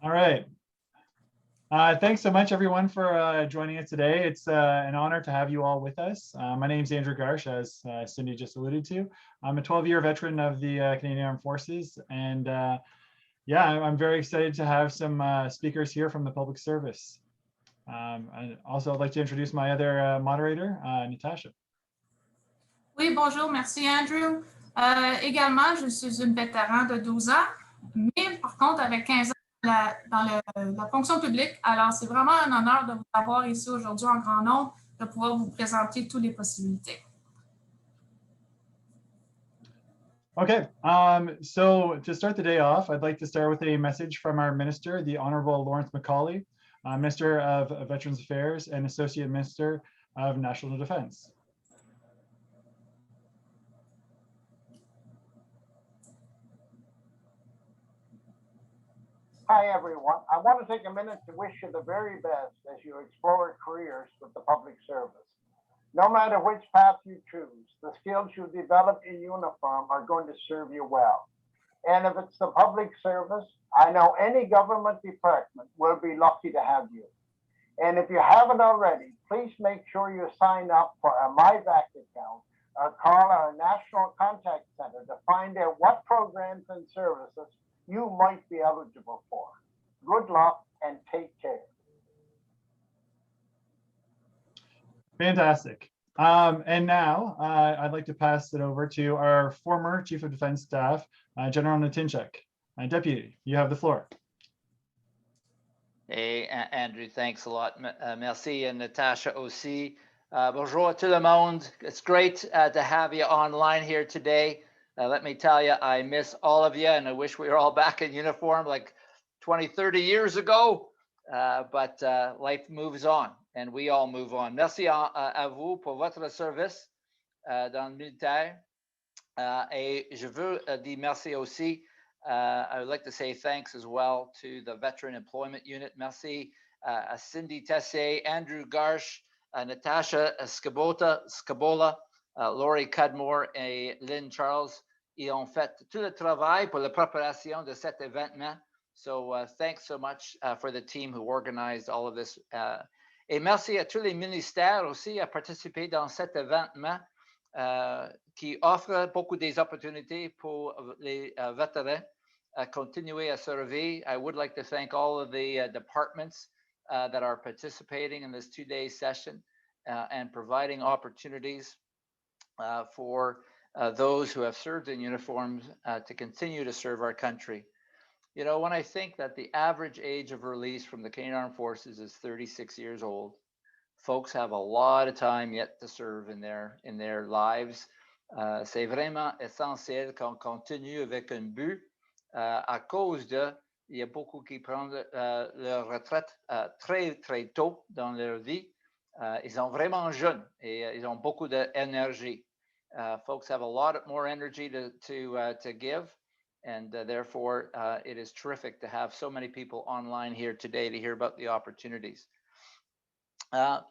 All right. Thanks so much, everyone, for joining us today. It's an honor to have you all with us. My name is Andrew Garsh, as Cindy just alluded to. I'm a 12-year veteran of the Canadian Armed Forces. And yeah, I'm very excited to have some speakers here from the public service. And also, I'd like to introduce my other moderator, Natasha. Oui, bonjour, merci Andrew. Également, je suis une vétéran de 12 ans, mais par contre avec 15 ans dans la fonction publique. Alors, c'est vraiment un honneur de vous avoir ici aujourd'hui en grand nombre, de pouvoir vous présenter toutes les possibilités. Okay, so to start the day off, I'd like to start with a message from our minister, the Honorable Lawrence Macaulay, Minister of Veterans Affairs and Associate Minister of National Defense. Hi, everyone. I want to take a minute to wish you the very best as you explore careers with the public service. No matter which path you choose, the skills you develop in uniform are going to serve you well. And if it's the public service, I know any government department will be lucky to have you. And if you haven't already, please make sure you sign up for a MyVac account or call our National Contact Center to find out what programs and services you might be eligible for. Good luck and take care. Fantastic. And now I'd like to pass it over to our former Chief of Defense Staff, General Natinchuk. Deputy, you have the floor. Hey, Andrew, thanks a lot. Merci, and Natasha aussi. Bonjour à tout le monde. It's great to have you online here today. Let me tell you, I miss all of you, and I wish we were all back in uniform like 20, 30 years ago. But life moves on, and we all move on. Merci à vous pour votre service dans le militaire. Et je veux dire merci aussi. I would like to say thanks as well to the Veteran Employment Unit. Merci à Cindy Tessier, Andrew Garsh, Natasha Scabola, Laurie Cudmore et Lynn Charles. Ils ont fait tout le travail pour la préparation de cet événement. So thanks so much for the team who organized all of this. Et merci à tous les ministères aussi à participer dans cet événement qui offre beaucoup des opportunités pour les vétérans à continuer à servir. I would like to thank all of the departments that are participating in this two-day session and providing opportunities for those who have served in uniforms to continue to serve our country. You know, when I think that the average age of release from the Canadian Armed Forces is 36 years old, folks have a lot of time yet to serve in their lives. C'est vraiment essentiel qu'on continue avec un but à cause il y a beaucoup qui prennent leur retraite très, très tôt dans leur vie. Ils sont vraiment jeunes et ils ont beaucoup d'énergie. Folks have a lot more energy to give, and therefore it is terrific to have so many people online here today to hear about the opportunities. I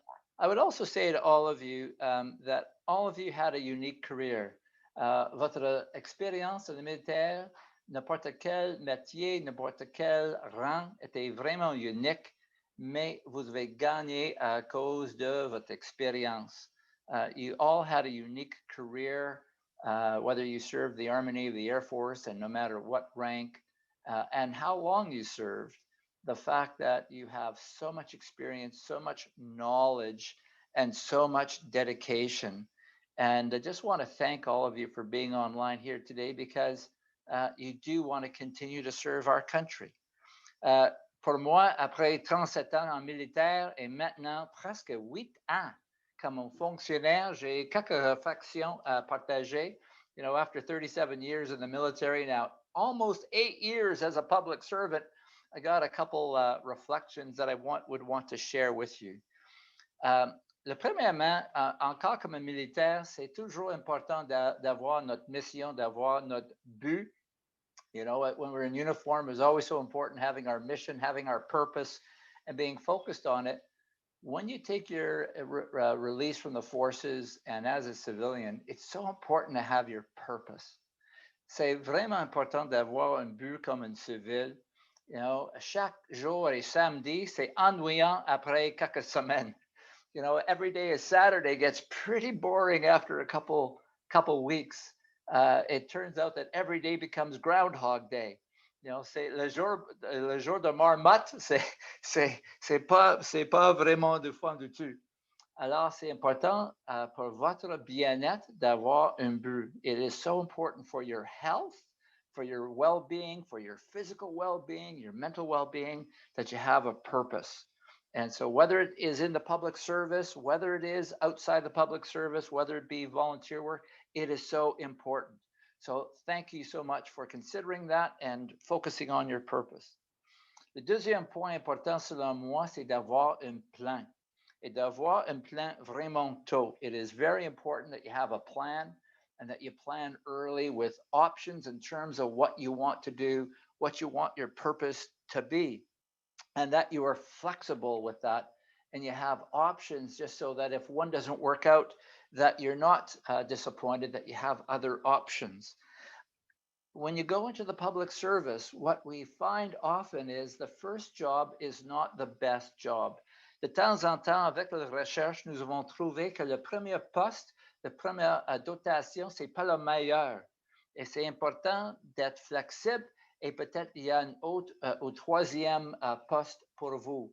would also say to all of you that all of you had a unique career. Votre expérience dans le militaire, n'importe quel métier, n'importe quel rang était vraiment unique, mais vous avez gagné à cause de votre expérience. You all had a unique career, whether you served the Army, Navy, the Air Force, and no matter what rank and how long you served, the fact that you have so much experience, so much knowledge, and so much dedication. And I just want to thank all of you for being online here today because you do want to continue to serve our country. Pour moi, après 37 ans en militaire et maintenant presque 8 ans comme fonctionnaire, j'ai quelques réflexions à partager. You know, after 37 years in the military, now almost 8 years as a public servant, I got a couple reflections that I would want to share with you. Le premièrement, encore comme un militaire, c'est toujours important d'avoir notre mission, d'avoir notre but. You know, when we're in uniform, it's always so important having our mission, having our purpose, and being focused on it. When you take your release from the forces and as a civilian, it's so important to have your purpose. C'est vraiment important d'avoir un but comme un civil. You know, chaque jour est samedi, c'est ennuyant après quelques semaines. You know, every day is Saturday gets pretty boring after a couple weeks. It turns out that every day becomes Groundhog Day. You know, c'est le jour de marmotte, c'est pas vraiment du fun du tout. Alors, c'est important pour votre bien-être d'avoir un but. It is so important for your health, for your well-being, for your physical well-being, your mental well-being, that you have a purpose. And so whether it is in the public service, whether it is outside the public service, whether it be volunteer work, it is so important. So thank you so much for considering that and focusing on your purpose. Le deuxième point important selon moi, c'est d'avoir un plan. Et d'avoir un plan vraiment tôt. It is very important that you have a plan and that you plan early with options in terms of what you want to do, what you want your purpose to be, and that you are flexible with that. And you have options just so that if one doesn't work out, that you're not disappointed, that you have other options. When you go into the public service, what we find often is the first job is not the best job. De temps en temps, avec la recherche, nous avons trouvé que le premier poste, la première dotation, c'est pas le meilleur. Et c'est important d'être flexible et peut-être il y a un autre au troisième poste pour vous.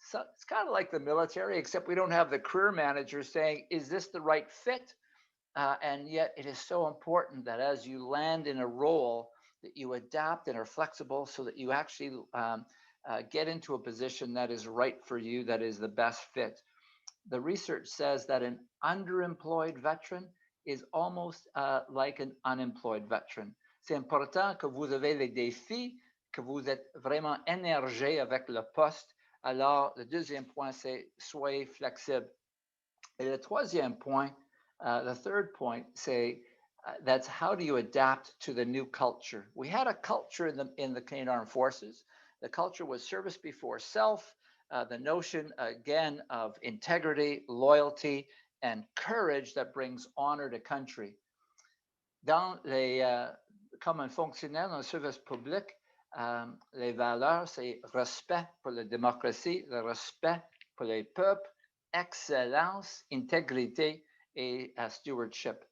So it's kind of like the military, except we don't have the career manager saying, is this the right fit? And yet it is so important that as you land in a role, that you adapt and are flexible so that you actually get into a position that is right for you, that is the best fit. The research says that an underemployed veteran is almost like an unemployed veteran. C'est important que vous avez les défis, que vous êtes vraiment énergé avec le poste. Alors, le deuxième point, c'est soyez flexible. Et le troisième point, the third point, say that's how do you adapt to the new culture? We had a culture in the Canadian Armed Forces. The culture was service before self, the notion again of integrity, loyalty, and courage that brings honor to country. Comme un fonctionnaire dans le service public, les valeurs, c'est respect pour la démocratie, le respect pour les peuples, excellence, intégrité, et stewardship.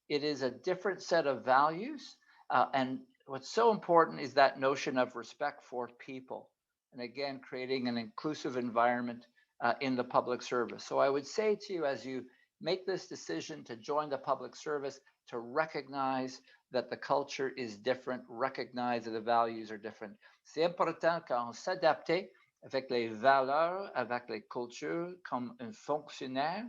It is a different set of values. And what's so important is that notion of respect for people. And again, creating an inclusive environment in the public service. So I would say to you, as you make this decision to join the public service, to recognize that the culture is different, recognize that the values are different. C'est important quand on s'adapte avec les valeurs, avec les cultures, comme un fonctionnaire.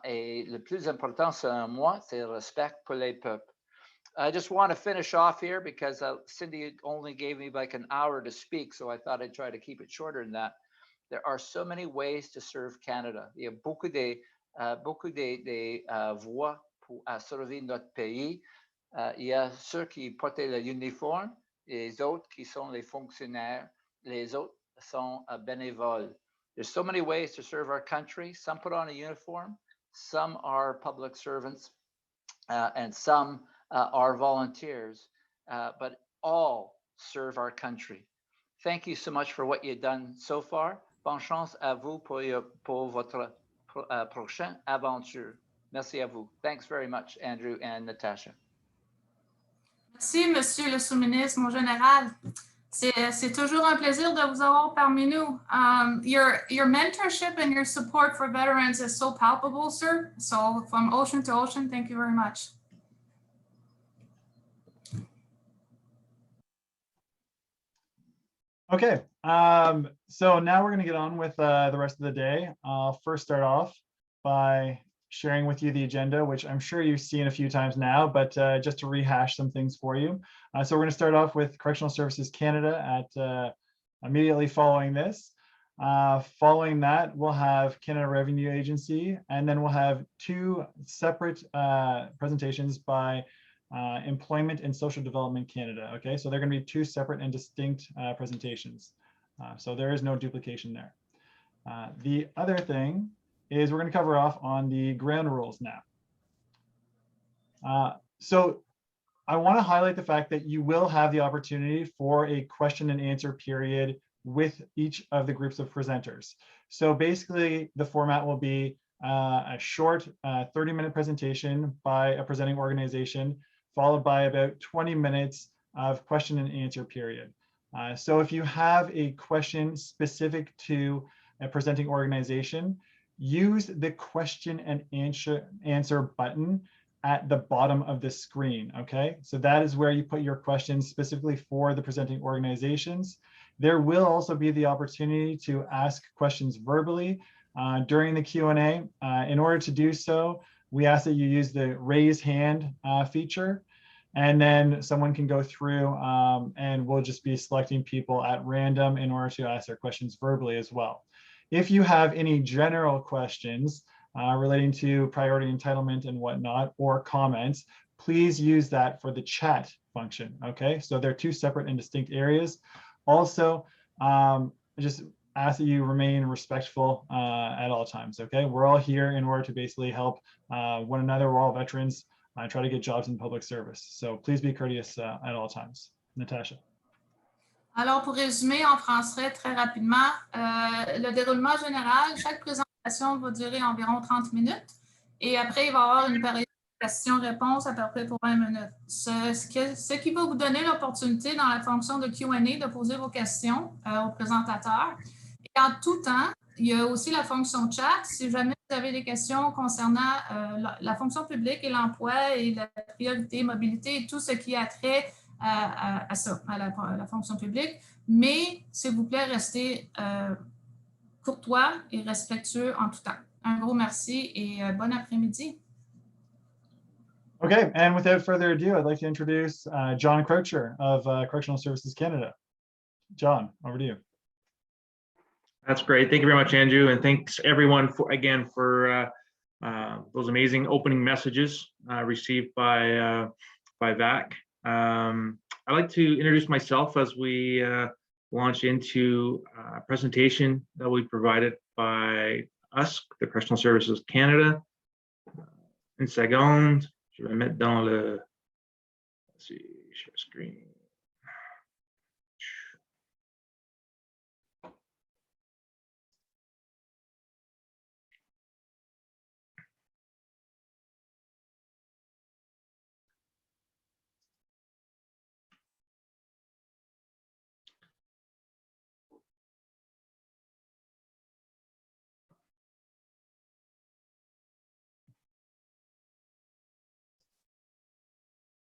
Et le plus important, selon moi, c'est le respect pour les peuples. I just want to finish off here because Cindy only gave me like an hour to speak, so I thought I'd try to keep it shorter than that. There are so many ways to serve Canada. Il y a beaucoup de voies pour servir notre pays. Il y a ceux qui portent le uniforme, les autres qui sont les fonctionnaires, les autres sont bénévoles. There's so many ways to serve our country. Some put on a uniform, some are public servants, and some are volunteers, but all serve our country. Thank you so much for what you've done so far. Bonne chance à vous pour votre prochaine aventure. Merci à vous. Thanks very much, Andrew and Natasha. Merci, Monsieur le sous-ministre, mon général. C'est toujours un plaisir de vous avoir parmi nous. Your mentorship and your support for veterans is so palpable, sir. So from ocean to ocean, thank you very much. Okay, so now we're going to get on with the rest of the day. I'll first start off by sharing with you the agenda, which I'm sure you've seen a few times now, but just to rehash some things for you. So we're going to start off with Correctional Services Canada at immediately following this. Following that, we'll have Canada Revenue Agency, and then we'll have two separate presentations by Employment and Social Development Canada. Okay, so they're going to be two separate and distinct presentations. So there is no duplication there. The other thing is we're going to cover off on the ground rules now. So I want to highlight the fact that you will have the opportunity for a question and answer period with each of the groups of presenters. So basically, the format will be a short 30-minute presentation by a presenting organization, followed by about 20 minutes of question and answer period. So if you have a question specific to a presenting organization, use the question and answer button at the bottom of the screen, okay? So that is where you put your questions specifically for the presenting organizations. There will also be the opportunity to ask questions verbally during the Q&A. In order to do so, we ask that you use the raise hand feature, and then someone can go through and we'll just be selecting people at random in order to ask their questions verbally as well. If you have any general questions relating to priority entitlement and whatnot, or comments, please use that for the chat function, okay? So they're two separate and distinct areas. Also, just ask that you remain respectful at all times, okay? We're all here in order to basically help one another. We're all veterans, try to get jobs in public service. So please be courteous at all times. Natasha. Alors, pour résumer en français très rapidement, le déroulement général, chaque présentation va durer environ 30 minutes et après, il va y avoir une période de questions-réponses à peu près pour 20 minutes. Ce qui va vous donner l'opportunité dans la fonction de Q&A de poser vos questions au présentateur. Et en tout temps, il y a aussi la fonction chat. Si jamais vous avez des questions concernant la fonction publique et l'emploi et la priorité, mobilité et tout ce qui a trait à ça, à la fonction publique. Mais, s'il vous plaît, restez courtois et respectueux en tout temps. Un gros merci et bon après-midi. Okay, and without further ado, I'd like to introduce John Croucher of Correctional Services Canada. John, over to you. That's great. Thank you very much, Andrew. And thanks everyone for those amazing opening messages received by VAC. I'd like to introduce myself as we launch into a presentation that will be provided by us, the Correctional Services Canada. Une seconde, je vais mettre dans le, let's see, share screen.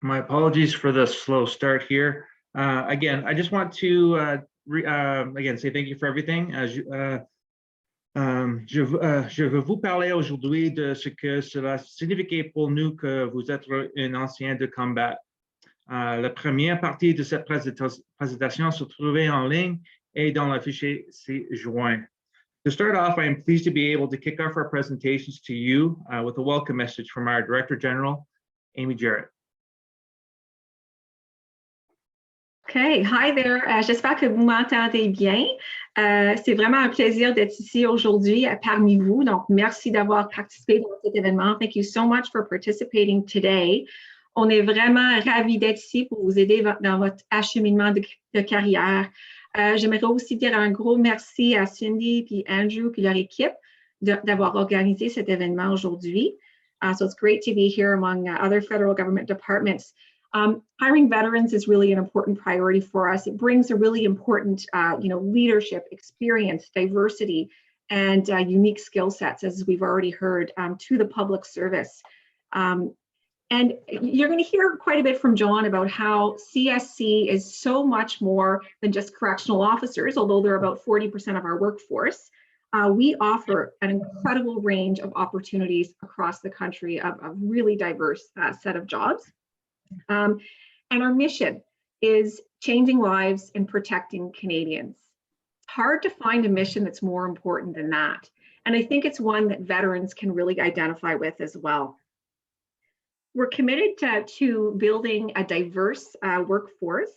My apologies for the slow start here. Again, I just want to again say thank you for everything. Je veux vous parler aujourd'hui de ce que cela signifie pour nous que vous êtes un ancien de combat. La première partie de cette présentation se trouvait en ligne et dans le fichier C-joint. To start off, I am pleased to be able to kick off our presentations to you with a welcome message from our Director General, Amy Jarrett. Okay, hi there. J'espère que vous m'entendez bien. C'est vraiment un plaisir d'être ici aujourd'hui parmi vous. Donc, merci d'avoir participé dans cet événement. Thank you so much for participating today. On est vraiment ravis d'être ici pour vous aider dans votre acheminement de carrière. J'aimerais aussi dire un gros merci à Cindy et Andrew et leur équipe d'avoir organisé cet événement aujourd'hui. So it's great to be here among other federal government departments. Hiring veterans is really an important priority for us. It brings a really important, leadership, experience, diversity, and unique skill sets, as we've already heard, to the public service. And you're going to hear quite a bit from John about how CSC is so much more than just correctional officers, although they're about 40% of our workforce. We offer an incredible range of opportunities across the country, of really diverse set of jobs. And our mission is changing lives and protecting Canadians. It's hard to find a mission that's more important than that. And I think it's one that veterans can really identify with as well. We're committed to building a diverse workforce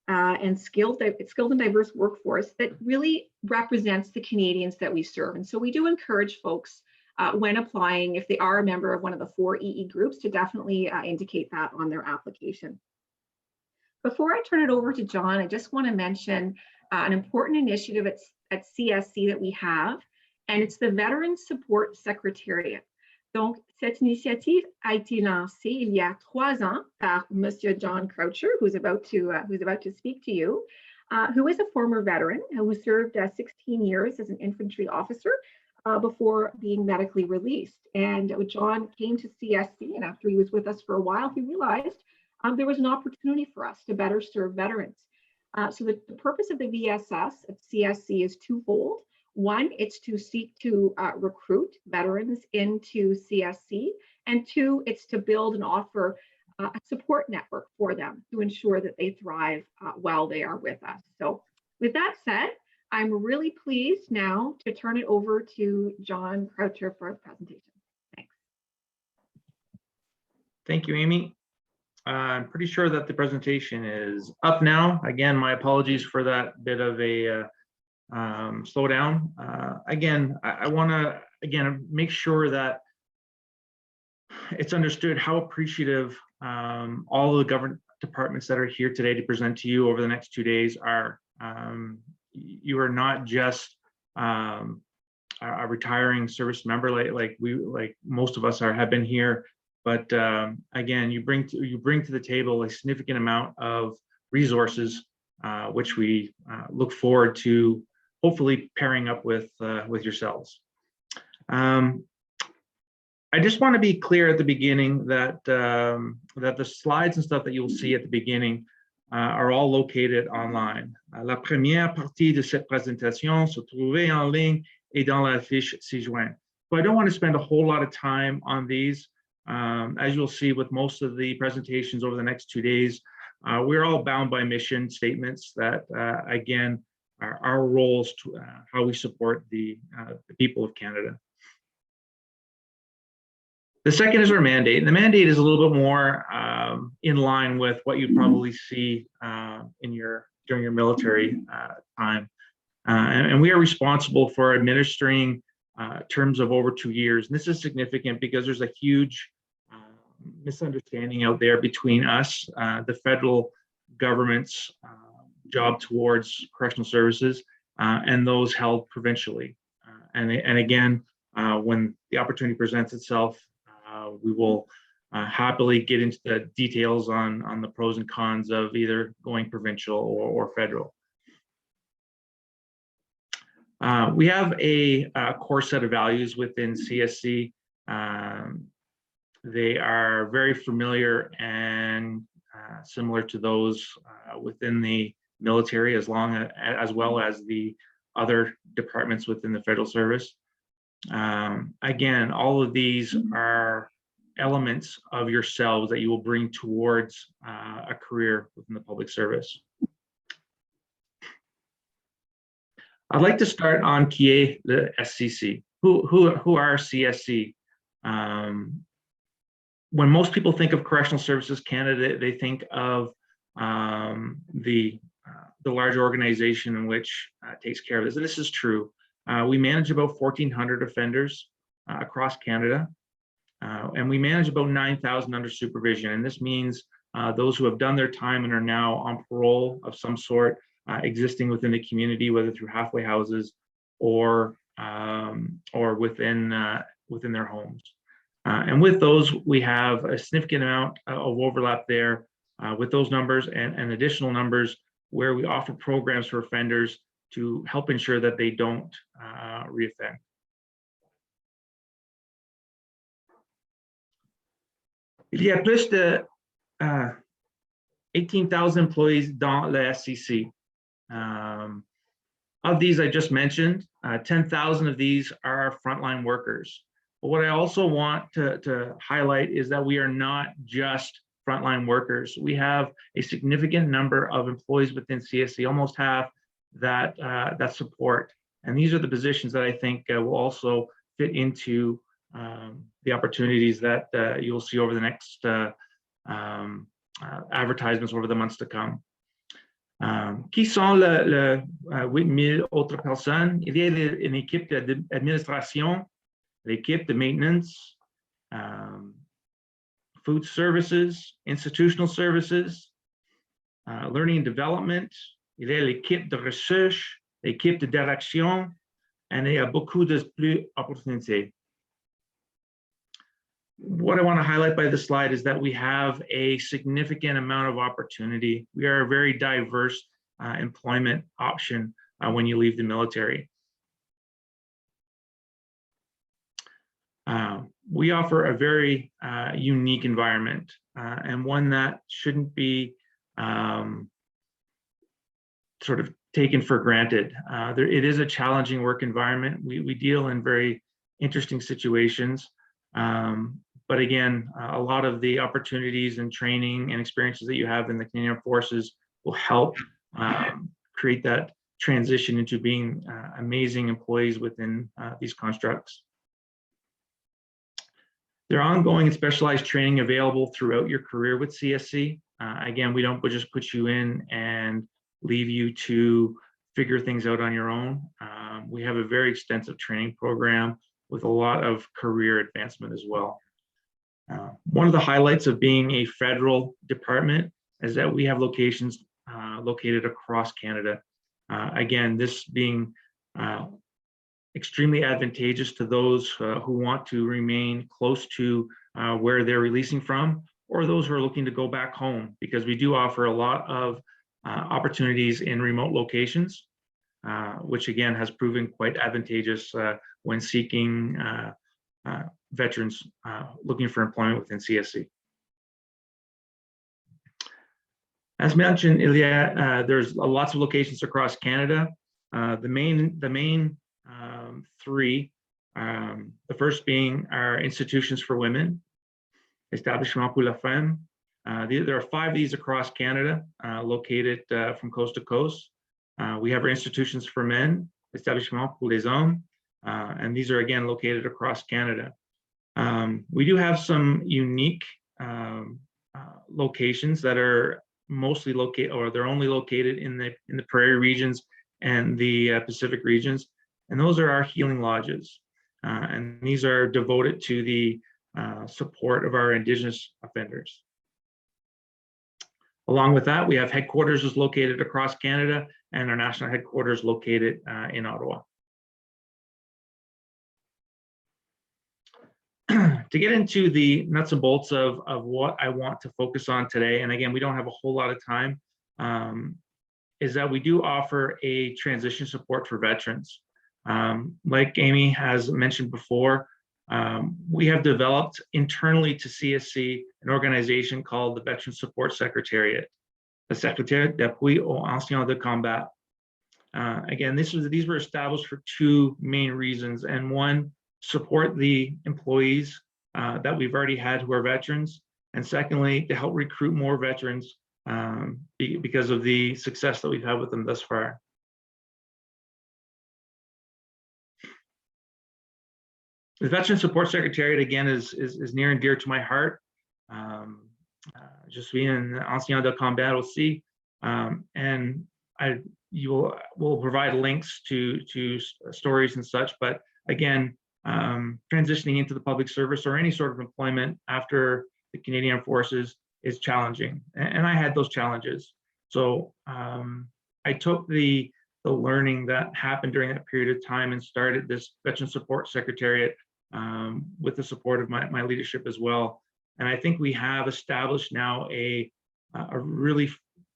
and skilled and diverse workforce that really represents the Canadians that we serve. And so we do encourage folks when applying, if they are a member of one of the 4 EE groups, to definitely indicate that on their application. Before I turn it over to John, I just want to mention an important initiative at CSC that we have, and it's the Veteran Support Secretariat. Donc, cette initiative a été lancée il y a 3 ans par Monsieur John Croucher, who's about to speak to you, who is a former veteran who served 16 years as an infantry officer before being medically released. And John came to CSC, and after he was with us for a while, he realized there was an opportunity for us to better serve veterans. So the purpose of the VSS at CSC is twofold. One, it's to seek to recruit veterans into CSC, and 2, it's to build and offer a support network for them to ensure that they thrive while they are with us. So with that said, I'm really pleased now to turn it over to John Croucher for the presentation. Thanks. Thank you, Amy. I'm pretty sure that the presentation is up now. Again, my apologies for that bit of a slowdown. Again, I want to make sure that it's understood how appreciative all the government departments that are here today to present to you over the next 2 days are. You are not just a retiring service member like most of us have been here, but again, you bring to the table a significant amount of resources, which we look forward to hopefully pairing up with yourselves. I just want to be clear at the beginning that that the slides and stuff that you'll see at the beginning are all located online. La première partie de cette présentation se trouvait en ligne et dans la fiche ci-jointe. So I don't want to spend a whole lot of time on these. As you'll see with most of the presentations over the next 2 days, we're all bound by mission statements that, again, are our roles to how we support the people of Canada. The second is our mandate, and the mandate is a little bit more in line with what you'd probably see during your military time. And we are responsible for administering terms of over 2 years. And this is significant because there's a huge misunderstanding out there between us, the federal government's job towards correctional services, and those held provincially. And again, when the opportunity presents itself, we will happily get into the details on the pros and cons of either going provincial or federal. We have a core set of values within CSC. They are very familiar and similar to those within the military, as well as the other departments within the federal service. Again, all of these are elements of yourselves that you will bring towards a career within the public service. I'd like to start on qui est the SCC. Who are CSC? When most people think of Correctional Services Canada, they think of the large organization in which takes care of this. And this is true. We manage about 1,400 offenders across Canada, and we manage about 9,000 under supervision. And this means those who have done their time and are now on parole of some sort, existing within the community, whether through halfway houses or within their homes. And with those, we have a significant amount of overlap there with those numbers and additional numbers where we offer programs for offenders to help ensure that they don't reoffend. Il y a plus de 18,000 employees dans la SCC. Of these I just mentioned, 10,000 of these are frontline workers. But what I also want to highlight is that we are not just frontline workers. We have a significant number of employees within CSC, almost half that support. And these are the positions that I think will also fit into the opportunities that you'll see over the next advertisements over the months to come. Qui sont les 8 000 autres personnes? Il y a une équipe d'administration l'équipe de maintenance, food services, institutional services, learning and development. Il y a l'équipe de recherche, l'équipe de direction, and il y a beaucoup de plus opportunités. What I want to highlight by this slide is that we have a significant amount of opportunity. We are a very diverse employment option when you leave the military. We offer a very unique environment and one that shouldn't be sort of taken for granted. It is a challenging work environment. We deal in very interesting situations. But again, a lot of the opportunities and training and experiences that you have in the Canadian Forces will help create that transition into being amazing employees within these constructs. There are ongoing and specialized training available throughout your career with CSC. Again, we don't just put you in and leave you to figure things out on your own. We have a very extensive training program with a lot of career advancement as well. One of the highlights of being a federal department is that we have locations located across Canada. Again, this being extremely advantageous to those who want to remain close to where they're releasing from, or those who are looking to go back home, because we do offer a lot of opportunities in remote locations, which again has proven quite advantageous when seeking veterans looking for employment within CSC. As mentioned, there's lots of locations across Canada. The main three, the first being our institutions for women, Établissement pour la Femme. There are 5 of these across Canada, located from coast to coast. We have our institutions for men, Établissement pour les Hommes, and these are again located across Canada. We do have some unique locations that are mostly located, or they're only located in the prairie regions and the Pacific regions, and those are our healing lodges. And these are devoted to the support of our Indigenous offenders. Along with that, we have headquarters is located across Canada, and our national headquarters located in Ottawa. To get into the nuts and bolts of what I want to focus on today, and again, we don't have a whole lot of time, is that we do offer a transition support for veterans. Like Amy has mentioned before, we have developed internally to CSC an organization called the Veteran Support Secretariat, the Secrétaire d'appui aux anciens de combat. Again, these were established for 2 main reasons, and one, support the employees that we've already had who are veterans, and secondly, to help recruit more veterans because of the success that we've had with them thus far. The Veteran Support Secretariat, again, is near and dear to my heart. Je suis un ancien de combat aussi, and we'll provide links to stories and such, but again, transitioning into the public service or any sort of employment after the Canadian Forces is challenging, and I had those challenges. So I took the learning that happened during that period of time and started this Veteran Support Secretariat with the support of my leadership as well. And I think we have established now a really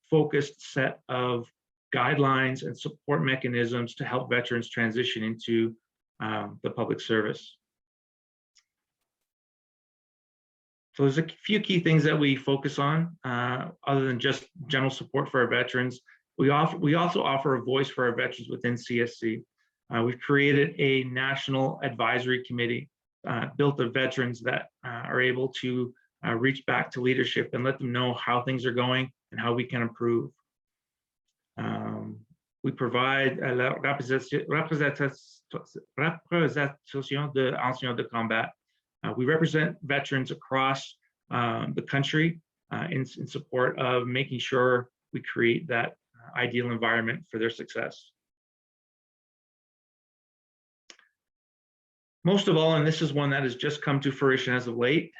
focused set of guidelines and support mechanisms to help veterans transition into the public service. So there's a few key things that we focus on other than just general support for our veterans. We also offer a voice for our veterans within CSC. We've created a national advisory committee built of veterans that are able to reach back to leadership and let them know how things are going and how we can improve. We provide la représentation de anciens de combat. We represent veterans across the country in support of making sure we create that ideal environment for their success. most of all, and this is one that has just come to fruition as of late,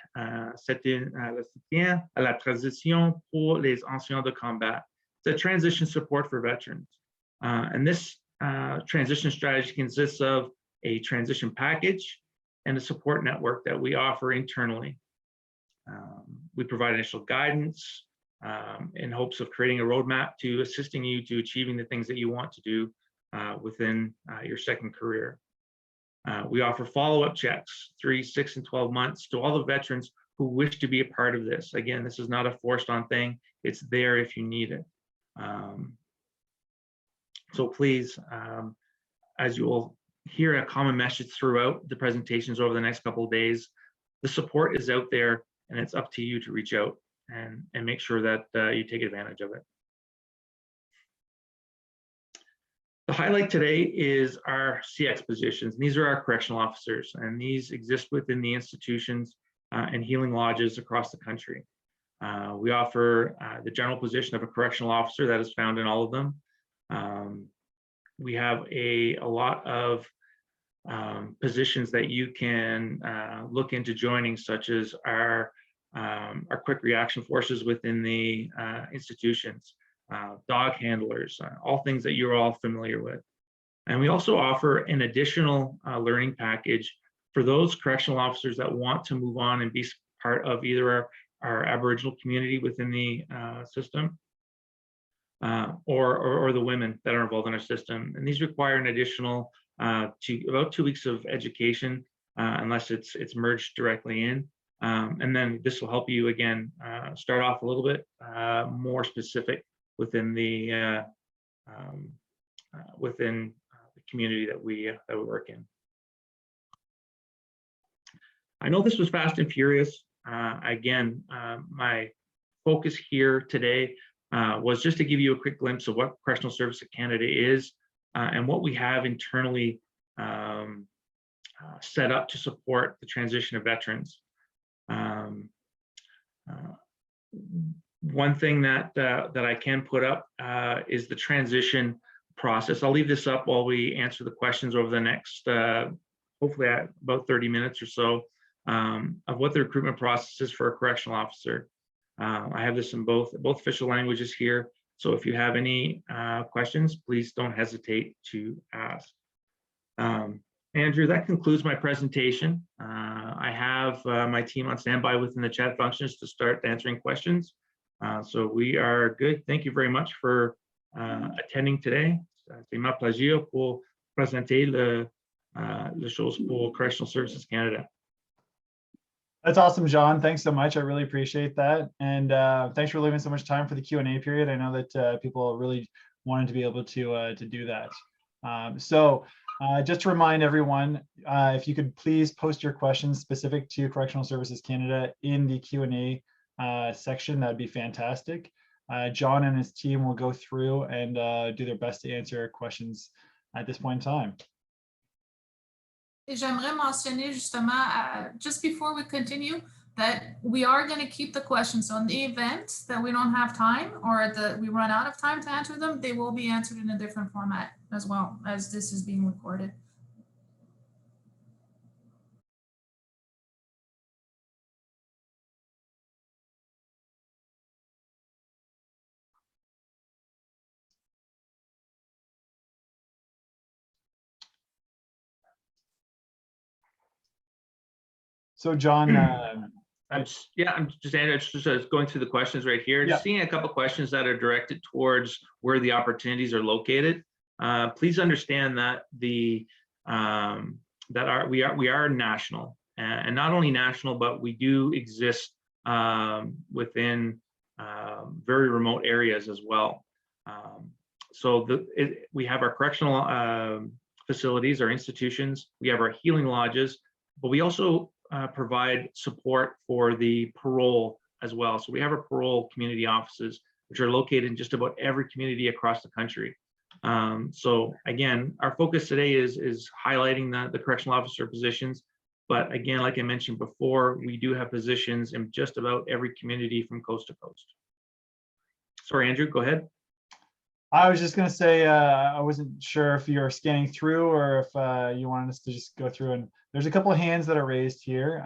c'est le soutien à la transition pour les anciens de combat. It's a transition support for veterans. And this transition strategy consists of a transition package and a support network that we offer internally. We provide initial guidance in hopes of creating a roadmap to assisting you to achieving the things that you want to do within your second career. We offer follow-up checks, 3, 6, and 12 months to all the veterans who wish to be a part of this. Again, this is not a forced on thing. It's there if you need it. So please, as you will hear a common message throughout the presentations over the next couple of days, the support is out there and it's up to you to reach out and make sure that you take advantage of it. The highlight today is our CX positions. These are our correctional officers, and these exist within the institutions and healing lodges across the country. We offer the general position of a correctional officer that is found in all of them. We have a lot of positions that you can look into joining, such as our quick reaction forces within the institutions, dog handlers, all things that you're all familiar with. And we also offer an additional learning package for those correctional officers that want to move on and be part of either our Aboriginal community within the system or the women that are involved in our system. And these require an additional about 2 weeks of education unless it's merged directly in. And then this will help you again start off a little bit more specific within the community that we work in. I know this was fast and furious. Again, my focus here today was just to give you a quick glimpse of what Correctional Services Canada is and what we have internally set up to support the transition of veterans. One thing that I can put up is the transition process. I'll leave this up while we answer the questions over the next, hopefully about 30 minutes or so, of what the recruitment process is for a correctional officer. I have this in both official languages here. So if you have any questions, please don't hesitate to ask. Andrew, that concludes my presentation. I have my team on standby within the chat functions to start answering questions. So we are good. Thank you very much for attending today. C'est ma plaisir pour présenter les choses pour Correctional Services Canada. That's awesome, John. Thanks so much. I really appreciate that. And thanks for leaving so much time for the Q&A period. I know that people really wanted to be able to do that. Just to remind everyone, if you could please post your questions specific to Correctional Services Canada in the Q&A section, that'd be fantastic. John and his team will go through and do their best to answer questions at this point in time. Et j'aimerais mentionner justement, just before we continue, that we are going to keep the questions on the event that we don't have time or that we run out of time to answer them. They will be answered in a different format as well, as this is being recorded. So John, I'm just going through the questions right here. Yeah. Just seeing a couple questions that are directed towards where the opportunities are located. Please understand that we are national, and not only national, but we do exist within very remote areas as well. We have our correctional facilities, our institutions. We have our healing lodges, but we also provide support for the parole as well. So we have our parole community offices, which are located in just about every community across the country. So again, our focus today is highlighting the correctional officer positions. But again, like I mentioned before, we do have positions in just about every community from coast to coast. Sorry, Andrew, go ahead. I was just going to say, I wasn't sure if you're scanning through or if you wanted us to just go through, and there's a couple of hands that are raised here.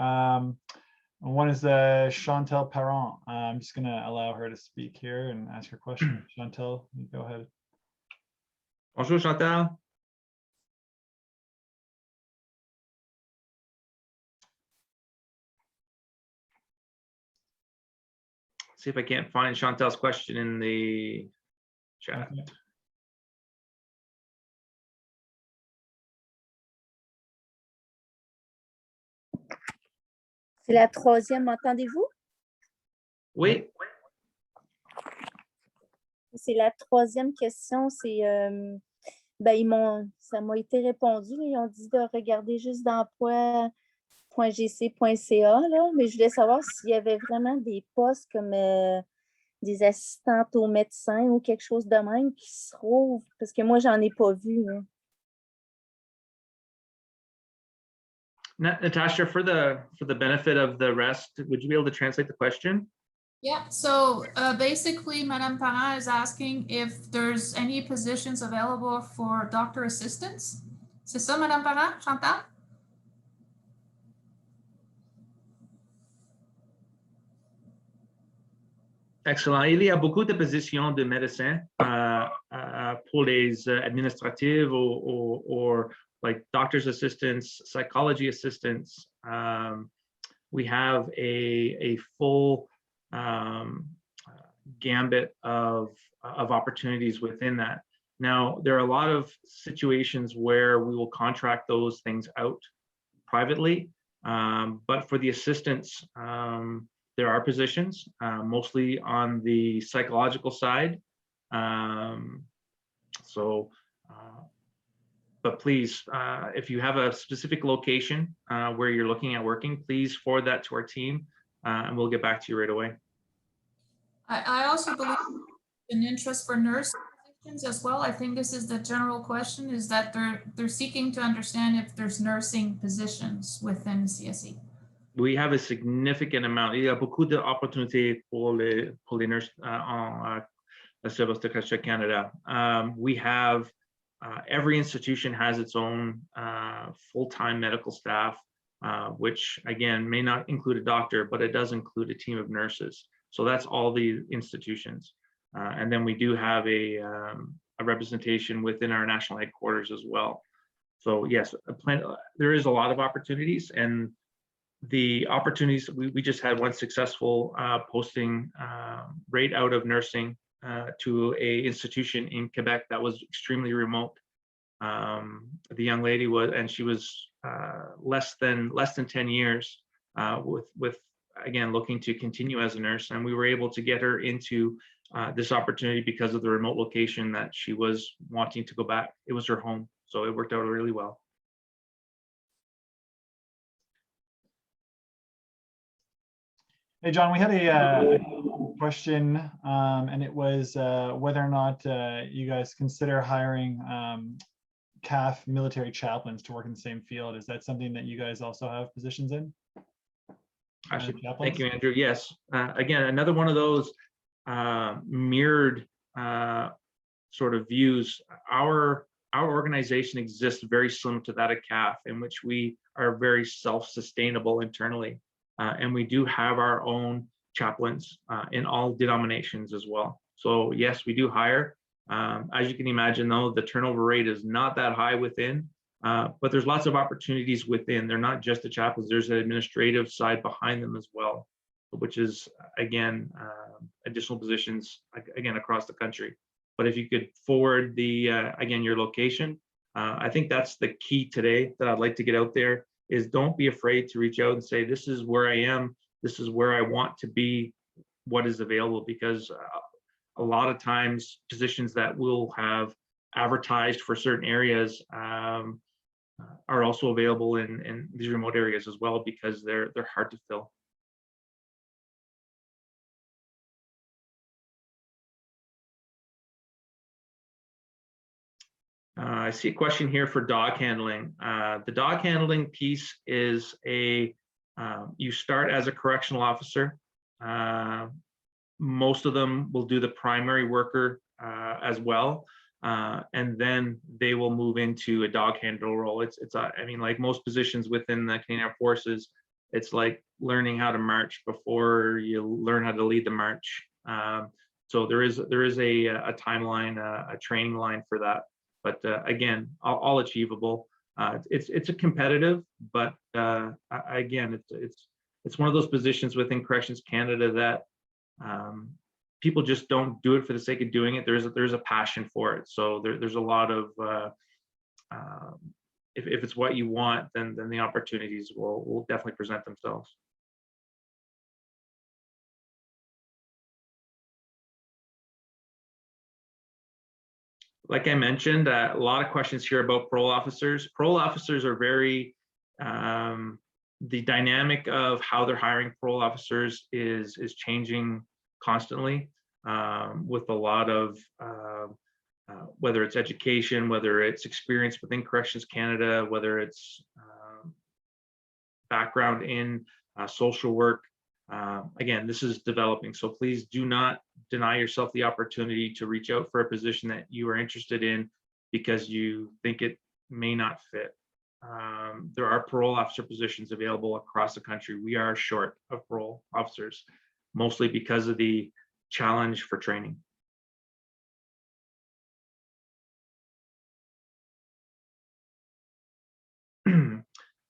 One is Chantal Parent. I'm just going to allow her to speak here and ask her question. Chantal, you go ahead. Bonjour, Chantal. See if I can't find Chantal's question in the chat. Okay. C'est la troisième, m'entendez-vous? Oui. C'est la troisième question. C'est, ça m'a été répondu. Ils ont dit de regarder juste d'emploi.gc.ca, là, mais je voulais savoir s'il y avait vraiment des postes comme des assistantes aux médecins ou quelque chose de même qui se trouvent, parce que moi, j'en ai pas vu. Là. Natasha, for the benefit of the rest, would you be able to translate the question? Yeah, so basically, Madame Parent is asking if there's any positions available for doctor assistants. C'est ça, Madame Parent, Chantal? Excellent. Il y a beaucoup de positions de médecins pour les administratives or like doctor's assistants, psychology assistants. We have a full gambit of opportunities within that. Now, there are a lot of situations where we will contract those things out privately, but for the assistants, there are positions, mostly on the psychological side. But please, if you have a specific location where you're looking at working, please forward that to our team and we'll get back to you right away. I also believe an interest for nurse positions as well. I think this is the general question, is that they're seeking to understand if there's nursing positions within CSE. We have a significant amount. Il y a beaucoup d'opportunités pour les nurses en Service de Cache Canada. We have every institution has its own full-time medical staff, which again may not include a doctor, but it does include a team of nurses. So that's all the institutions. And then we do have a representation within our national headquarters as well. So yes, there is a lot of opportunities, and the opportunities, we just had one successful posting right out of nursing to a institution in Quebec that was extremely remote. The young lady she was less than 10 years with again looking to continue as a nurse, and we were able to get her into this opportunity because of the remote location that she was wanting to go back. It was her home, so it worked out really well. Hey, John, we had a question, and it was whether or not you guys consider hiring CAF military chaplains to work in the same field. Is that something that you guys also have positions in? Actually, thank you, Andrew. Yes, again, another one of those mirrored sort of views. Our organization exists very similar to that of CAF, in which we are very self-sustainable internally. And we do have our own chaplains in all denominations as well. So yes, we do hire. As you can imagine, though, the turnover rate is not that high within, but there's lots of opportunities within. They're not just the chaplains, there's an administrative side behind them as well, which is, again, additional positions, again, across the country. But if you could forward again, your location, I think that's the key today that I'd like to get out there, is don't be afraid to reach out and say, this is where I am, this is where I want to be, what is available, because a lot of times positions that we'll have advertised for certain areas are also available in these remote areas as well, because they're hard to fill. I see a question here for dog handling. The dog handling piece is you start as a correctional officer. Most of them will do the primary worker as well. And then they will move into a dog handler role. I mean, like most positions within the Canadian Armed Forces, it's like learning how to march before you learn how to lead the march. So there is a timeline, a training line for that. But again, all achievable. It's a competitive, but again, it's one of those positions within Corrections Canada that people just don't do it for the sake of doing it. There's a passion for it. So there's a lot of if it's what you want, then the opportunities will definitely present themselves. Like I mentioned, a lot of questions here about parole officers. Parole officers are very, the dynamic of how they're hiring parole officers is changing constantly, with a lot of, whether it's education, whether it's experience within Corrections Canada, whether it's background in social work. Again, this is developing, so please do not deny yourself the opportunity to reach out for a position that you are interested in because you think it may not fit. There are parole officer positions available across the country. We are short of parole officers, mostly because of the challenge for training.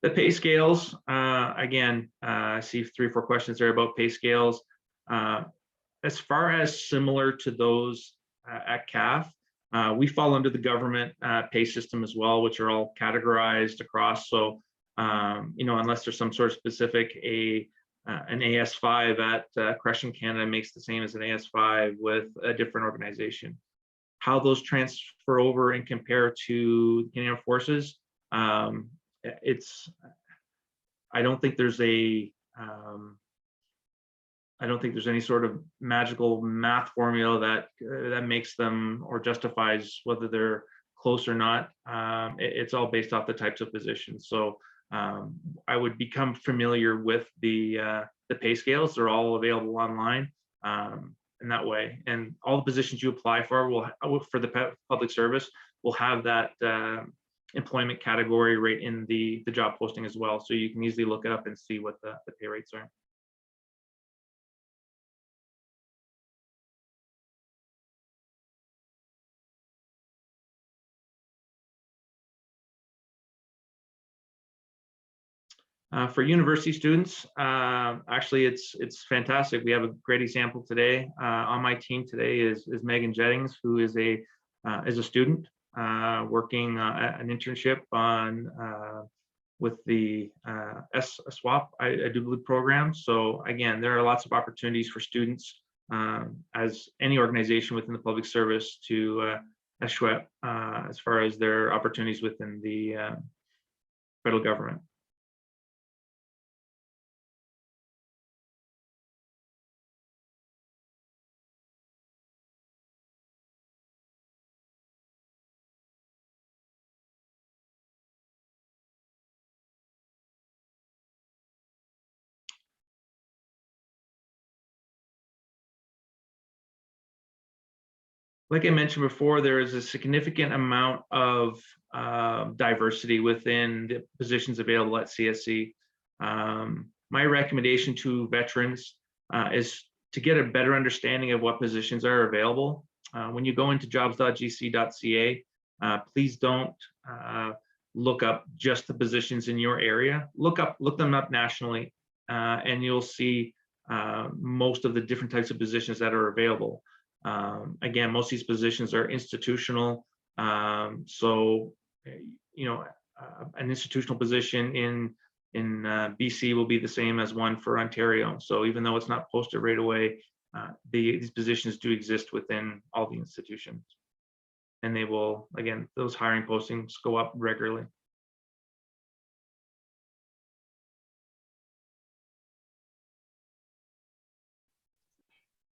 The pay scales, again, I see 3 or 4 questions there about pay scales. As far as similar to those at CAF, we fall under the government pay system as well, which are all categorized across. So, you know, unless there's some sort of specific, an AS5 at Correction Canada makes the same as an AS5 with a different organization. How those transfer over and compare to Canadian Armed Forces, I don't think there's any sort of magical math formula that makes them or justifies whether they're close or not. It's all based off the types of positions. So I would become familiar with the pay scales. They're all available online in that way. And all the positions you apply for for the public service will have that employment category right in the job posting as well. So you can easily look it up and see what the pay rates are. For university students, actually, it's fantastic. We have a great example today. On my team today is Megan Jettings, who is a student working an internship on with the SWAP, I do believe, program. So again, there are lots of opportunities for students, as any organization within the public service, to SWAP as far as their opportunities within the federal government. Like I mentioned before, there is a significant amount of diversity within the positions available at CSC. My recommendation to veterans is to get a better understanding of what positions are available. When you go into jobs.gc.ca, please don't look up just the positions in your area. Look them up nationally, and you'll see most of the different types of positions that are available. Again, most of these positions are institutional. So, you know, an institutional position in BC will be the same as one for Ontario. So even though it's not posted right away, these positions do exist within all the institutions. And they will, again, those hiring postings go up regularly.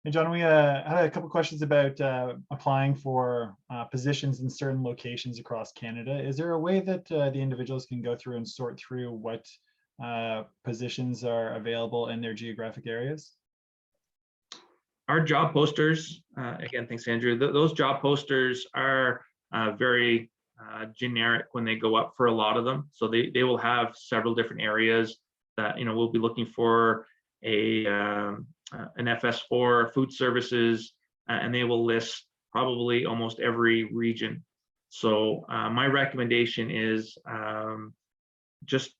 Hey, John, we had a couple questions about applying for positions in certain locations across Canada. Is there a way that the individuals can go through and sort through what positions are available in their geographic areas? our job posters, again, thanks, Andrew. Those job posters are very generic when they go up for a lot of them. So they will have several different areas that, we'll be looking for an FS4, food services, and they will list probably almost every region. So my recommendation is just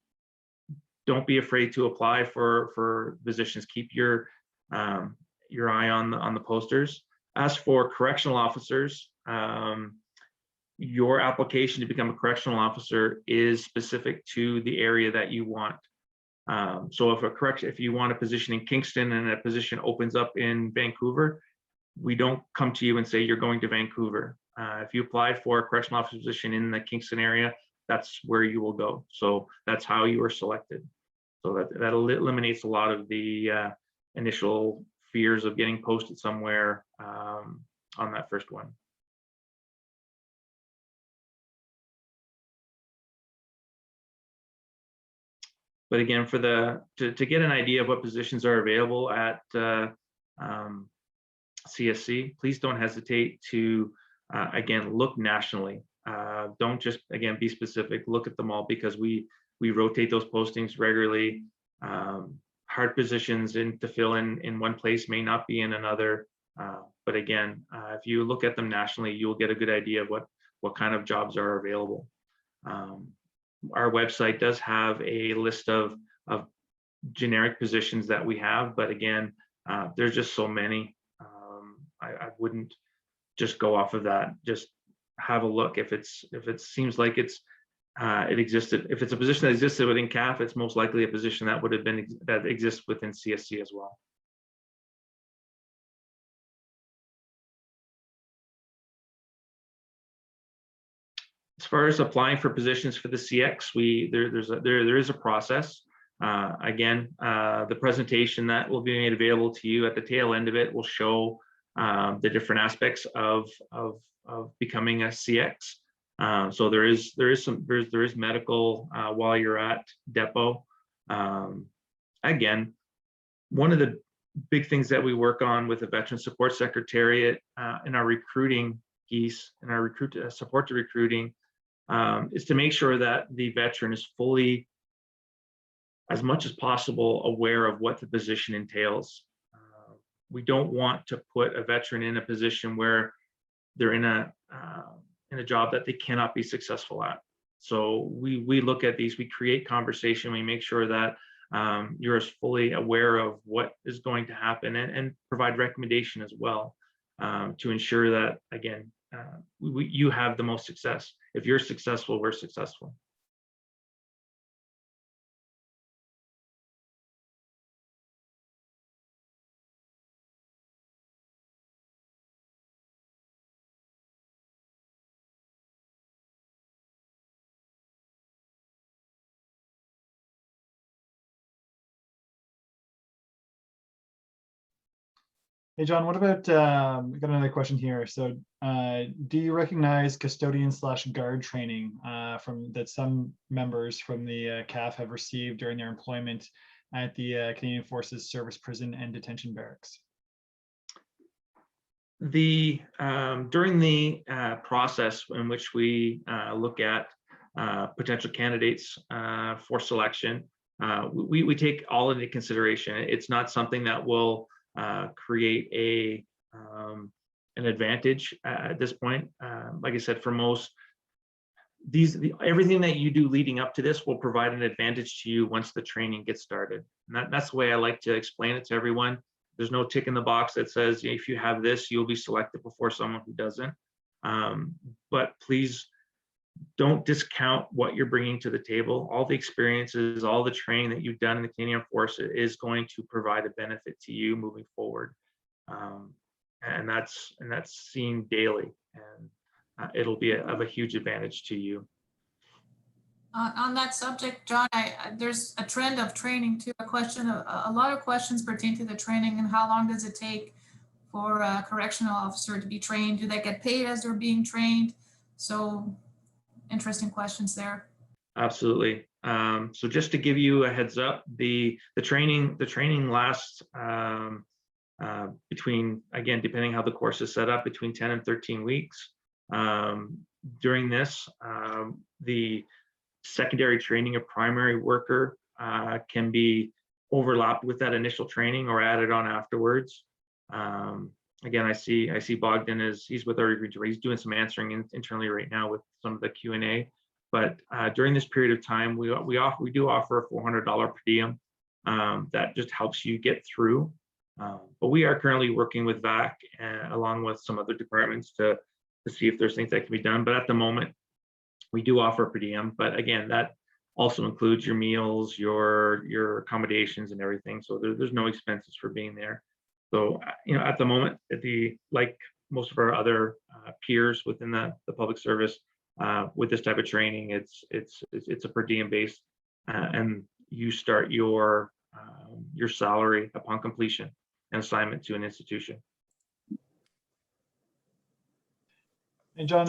don't be afraid to apply for positions. Keep your eye on the posters. As for correctional officers, your application to become a correctional officer is specific to the area that you want. So if you want a position in Kingston and a position opens up in Vancouver, we don't come to you and say you're going to Vancouver. If you apply for a correctional officer position in the Kingston area, that's where you will go. So that's how you are selected. So that eliminates a lot of the initial fears of getting posted somewhere on that first one. But again, to get an idea of what positions are available at CSC, please don't hesitate to, again, look nationally. Don't just, again, be specific, look at them all, because we rotate those postings regularly. Hard positions to fill in one place may not be in another. But again, if you look at them nationally, you'll get a good idea of what kind of jobs are available. Our website does have a list of generic positions that we have, but again, there's just so many. I wouldn't just go off of that. Just have a look. If it seems like it existed, if it's a position that existed within CAF, it's most likely a position that exists within CSC as well. As far as applying for positions for the CX, there is a process. Again, the presentation that will be made available to you at the tail end of it will show the different aspects of becoming a CX. So there is medical while you're at depot. Again, one of the big things that we work on with the Veteran Support Secretariat in our recruiting piece and our support to recruiting is to make sure that the veteran is fully, as much as possible, aware of what the position entails. We don't want to put a veteran in a position where they're in a job that they cannot be successful at. So we look at these, we create conversation, we make sure that you're as fully aware of what is going to happen, and provide recommendation as well to ensure that, again, you have the most success. If you're successful, we're successful. Hey, John, what about, got another question here. So do you recognize custodian/guard training that some members from the CAF have received during their employment at the Canadian Forces Service Prison and Detention Barracks? During the process in which we look at potential candidates for selection, we take all into consideration. It's not something that will create an advantage at this point. Like I said, for most, everything that you do leading up to this will provide an advantage to you once the training gets started. And that's the way I like to explain it to everyone. There's no tick in the box that says if you have this, you'll be selected before someone who doesn't. But please don't discount what you're bringing to the table. All the experiences, all the training that you've done in the Canadian Forces is going to provide a benefit to you moving forward. And that's seen daily, and it'll be of a huge advantage to you. On that subject, John, there's a trend of training too. A lot of questions pertain to the training and how long does it take for a correctional officer to be trained? Do they get paid as they're being trained? So interesting questions there. Absolutely. So just to give you a heads up, the training lasts between, again, depending how the course is set up, between 10 and 13 weeks. During this, the secondary training of primary worker can be overlapped with that initial training or added on afterwards. Again, I see Bogdan he's with our region. He's doing some answering internally right now with some of the Q&A. But during this period of time, we do offer a $400 per diem that just helps you get through. But we are currently working with VAC along with some other departments to see if there's things that can be done. But at the moment, we do offer per diem. But again, that also includes your meals, your accommodations and everything. So there's no expenses for being there. So, at the moment, like most of our other peers within the public service, with this type of training, it's a per diem base, and you start your salary upon completion and assignment to an institution. And John,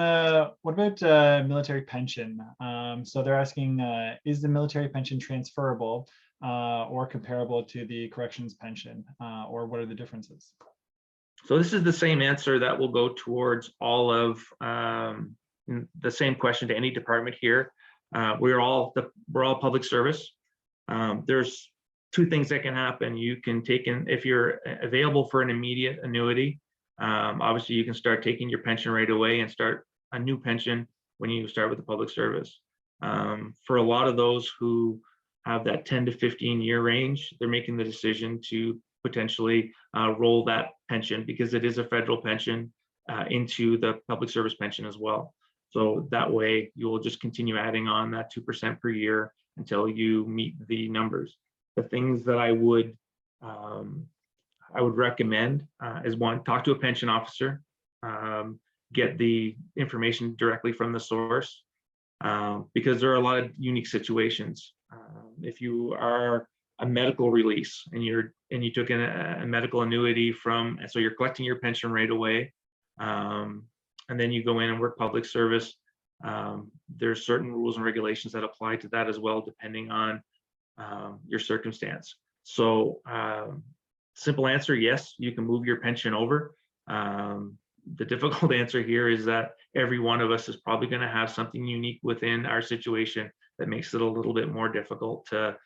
what about military pension? So they're asking, is the military pension transferable or comparable to the corrections pension, or what are the differences? So this is the same answer that will go towards all of the same question to any department here. We're all public service. There's two things that can happen. You can take in, if you're available for an immediate annuity, obviously you can start taking your pension right away and start a new pension when you start with the public service. For a lot of those who have that 10 to 15 year range, they're making the decision to potentially roll that pension, because it is a federal pension, into the public service pension as well. So that way you will just continue adding on that 2% per year until you meet the numbers. The things that I would recommend is, one, talk to a pension officer, get the information directly from the source, because there are a lot of unique situations. If you are a medical release and you took in a medical annuity and so you're collecting your pension right away, and then you go in and work public service, there's certain rules and regulations that apply to that as well, depending on your circumstance. So simple answer, yes, you can move your pension over. The difficult answer here is that every one of us is probably going to have something unique within our situation that makes it a little bit more difficult to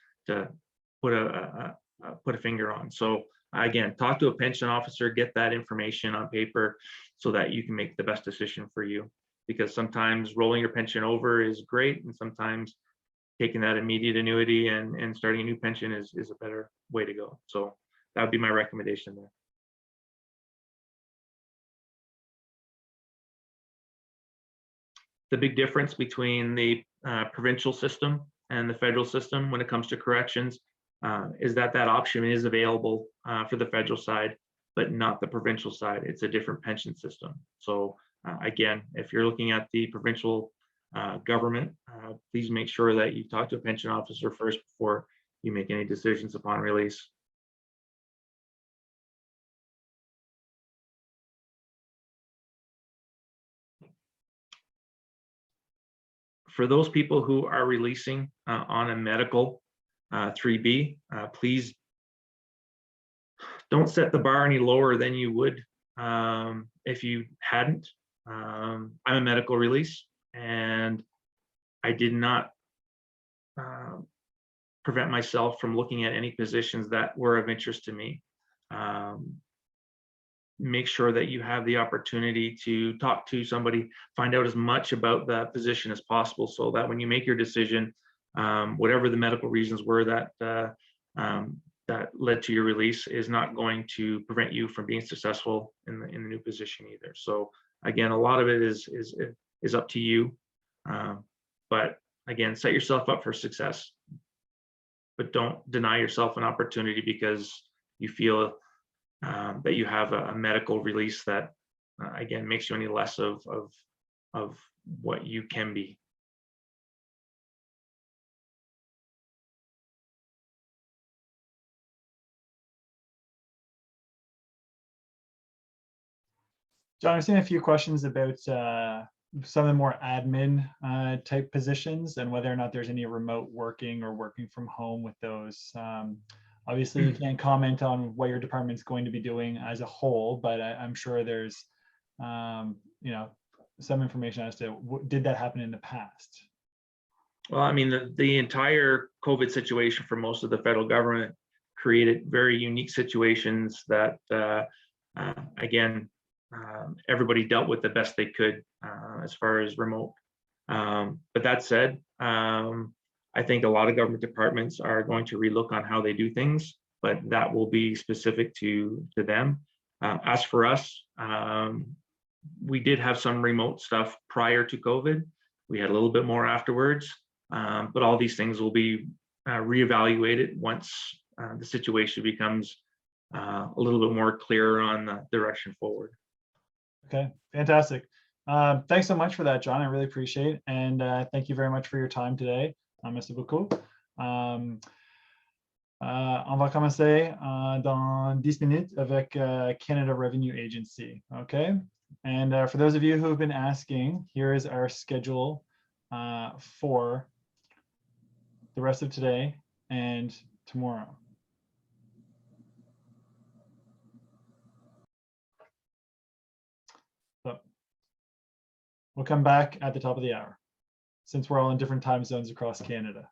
put a finger on. So again, talk to a pension officer, get that information on paper so that you can make the best decision for you. Because sometimes rolling your pension over is great, and sometimes taking that immediate annuity and starting a new pension is a better way to go. So that would be my recommendation there. The big difference between the provincial system and the federal system when it comes to corrections is that option is available for the federal side, but not the provincial side. It's a different pension system. So again, if you're looking at the provincial government, please make sure that you talk to a pension officer first before you make any decisions upon release. For those people who are releasing on a medical 3B, please don't set the bar any lower than you would if you hadn't. I'm a medical release, and I did not prevent myself from looking at any positions that were of interest to me. Make sure that you have the opportunity to talk to somebody, find out as much about that position as possible, so that when you make your decision, whatever the medical reasons were that led to your release is not going to prevent you from being successful in the new position either. So again, a lot of it is up to you, but again, set yourself up for success, but don't deny yourself an opportunity because you feel that you have a medical release that again makes you any less of what you can be. John, I've seen a few questions about some of the more admin type positions and whether or not there's any remote working or working from home with those. Obviously, you can't comment on what your department's going to be doing as a whole, but I'm sure there's, you know, some information as to did that happen in the past? Well, I mean, the entire COVID situation for most of the federal government created very unique situations that, again, everybody dealt with the best they could as far as remote. But that said, I think a lot of government departments are going to relook on how they do things, but that will be specific to them. As for us, we did have some remote stuff prior to COVID. We had a little bit more afterwards, but all these things will be reevaluated once the situation becomes a little bit more clear on the direction forward. Okay, fantastic. Thanks so much for that, John. I really appreciate it. And thank you very much for your time today. Merci beaucoup. On va commencer dans 10 minutes avec Canada Revenue Agency. Okay. And for those of you who have been asking, here is our schedule for the rest of today and tomorrow. So we'll come back at the top of the hour, since we're all in different time zones across Canada.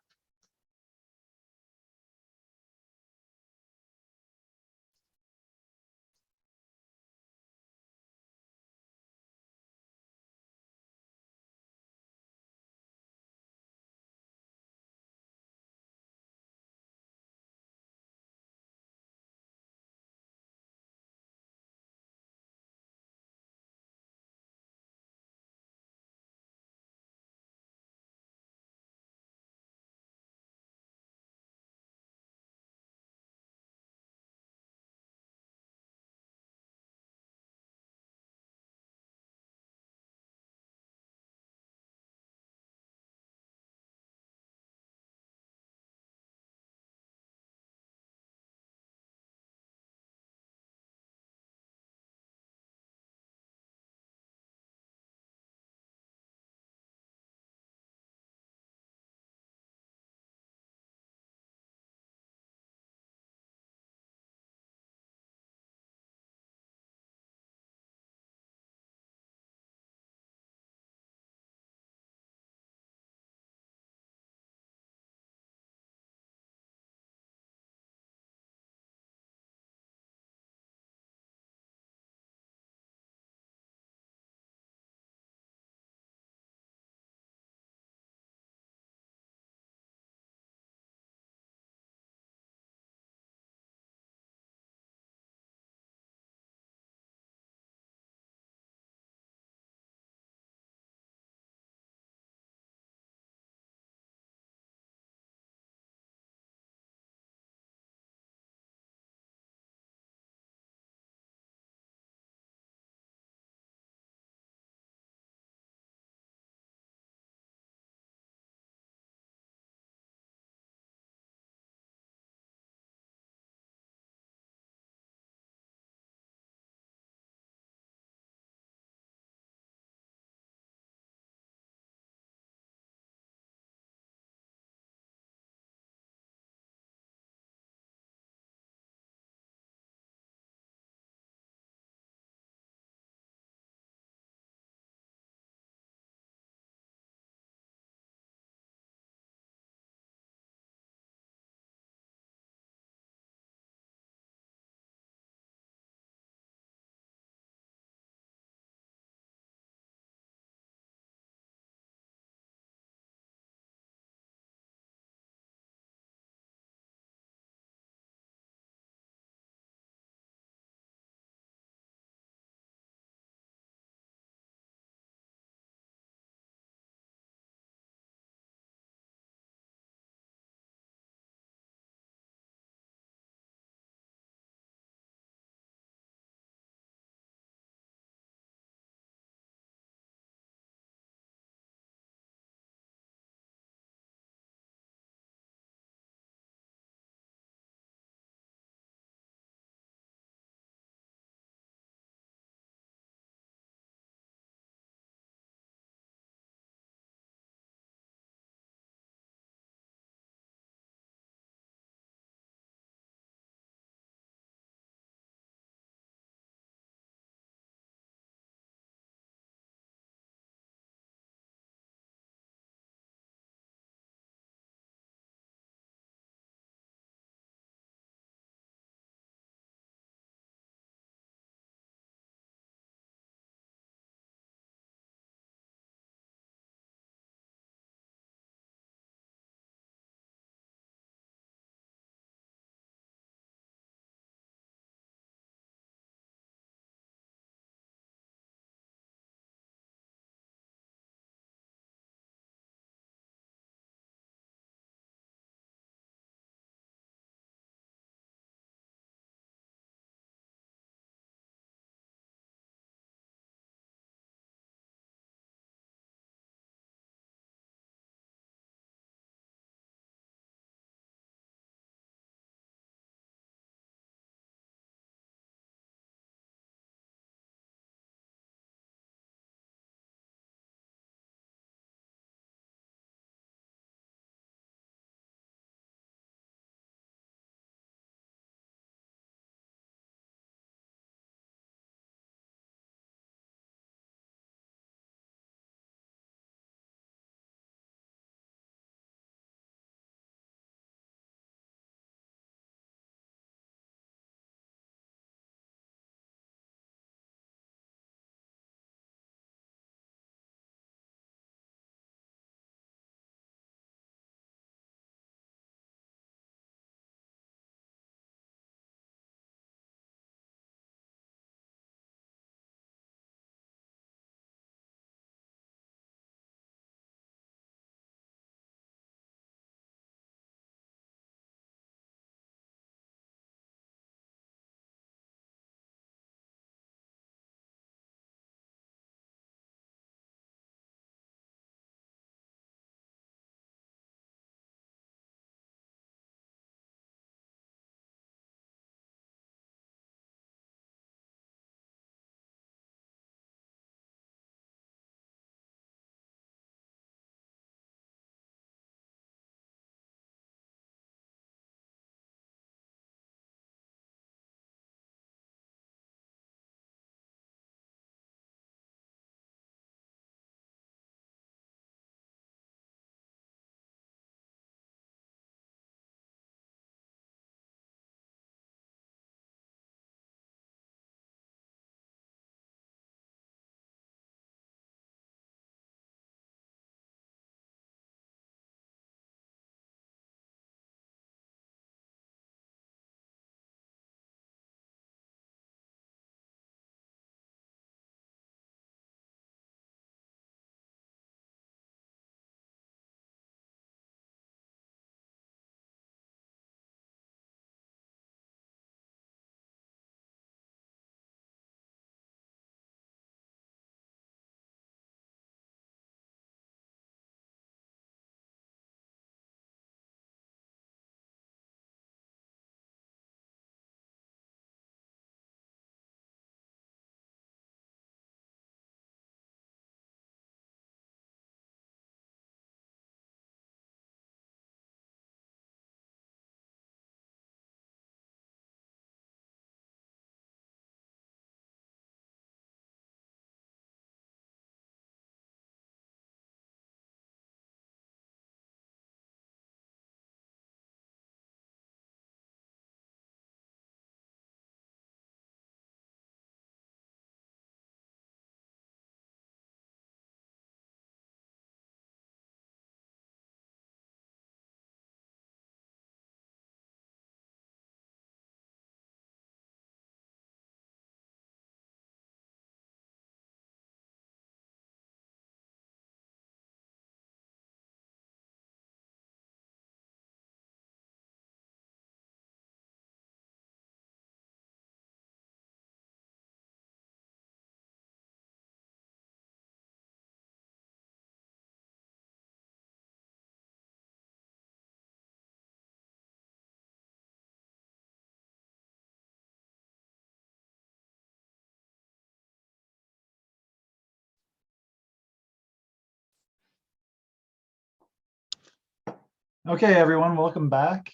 Okay, everyone, welcome back.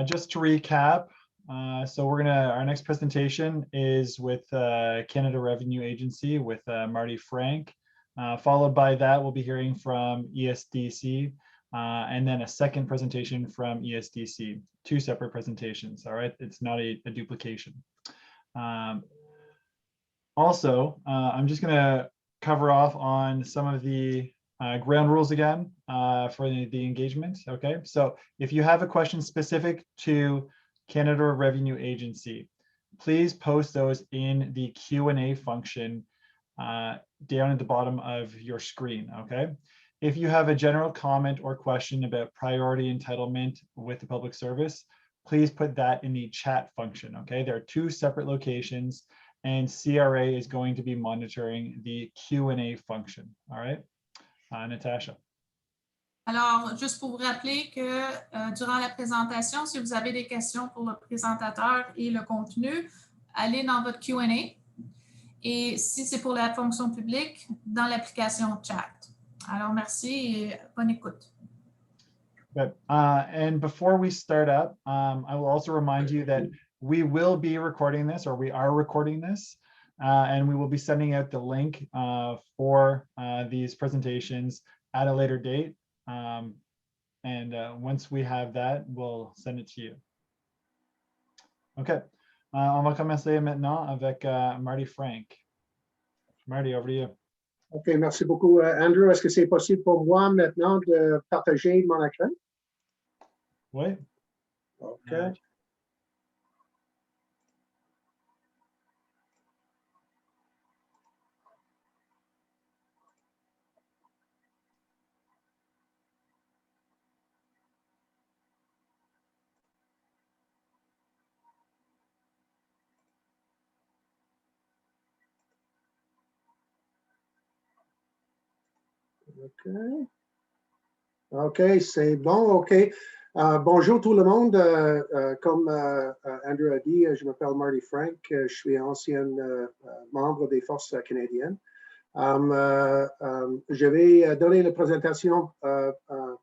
Just to recap, so our next presentation is with Canada Revenue Agency with Marty Frank. Followed by that, we'll be hearing from ESDC and then a second presentation from ESDC, two separate presentations, all right? It's not a duplication. Also, I'm just gonna cover off on some of the ground rules again for the engagement, okay? So if you have a question specific to Canada Revenue Agency, please post those in the Q&A function down at the bottom of your screen, okay? If you have a general comment or question about priority entitlement with the public service, please put that in the chat function, okay? There are two separate locations and CRA is going to be monitoring the Q&A function, all right? Natasha. Alors, juste pour vous rappeler que durant la présentation, si vous avez des questions pour le présentateur et le contenu, allez dans votre Q&A. Et si c'est pour la fonction publique, dans l'application chat. Alors, merci et bonne écoute. Good. And before we start up, I will also remind you that we will be recording this, or we are recording this, and we will be sending out the link for these presentations at a later date. And once we have that, we'll send it to you. OK. On va commencer maintenant avec Marty Frank. Marty, over to you. OK, merci beaucoup, Andrew. Est-ce que c'est possible pour moi maintenant de partager mon écran? Oui. OK. OK. OK, c'est bon. OK. Bonjour tout le monde. Comme Andrew a dit, je m'appelle Marty Frank. Je suis ancien membre des Forces canadiennes. Je vais donner la présentation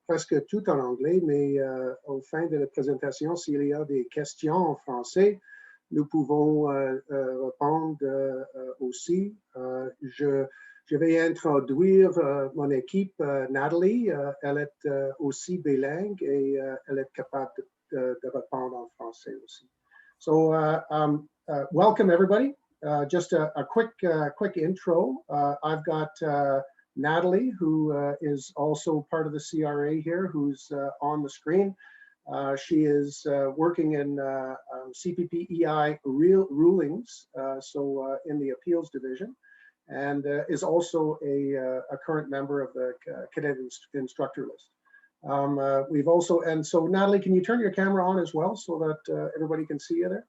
presque tout en anglais, mais au fin de la présentation, s'il y a des questions en français, nous pouvons répondre aussi. Je vais introduire mon équipe, Nathalie. Elle est aussi bilingue et elle est capable de répondre en français aussi. So, welcome everybody. Just a quick intro. I've got Nathalie, who is also part of the CRA here, who's on the screen. She is working in CPP-EI rulings, so in the appeals division, and is also a current member of the Canadian Instructor List. We've also, and so Nathalie, can you turn your camera on as well so that everybody can see you there?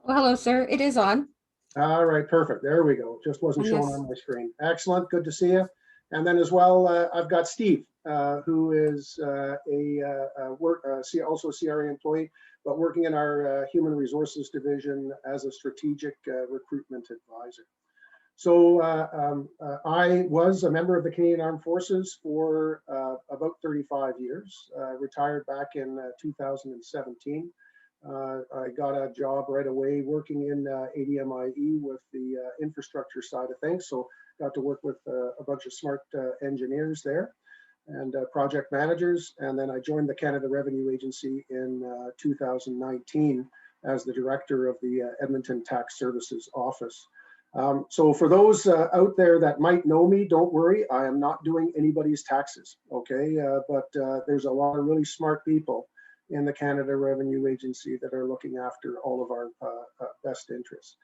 Well, hello, sir. It is on. All right, perfect. There we go. Just wasn't showing on my screen. Excellent. Good to see you. And then as well, I've got Steve, who is also a CRA employee, but working in our Human Resources Division as a strategic recruitment advisor. So I was a member of the Canadian Armed Forces for about 35 years, retired back in 2017. I got a job right away working in ADMIE with the infrastructure side of things. So got to work with a bunch of smart engineers there and project managers. And then I joined the Canada Revenue Agency in 2019 as the director of the Edmonton Tax Services Office. So for those out there that might know me, don't worry, I am not doing anybody's taxes, okay? But there's a lot of really smart people in the Canada Revenue Agency that are looking after all of our best interests.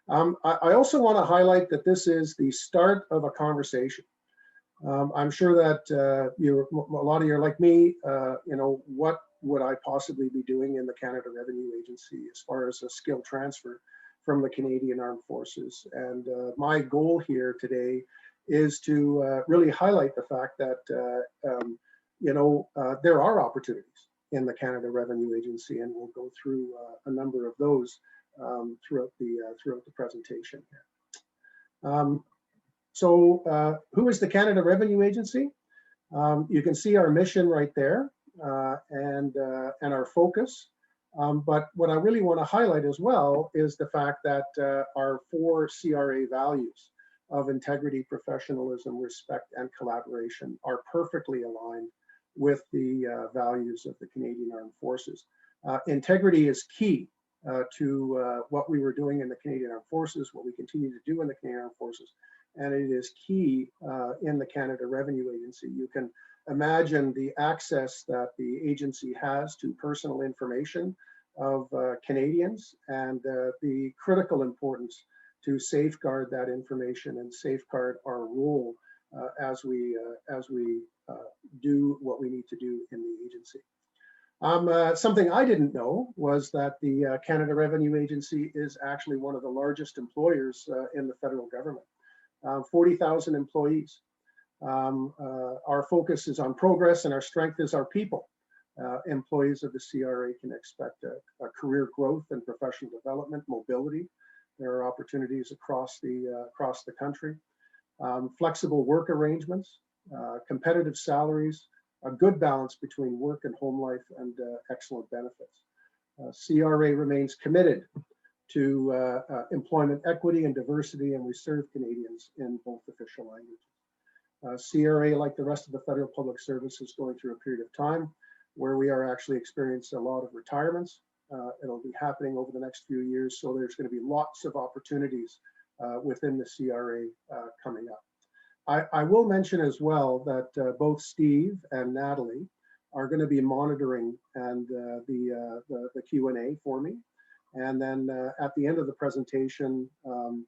I also want to highlight that this is the start of a conversation. I'm sure that a lot of you are like me, you know, what would I possibly be doing in the Canada Revenue Agency as far as a skill transfer from the Canadian Armed Forces? And my goal here today is to really highlight the fact that, you know, there are opportunities in the Canada Revenue Agency, and we'll go through a number of those throughout the presentation here. So who is the Canada Revenue Agency? You can see our mission right there. and our focus. But what I really want to highlight as well is the fact that our 4 CRA values of integrity, professionalism, respect, and collaboration are perfectly aligned with the values of the Canadian Armed Forces. Integrity is key to what we were doing in the Canadian Armed Forces, what we continue to do in the Canadian Armed Forces, and it is key in the Canada Revenue Agency. You can imagine the access that the agency has to personal information of Canadians, and the critical importance to safeguard that information and safeguard our role as we do what we need to do in the agency. Something I didn't know was that the Canada Revenue Agency is actually one of the largest employers in the federal government, 40,000 employees. Our focus is on progress and our strength is our people. Employees of the CRA can expect a career growth and professional development, mobility. There are opportunities across the country, flexible work arrangements, competitive salaries, a good balance between work and home life, and excellent benefits. CRA remains committed to employment equity and diversity, and we serve Canadians in both official languages. CRA, like the rest of the federal public service, is going through a period of time where we are actually experiencing a lot of retirements. It'll be happening over the next few years, so there's going to be lots of opportunities within the CRA coming up. I will mention as well that both Steve and Natalie are going to be monitoring and the Q&A for me. And then at the end of the presentation,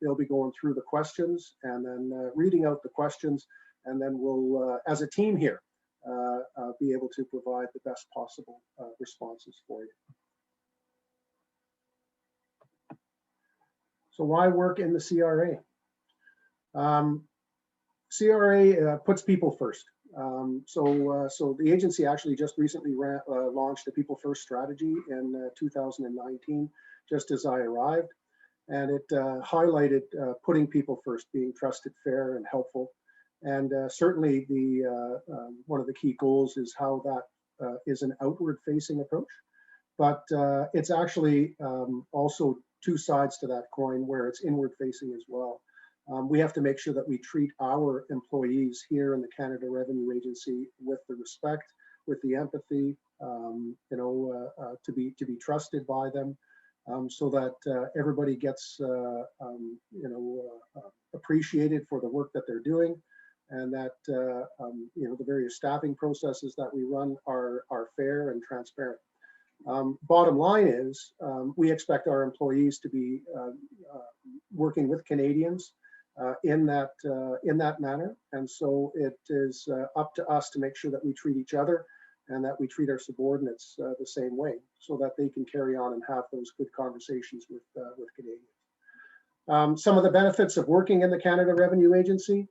they'll be going through the questions and then reading out the questions. And then we'll, as a team here, be able to provide the best possible responses for you. So why work in the CRA? CRA puts people first. So the agency actually just recently launched the People First strategy in 2019, just as I arrived. And it highlighted putting people first, being trusted, fair, and helpful. And certainly one of the key goals is how that is an outward-facing approach. But it's actually also 2 sides to that coin where it's inward-facing as well. We have to make sure that we treat our employees here in the Canada Revenue Agency with the respect, with the empathy, to be trusted by them, so that everybody gets appreciated for the work that they're doing, and that the various staffing processes that we run are fair and transparent. Bottom line is we expect our employees to be working with Canadians in that manner, and so it is up to us to make sure that we treat each other and that we treat our subordinates the same way, so that they can carry on and have those good conversations with Canadians. Some of the benefits of working in the Canada Revenue Agency: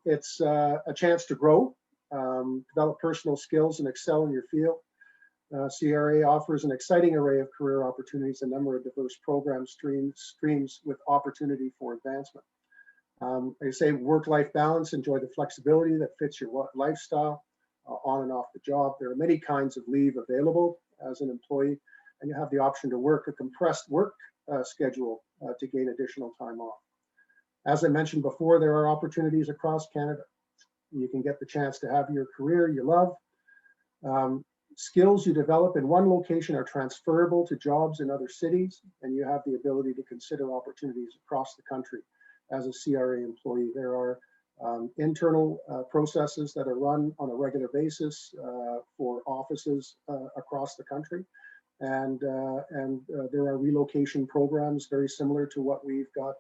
it's a chance to grow, develop personal skills, and excel in your field. CRA offers an exciting array of career opportunities, a number of diverse program streams with opportunity for advancement. Like I say, work-life balance, enjoy the flexibility that fits your lifestyle on and off the job. There are many kinds of leave available as an employee, and you have the option to work a compressed work schedule to gain additional time off. As I mentioned before, there are opportunities across Canada. You can get the chance to have your career you love. Skills you develop in one location are transferable to jobs in other cities, and you have the ability to consider opportunities across the country as a CRA employee. There are internal processes that are run on a regular basis for offices across the country, and there are relocation programs very similar to what we've got,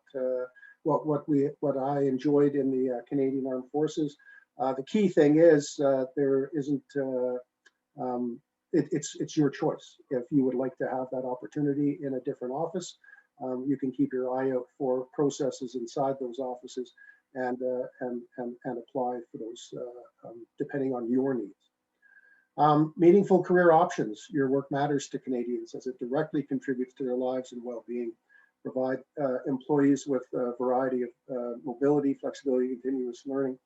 what I enjoyed in the Canadian Armed Forces. The key thing is there isn't. It's your choice. If you would like to have that opportunity in a different office, you can keep your eye out for processes inside those offices and apply for those depending on your needs. Meaningful career options. Your work matters to Canadians as it directly contributes to their lives and well-being. Provide employees with a variety of mobility, flexibility, continuous learning.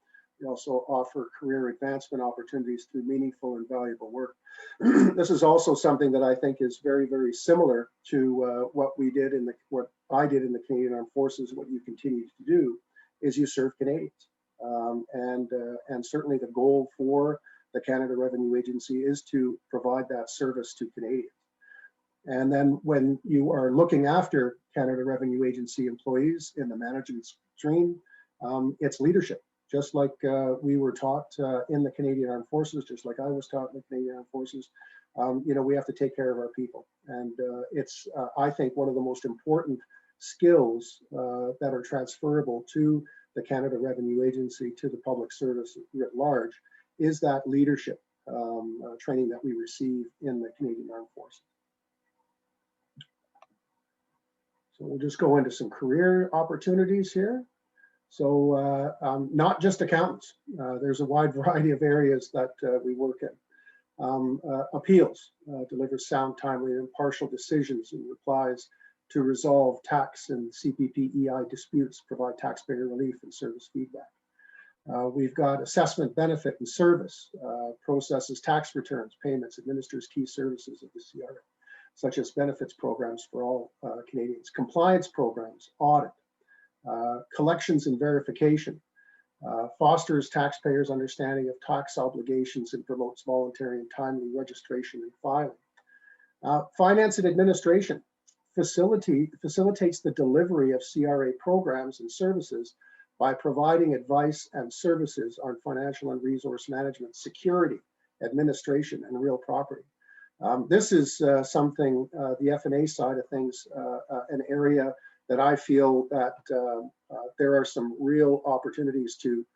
We also offer career advancement opportunities through meaningful and valuable work. This is also something that I think is very, very similar to what I did in the Canadian Armed Forces. What you continue to do is you serve Canadians, and certainly the goal for the Canada Revenue Agency is to provide that service to Canadians. And then when you are looking after Canada Revenue Agency employees in the management stream, it's leadership. Just like we were taught in the Canadian Armed Forces, just like I was taught in the Canadian Armed Forces, we have to take care of our people. And it's, I think, one of the most important skills that are transferable to the Canada Revenue Agency, to the public service writ large, is that leadership training that we receive in the Canadian Armed Forces. So we'll just go into some career opportunities here. So not just accountants, there's a wide variety of areas that we work in. Appeals, delivers sound, timely, and impartial decisions and replies to resolve tax and CPP-EI disputes, provide taxpayer relief and service feedback. We've got assessment, benefit, and service, processes tax returns, payments, administers key services of the CRA, such as benefits programs for all Canadians, compliance programs, audit, collections and verification, fosters taxpayers' understanding of tax obligations and promotes voluntary and timely registration and filing. Finance and administration facilitates the delivery of CRA programs and services by providing advice and services on financial and resource management, security, administration, and real property. This is something, the F&A side of things, an area that I feel that there are some real opportunities to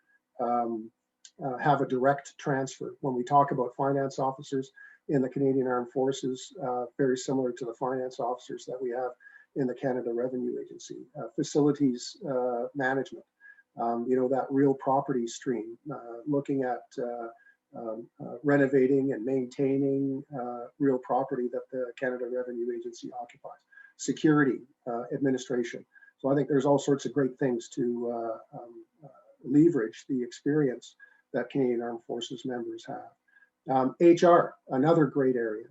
have a direct transfer. When we talk about finance officers in the Canadian Armed Forces, very similar to the finance officers that we have in the Canada Revenue Agency. Facilities management, that real property stream, looking at renovating and maintaining real property that the Canada Revenue Agency occupies. Security, administration. So I think there's all sorts of great things to leverage the experience that Canadian Armed Forces members have. HR, another great area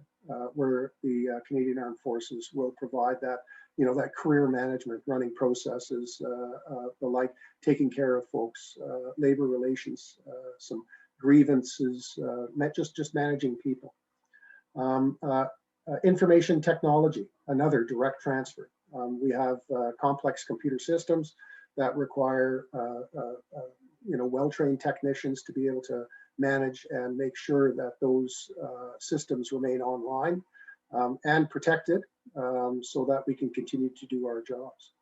where the Canadian Armed Forces will provide that, that career management, running processes, the like, taking care of folks, labor relations, some grievances, just managing people. Information technology, another direct transfer. We have complex computer systems that require well-trained technicians to be able to manage and make sure that those systems remain online and protected so that we can continue to do our jobs.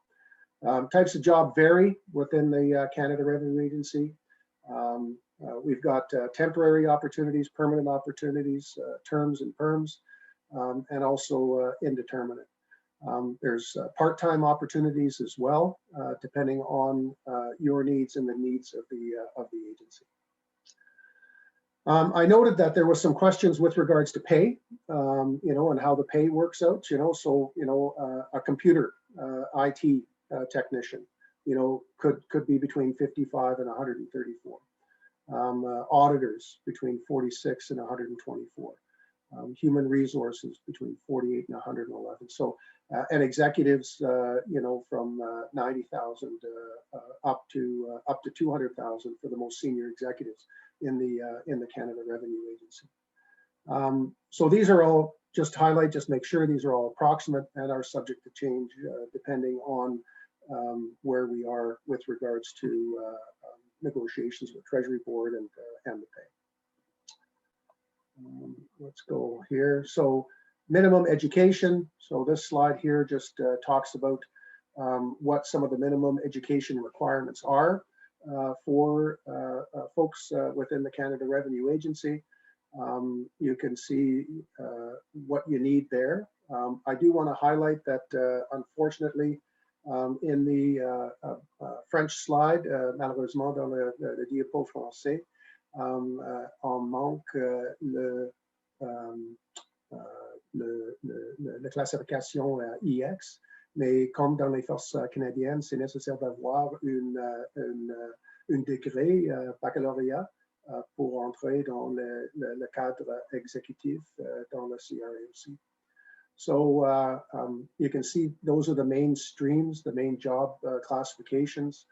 Types of job vary within the Canada Revenue Agency. We've got temporary opportunities, permanent opportunities, terms and perms, and also indeterminate. There's part-time opportunities as well, depending on your needs and the needs of the agency. I noted that there was some questions with regards to pay, and how the pay works out. So a computer IT technician, could be between 55 and 134. Auditors between 46 and 124. Human resources between 48 and 111. So, and executives, from 90,000 up to 200,000 for the most senior executives in the Canada Revenue Agency. So these are all just highlight, just make sure these are all approximate and are subject to change depending on where we are with regards to negotiations with Treasury Board and the pay. Let's go here. So minimum education. So this slide here just talks about what some of the minimum education requirements are for folks within the Canada Revenue Agency. You can see what you need there. I do want to highlight that unfortunately in the French slide, malheureusement dans le diapo français, on manque la classification IX, mais comme dans les forces canadiennes, c'est nécessaire d'avoir une un degré baccalauréat pour entrer dans le cadre exécutif dans le CRA aussi. So you can see those are the main streams, the main job classifications,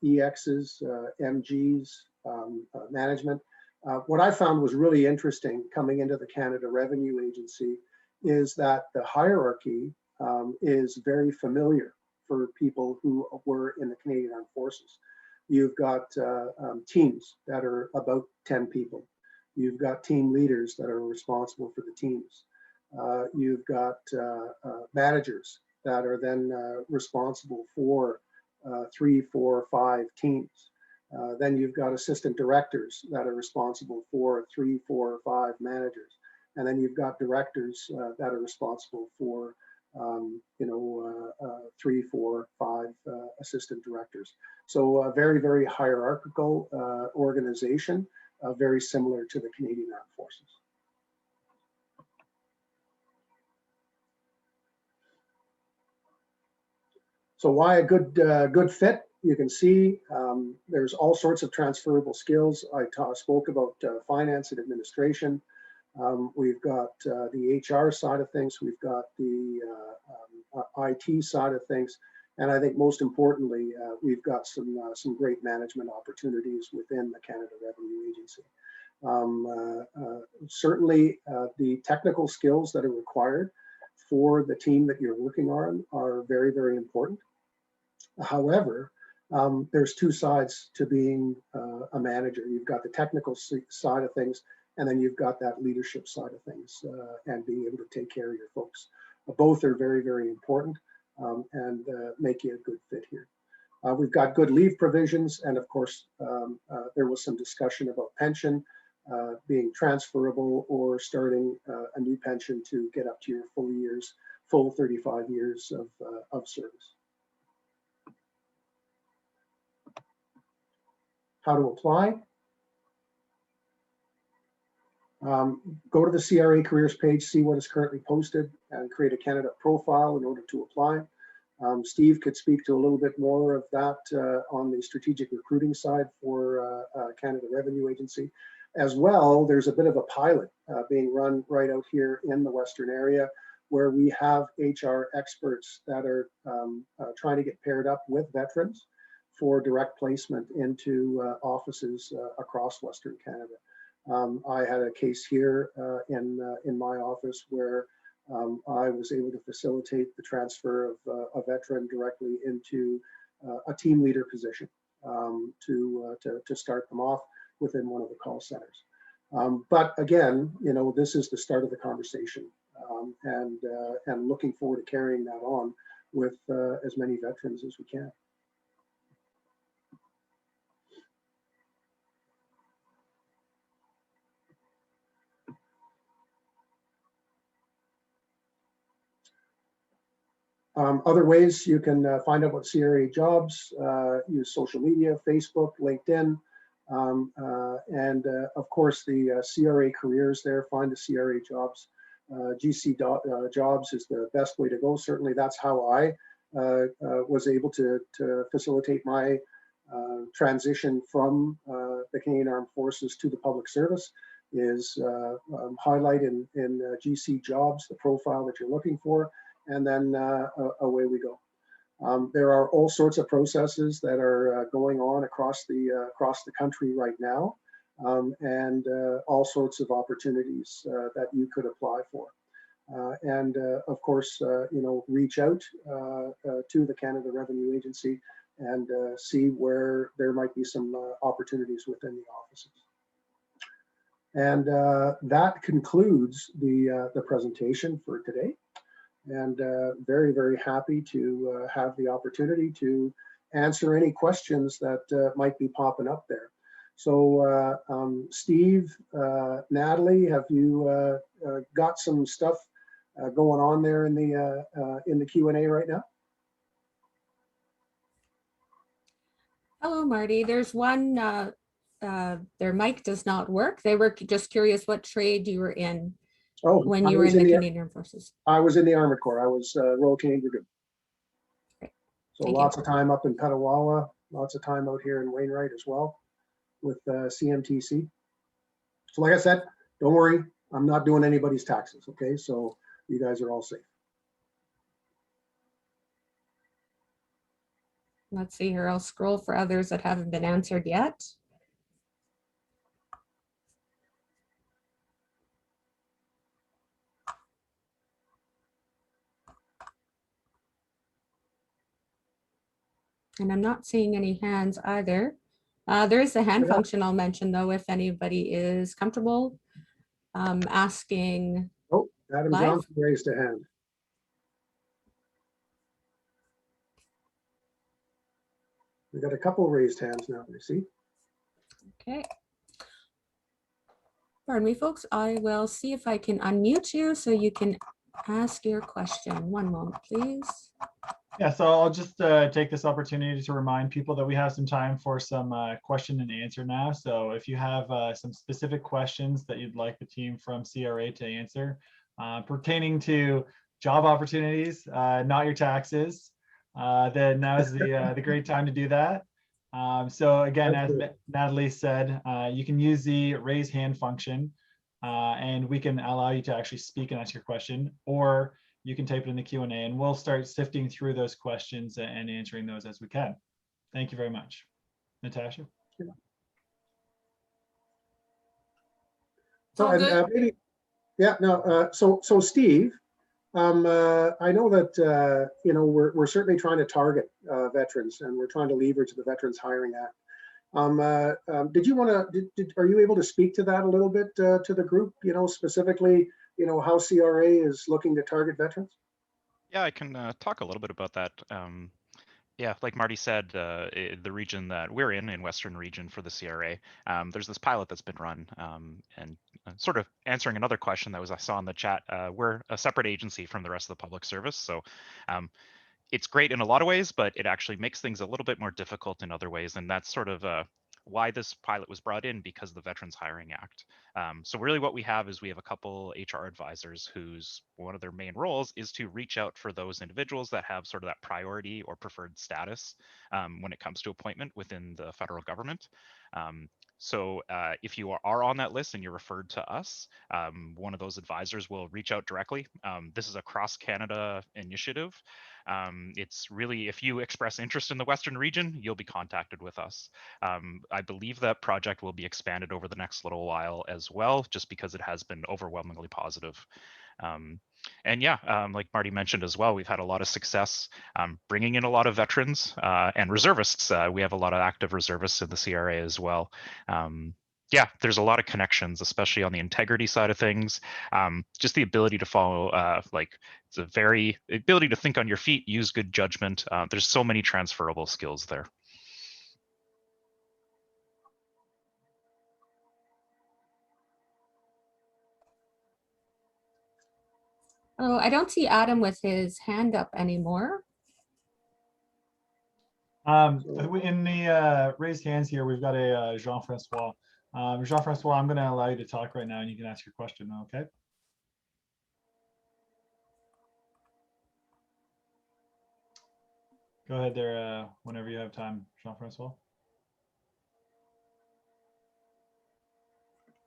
EXs, MGs, management. What I found was really interesting coming into the Canada Revenue Agency is that the hierarchy is very familiar for people who were in the Canadian Armed Forces. You've got teams that are about 10 people. You've got team leaders that are responsible for the teams. You've got managers that are then responsible for 3, 4, 5 teams. Then you've got assistant directors that are responsible for 3, 4, 5 managers. And then you've got directors that are responsible for 3, 4, 5 assistant directors. So a very, very hierarchical organization, very similar to the Canadian Armed Forces. So why a good fit? You can see there's all sorts of transferable skills. I spoke about finance and administration. We've got the HR side of things. We've got the IT side of things. And I think most importantly, we've got some great management opportunities within the Canada Revenue Agency. Certainly the technical skills that are required for the team that you're working on are very, very important. However, there's two sides to being a manager. You've got the technical side of things, and then you've got that leadership side of things and being able to take care of your folks. Both are very, very important and make you a good fit here. We've got good leave provisions, and of course, there was some discussion about pension being transferable or starting a new pension to get up to your full 35 years of service. How to apply? Go to the CRA careers page, see what is currently posted, and create a candidate profile in order to apply. Steve could speak to a little bit more of that on the strategic recruiting side for Canada Revenue Agency. As well, there's a bit of a pilot being run right out here in the Western area where we have HR experts that are trying to get paired up with veterans for direct placement into offices across Western Canada. I had a case here in my office where I was able to facilitate the transfer of a veteran directly into a team leader position to start them off within one of the call centers. But again, this is the start of the conversation, and looking forward to carrying that on with as many veterans as we can. Other ways you can find out about CRA jobs, use social media, Facebook, LinkedIn, and of course the CRA careers there, find the CRA jobs. GC jobs is the best way to go. Certainly that's how I was able to facilitate my transition from the Canadian Armed Forces to the public service, is highlight in GC jobs the profile that you're looking for, and then away we go. There are all sorts of processes that are going on across the country right now, and all sorts of opportunities that you could apply for. And of course, reach out to the Canada Revenue Agency and see where there might be some opportunities within the offices. And that concludes the presentation for today. And very, very happy to have the opportunity to answer any questions that might be popping up there. So Steve, Natalie, have you got some stuff going on there in the Q&A right now? Hello, Marty. There's one, their mic does not work. They were just curious what trade you were in when you were in the Canadian Armed Forces. I was in the Armored Corps. I was Royal Canadian Dragoon. Great. So lots of time up in Petawawa, lots of time out here in Wainwright as well with CMTC. So like I said, don't worry, I'm not doing anybody's taxes, okay? So you guys are all safe. Let's see here. I'll scroll for others that haven't been answered yet. And I'm not seeing any hands either. There is a hand function I'll mention though, if anybody is comfortable asking. Oh, Adam live. Johnson raised a hand. We got a couple raised hands now, I see. Okay. Pardon me, folks. I will see if I can unmute you so you can ask your question. One moment, please. Yeah, so I'll just take this opportunity to remind people that we have some time for some question and answer now. So if you have some specific questions that you'd like the team from CRA to answer pertaining to job opportunities, not your taxes, then now is the great time to do that. So again, as Natalie said, you can use the raise hand function and we can allow you to actually speak and ask your question, or you can type it in the Q&A and we'll start sifting through those questions and answering those as we can. Thank you very much. Natasha? So maybe, yeah, no, so Steve, I know that, you know, we're certainly trying to target veterans and we're trying to leverage the Veterans Hiring Act. Did you want to, are you able to speak to that a little bit to the group, you know, specifically, you know, how CRA is looking to target veterans? Yeah, I can talk a little bit about that. Yeah, like Marty said, the region that we're in Western Region for the CRA, there's this pilot that's been run and sort of answering another question that I saw in the chat. We're a separate agency from the rest of the public service. So it's great in a lot of ways, but it actually makes things a little bit more difficult in other ways. And that's sort of why this pilot was brought in, because of the Veterans Hiring Act. So really what we have is we have a couple HR advisors whose one of their main roles is to reach out for those individuals that have sort of that priority or preferred status when it comes to appointment within the federal government. So if you are on that list and you're referred to us, one of those advisors will reach out directly. This is a cross-Canada initiative. It's really, if you express interest in the Western region, you'll be contacted with us. I believe that project will be expanded over the next little while as well, just because it has been overwhelmingly positive. And yeah, like Marty mentioned as well, we've had a lot of success bringing in a lot of veterans and reservists. We have a lot of active reservists in the CRA as well. Yeah, there's a lot of connections, especially on the integrity side of things. Just the ability to follow, like it's a very ability to think on your feet, use good judgment. There's so many transferable skills there. Oh, I don't see Adam with his hand up anymore. In the raised hands here, we've got a Jean-Francois. Jean-Francois, I'm going to allow you to talk right now and you can ask your question, okay? Go ahead there whenever you have time, Jean-Francois.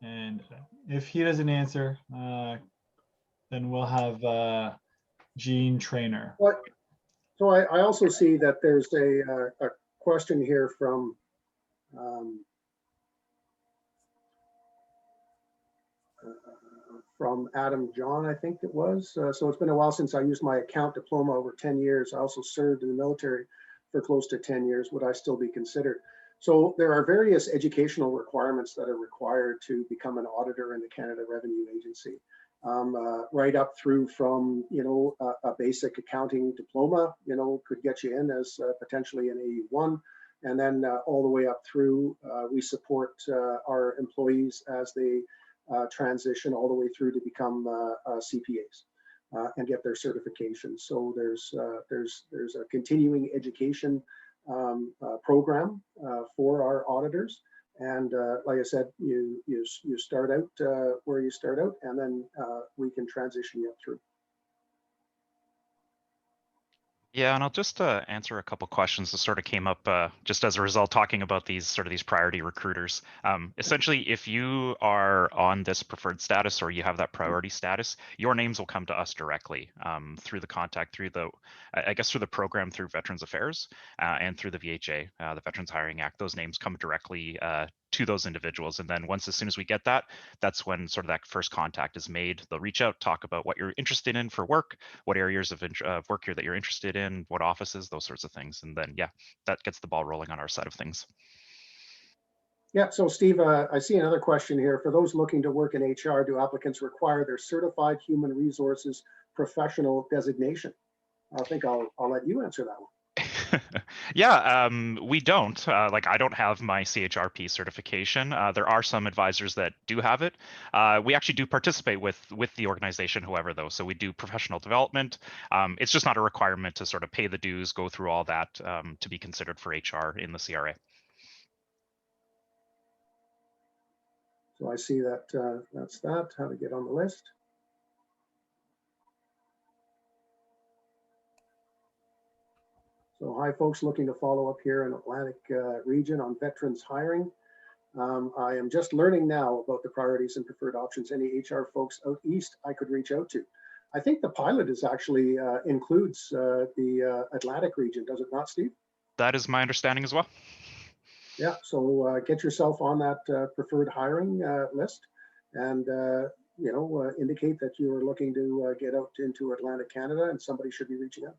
And if he doesn't answer, then we'll have Jean Trainer. So I also see that there's a question here from Adam John, I think it was. So it's been a while since I used my account diploma, over 10 years. I also served in the military for close to 10 years. Would I still be considered? So there are various educational requirements that are required to become an auditor in the Canada Revenue Agency. Right up through from, you know, a basic accounting diploma, you know, could get you in as potentially an AU1. And then all the way up through, we support our employees as they transition all the way through to become CPAs and get their certification. So there's a continuing education program for our auditors. And like I said, you start out where you start out, and then we can transition you up through. Yeah, and I'll just answer a couple questions that sort of came up just as a result talking about these priority recruiters. Essentially, if you are on this preferred status or you have that priority status, your names will come to us directly through the contact, through the, I guess, through the program, through Veterans Affairs and through the VHA, the Veterans Hiring Act. Those names come directly to those individuals. And then as soon as we get that, that's when sort of that first contact is made. They'll reach out, talk about what you're interested in for work, what areas of work here that you're interested in, what offices, those sorts of things. And then, yeah, that gets the ball rolling on our side of things. Yeah, so Steve, I see another question here. For those looking to work in HR, do applicants require their certified human resources professional designation? I think I'll let you answer that one. Yeah, we don't. Like, I don't have my CHRP certification. There are some advisors that do have it. We actually do participate with the organization, however, though. So we do professional development. It's just not a requirement to sort of pay the dues, go through all that to be considered for HR in the CRA. So I see that that's that, how to get on the list. So hi, folks looking to follow up here in Atlantic region on veterans hiring. I am just learning now about the priorities and preferred options. Any HR folks out east I could reach out to. I think the pilot is actually includes the Atlantic region, does it not, Steve? That is my understanding as well. Yeah, so get yourself on that preferred hiring list and you know, indicate that you are looking to get out into Atlantic Canada, and somebody should be reaching out.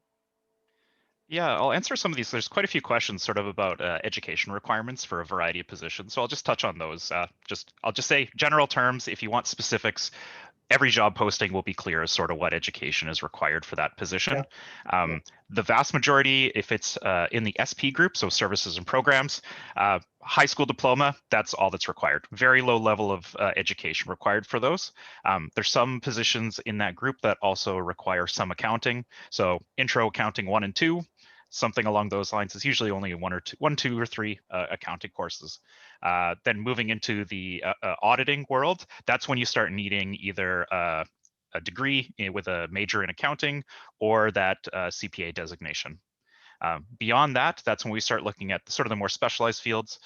Yeah, I'll answer some of these. There's quite a few questions sort of about education requirements for a variety of positions. So I'll just touch on those. I'll just say general terms. If you want specifics, every job posting will be clear as sort of what education is required for that position. Yeah. The vast majority, if it's in the SP group, so services and programs, high school diploma, that's all that's required. Very low level of education required for those. There's some positions in that group that also require some accounting. So intro accounting 1 and 2, something along those lines. Is usually only one, two, or three accounting courses. Then moving into the auditing world, that's when you start needing either a degree with a major in accounting or that CPA designation. Beyond that, that's when we start looking at sort of the more specialized fields.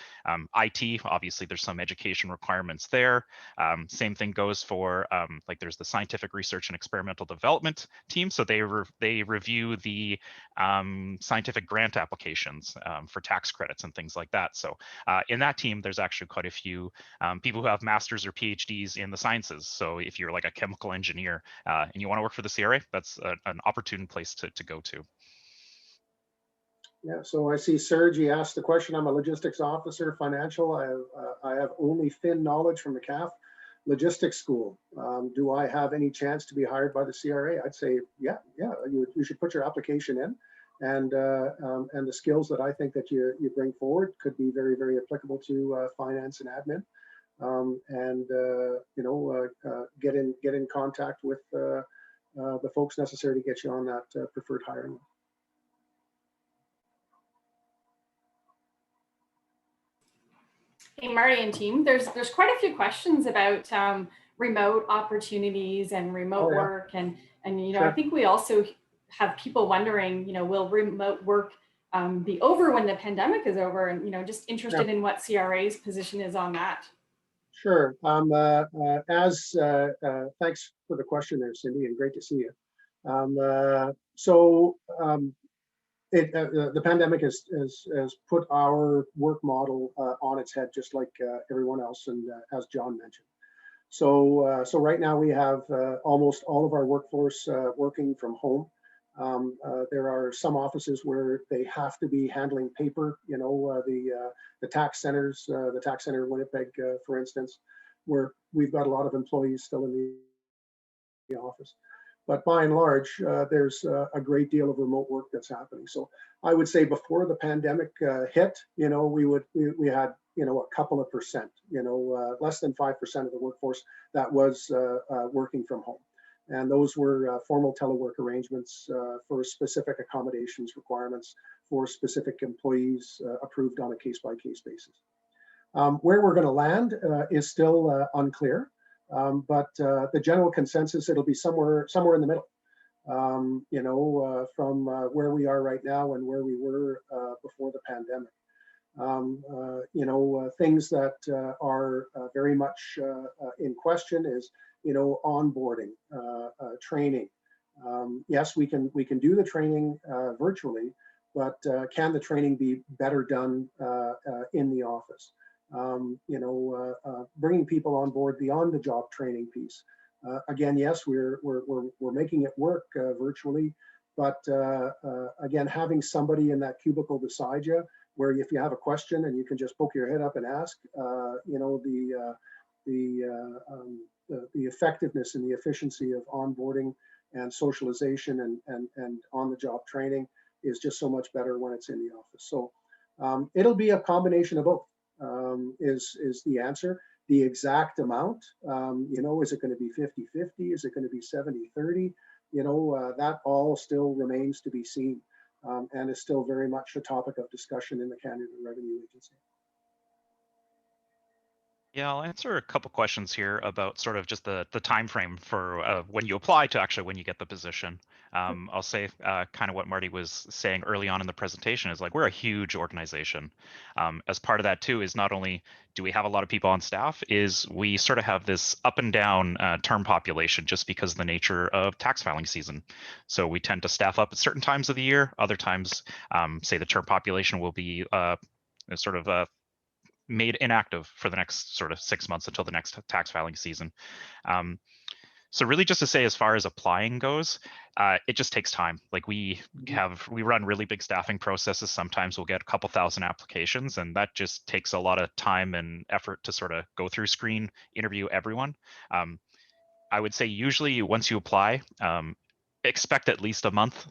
IT, obviously, there's some education requirements there. Same thing goes for like there's the scientific research and experimental development team. So they review the scientific grant applications for tax credits and things like that. So in that team, there's actually quite a few people who have masters or PhDs in the sciences. So if you're like a chemical engineer and you want to work for the CRA, that's an opportune place to go to. Yeah, so I see Sergi asked the question. I'm a logistics officer, financial. I have only thin knowledge from the CAF logistics school. Do I have any chance to be hired by the CRA? I'd say, yeah. You should put your application in, and the skills that I think that you bring forward could be very, very applicable to finance and admin. You know, get in contact with the folks necessary to get you on that preferred hiring. Hey, Marty and team, there's quite a few questions about remote opportunities and remote work, and you know, sure. I think we also have people wondering, you know, will remote work be over when the pandemic is over, and you know, just interested in what CRA's position is on that. Sure. Thanks for the question there, Cindy, and great to see you. The pandemic has put our work model on its head, just like everyone else, and as John mentioned. So right now we have almost all of our workforce working from home. There are some offices where they have to be handling paper, you know, the tax centers, the tax center in Winnipeg, for instance, where we've got a lot of employees still in the office. But by and large, there's a great deal of remote work that's happening. So I would say before the pandemic hit, you know, we had, you know, a couple of percent, you know, less than 5% of the workforce that was working from home. And those were formal telework arrangements for specific accommodations requirements for specific employees approved on a case-by-case basis. Where we're going to land is still unclear. But the general consensus, it'll be somewhere in the middle. from where we are right now and where we were before the pandemic. Things that are very much in question is, onboarding, training. Yes, we can do the training virtually, but can the training be better done in the office? Bringing people on board beyond the job training piece. Again, yes, we're making it work virtually, but again, having somebody in that cubicle beside you, where if you have a question and you can just poke your head up and ask, the effectiveness and the efficiency of onboarding and socialization and on-the-job training is just so much better when it's in the office. So it'll be a combination of both. Is the answer. The exact amount, is it going to be 50-50? Is it going to be 70-30? That all still remains to be seen, and is still very much a topic of discussion in the Canada Revenue Agency. Yeah, I'll answer a couple questions here about sort of just the time frame for when you apply to actually when you get the position. I'll say kind of what Marty was saying early on in the presentation is like we're a huge organization. As part of that too is not only do we have a lot of people on staff, is we sort of have this up and down term population just because of the nature of tax filing season. So we tend to staff up at certain times of the year. Other times, say the term population will be sort of made inactive for the next sort of 6 months until the next tax filing season. So really just to say, as far as applying goes, it just takes time. Like we run really big staffing processes. Sometimes we'll get a couple thousand applications, and that just takes a lot of time and effort to sort of go through, screen, interview everyone. I would say usually once you apply, expect at least a month,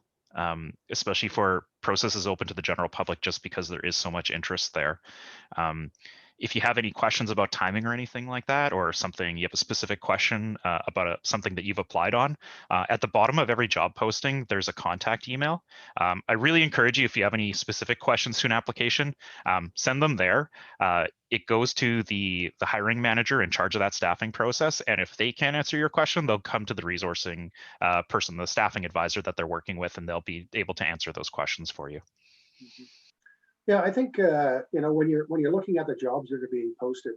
especially for processes open to the general public, just because there is so much interest there. If you have any questions about timing or anything like that, or something, you have a specific question about something that you've applied on, at the bottom of every job posting, there's a contact email. I really encourage you, if you have any specific questions to an application, send them there. It goes to the hiring manager in charge of that staffing process. And if they can't answer your question, they'll come to the resourcing person, the staffing advisor that they're working with, and they'll be able to answer those questions for you. Mm-hmm. Yeah, I think when you're looking at the jobs that are being posted,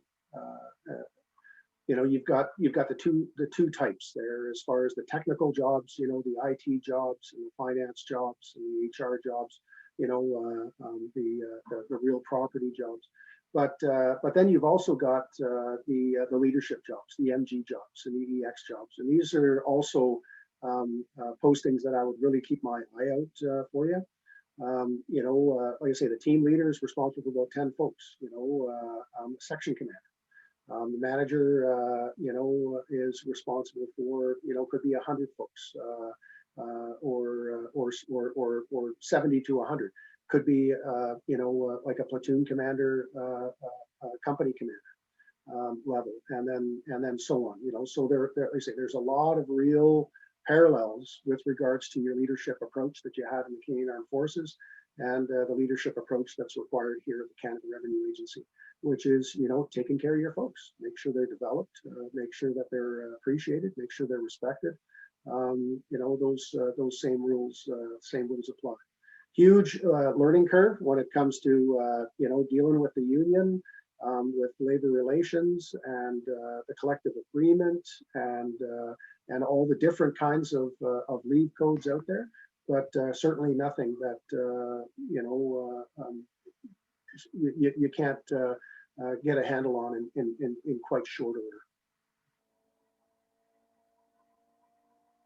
you've got the two types there as far as the technical jobs, the IT jobs and the finance jobs and the HR jobs, the real property jobs. But then you've also got the leadership jobs, the MG jobs and the EX jobs, and these are also postings that I would really keep my eye out for you. Like I say, the team leader is responsible for about 10 folks, section commander. The manager, is responsible for, could be 100 folks, or 70 to 100. Could be, like a platoon commander, company commander level, and then so on. So like I say, there's a lot of real parallels with regards to your leadership approach that you have in the Canadian Armed Forces and the leadership approach that's required here at the Canada Revenue Agency, which is, taking care of your folks, make sure they're developed, make sure that they're appreciated, make sure they're respected. Those same rules apply. Huge learning curve when it comes to, dealing with the union, with labor relations and the collective agreement and all the different kinds of leave codes out there, but certainly nothing that you can't get a handle on in quite short order.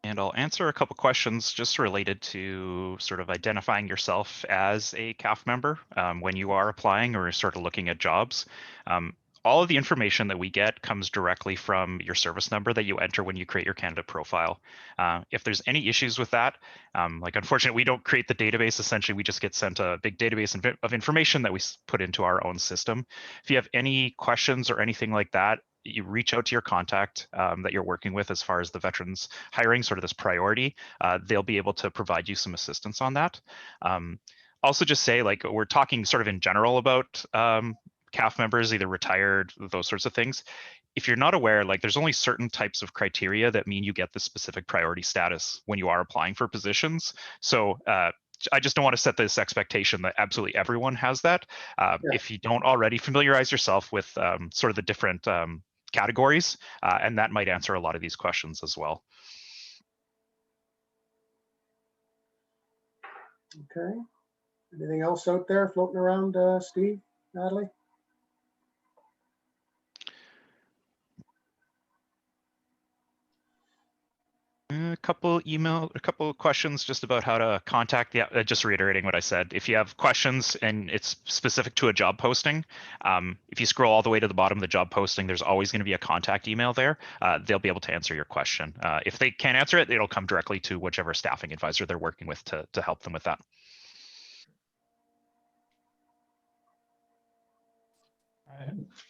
And I'll answer a couple questions just related to sort of identifying yourself as a CAF member when you are applying or sort of looking at jobs. All of the information that we get comes directly from your service number that you enter when you create your candidate profile. If there's any issues with that, like unfortunately, we don't create the database. Essentially, we just get sent a big database of information that we put into our own system. If you have any questions or anything like that, you reach out to your contact that you're working with as far as the veterans hiring, sort of this priority. They'll be able to provide you some assistance on that. Also just say, like, we're talking sort of in general about CAF members, either retired, those sorts of things. If you're not aware, like there's only certain types of criteria that mean you get the specific priority status when you are applying for positions. So I just don't want to set this expectation that absolutely everyone has that. If you don't already familiarize yourself with sort of the different categories, and that might answer a lot of these questions as well. Okay. Anything else out there floating around, Steve, Natalie? A couple of questions just about how to contact the, just reiterating what I said. If you have questions and it's specific to a job posting, if you scroll all the way to the bottom of the job posting, there's always going to be a contact email there. They'll be able to answer your question. If they can't answer it, it'll come directly to whichever staffing advisor they're working with to help them with that.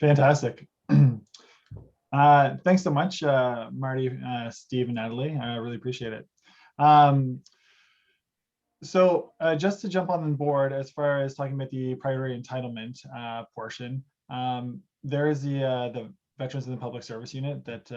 Fantastic. Thanks so much, Marty, Steve, and Natalie. I really appreciate it. So just to jump on board, as far as talking about the priority entitlement portion, there is the Veterans in the Public Service Unit that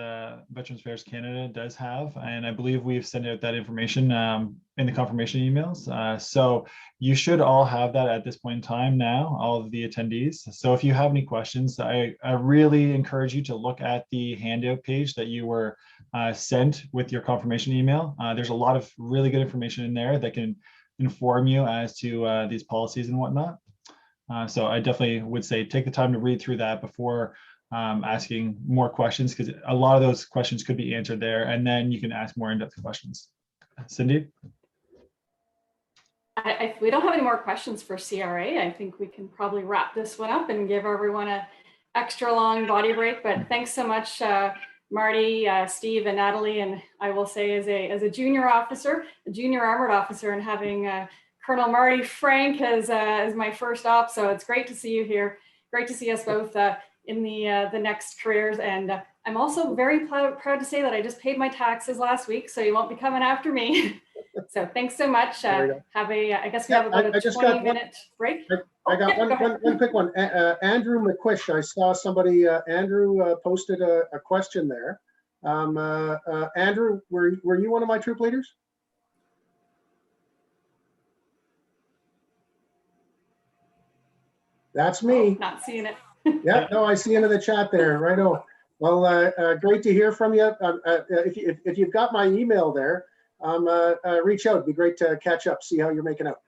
Veterans Affairs Canada does have, and I believe we've sent out that information in the confirmation emails. So you should all have that at this point in time now, all of the attendees. So if you have any questions, I really encourage you to look at the handout page that you were sent with your confirmation email. There's a lot of really good information in there that can inform you as to these policies and whatnot. So I definitely would say take the time to read through that before asking more questions, because a lot of those questions could be answered there, and then you can ask more in-depth questions. Cindy? If we don't have any more questions for CRA, I think we can probably wrap this one up and give everyone an extra long body break. But thanks so much, Marty, Steve, and Natalie. And I will say, as a junior officer, a junior armored officer, and having Colonel Marty Frank as my first op, so it's great to see you here. Great to see us both in the next careers. And I'm also very proud to say that I just paid my taxes last week, so you won't be coming after me. So thanks so much. I guess we have about a 20-minute break. I got one quick one. Andrew McQuish, I saw somebody, Andrew posted a question there. Andrew, were you one of my troop leaders? That's me. Oh, not seeing it. Yeah, no, I see into the chat there. Right on. Well, great to hear from you. If you've got my email there, reach out. It'd be great to catch up, see how you're making out.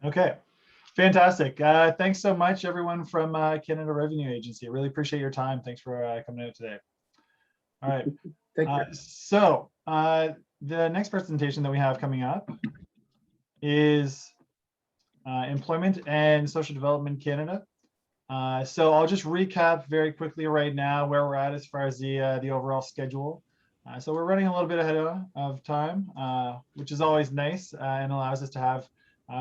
Okay, fantastic. Thanks so much, everyone from Canada Revenue Agency. I really appreciate your time. Thanks for coming out today. All right. Thank you. So the next presentation that we have coming up is Employment and Social Development Canada. So I'll just recap very quickly right now where we're at as far as the overall schedule. So we're running a little bit ahead of time, which is always nice and allows us to have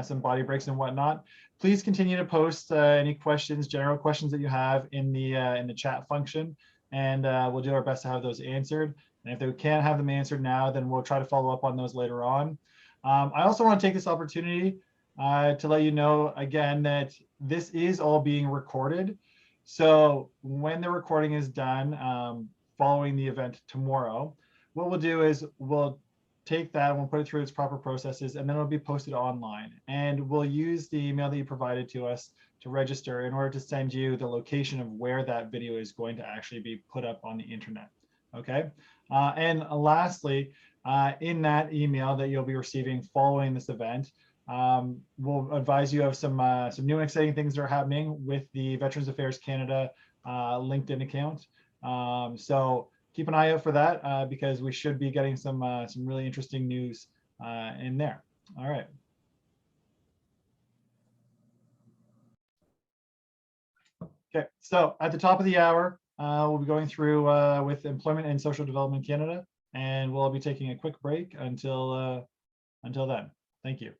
some body breaks and whatnot. Please continue to post any questions, general questions that you have in the chat function, and we'll do our best to have those answered. And if we can't have them answered now, then we'll try to follow up on those later on. I also want to take this opportunity to let you know again that this is all being recorded. So when the recording is done, following the event tomorrow, what we'll do is we'll take that and we'll put it through its proper processes, and then it'll be posted online. And we'll use the email that you provided to us to register in order to send you the location of where that video is going to actually be put up on the internet. Okay. And lastly, in that email that you'll be receiving following this event, we'll advise you of some new and exciting things that are happening with the Veterans Affairs Canada LinkedIn account. So keep an eye out for that because we should be getting some really interesting news in there. All right. Okay, so at the top of the hour, we'll be going through with Employment and Social Development Canada, and we'll be taking a quick break until then. Thank you.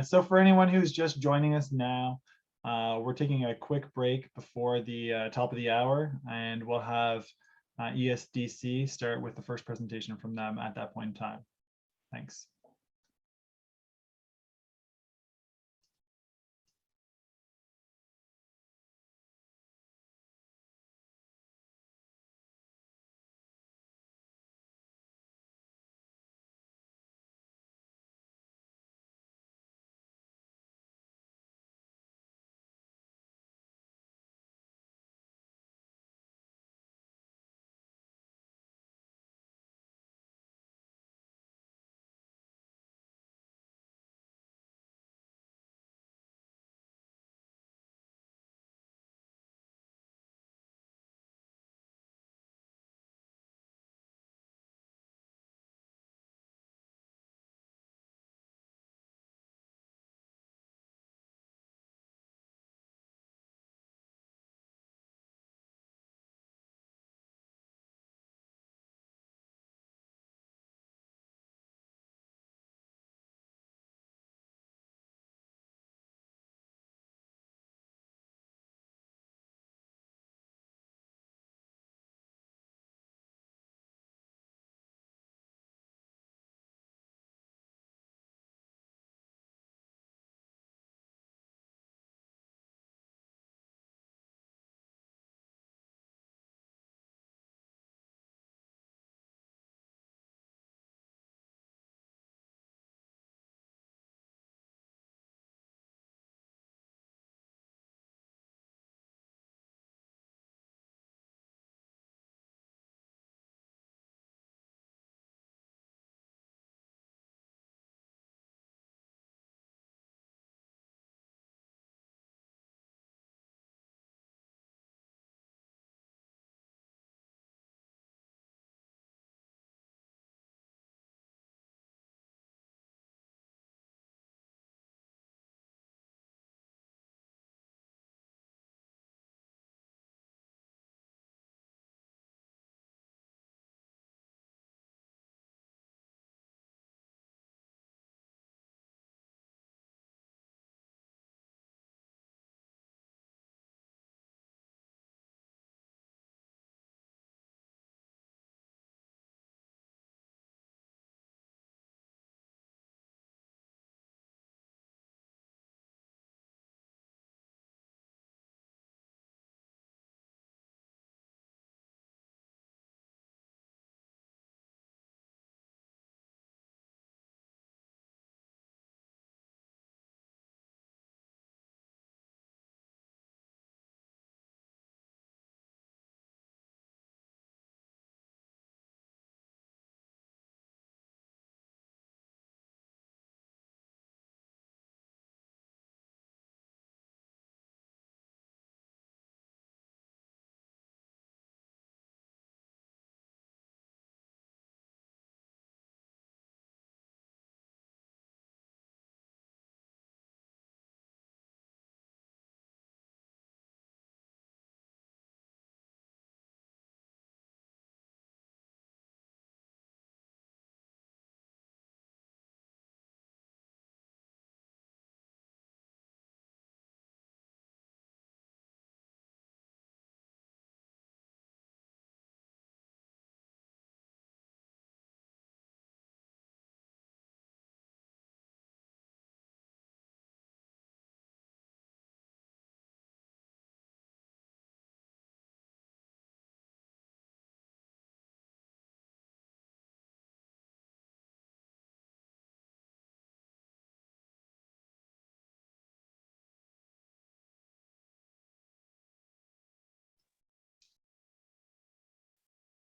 So for anyone who's just joining us now, we're taking a quick break before the top of the hour, and we'll have ESDC start with the first presentation from them at that point in time. Thanks.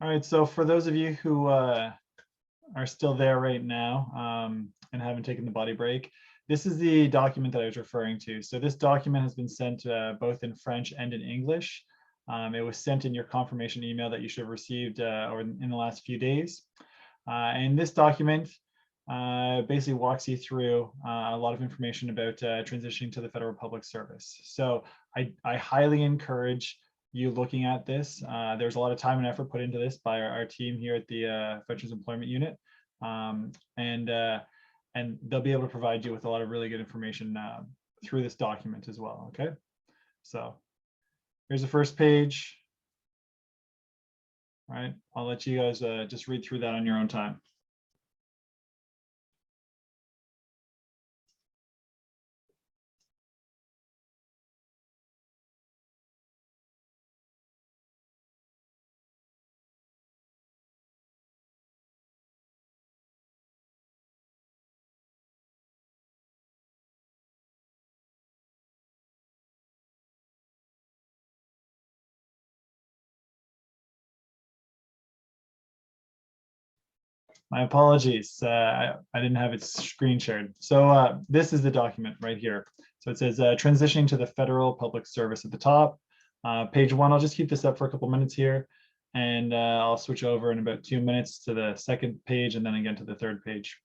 All right, so for those of you who are still there right now and haven't taken the body break, this is the document that I was referring to. So this document has been sent both in French and in English. It was sent in your confirmation email that you should have received in the last few days. And this document basically walks you through a lot of information about transitioning to the Federal Public Service. So I highly encourage you looking at this. There's a lot of time and effort put into this by our team here at the Veterans Employment Unit. and they'll be able to provide you with a lot of really good information through this document as well. Okay, so here's the first page. All right, I'll let you guys just read through that on your own time. My apologies, I didn't have it screen shared. So this is the document right here. So it says transitioning to the federal public service at the top. Page 1, I'll just keep this up for a couple minutes here, and I'll switch over in about 2 minutes to the second page and then again to the third page.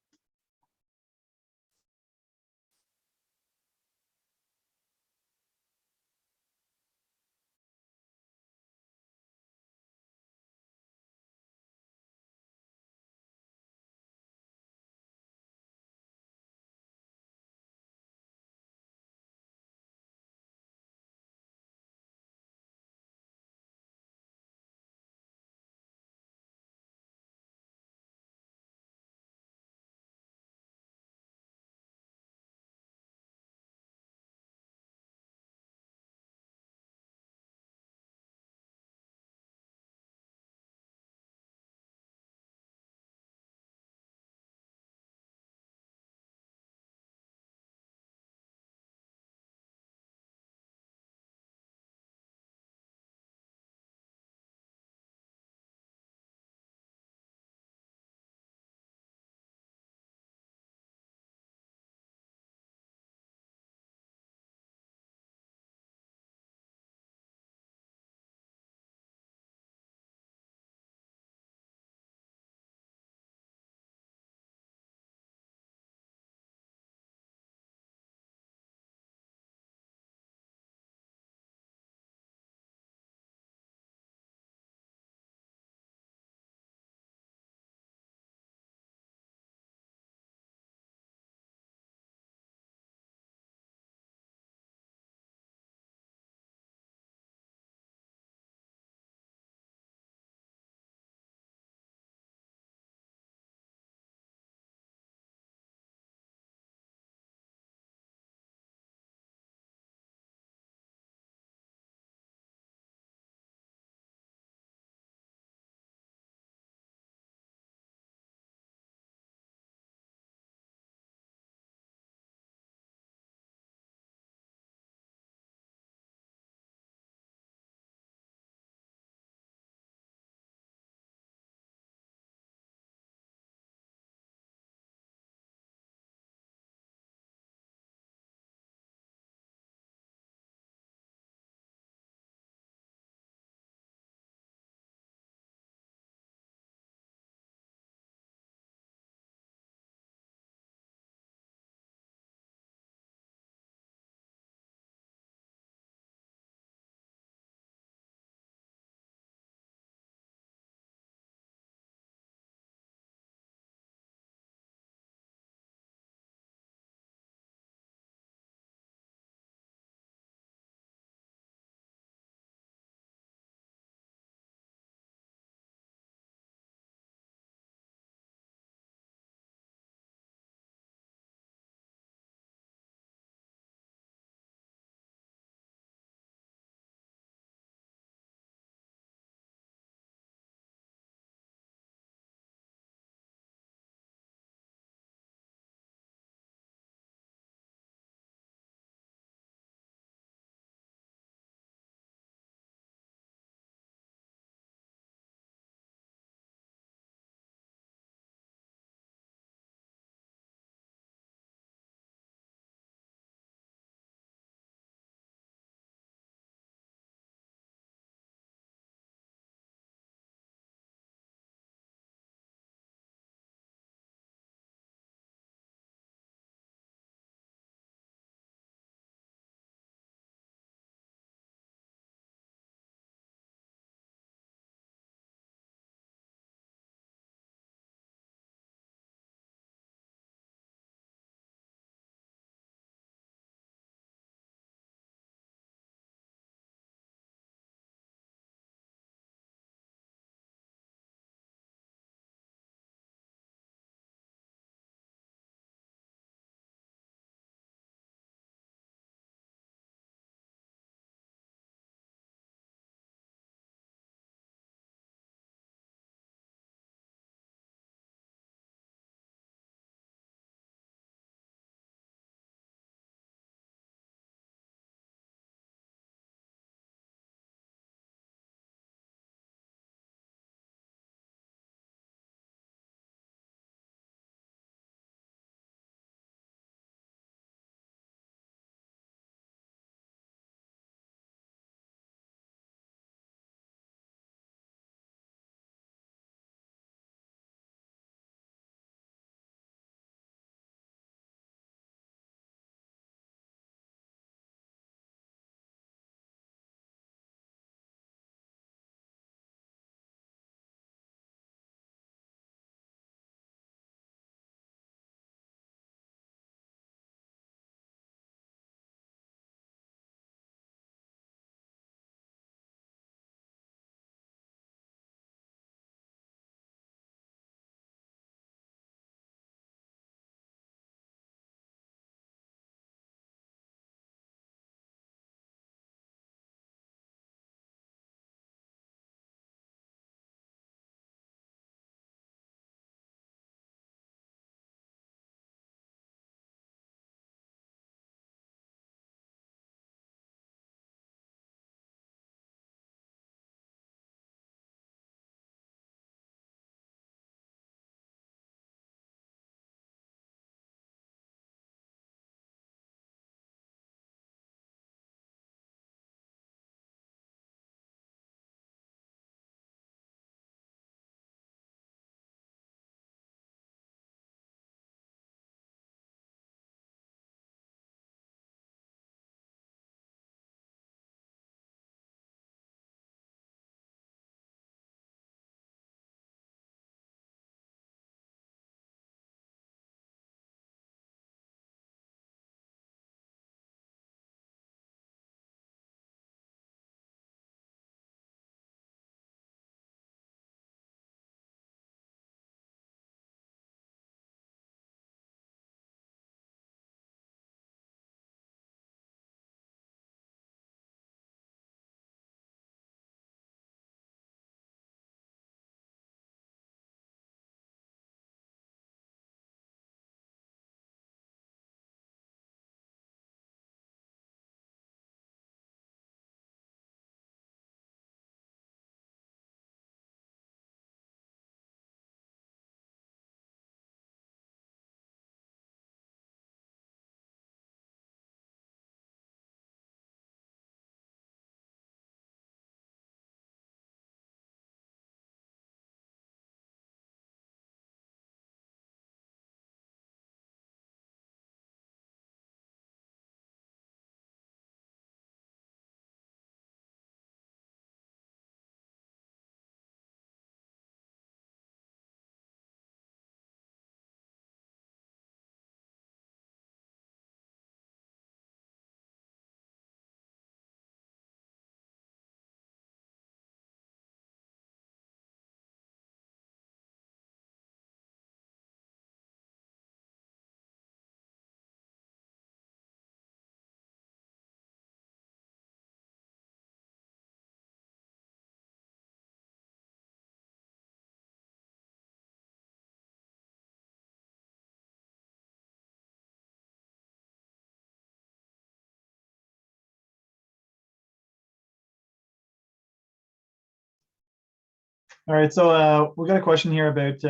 All right, so we got a question here about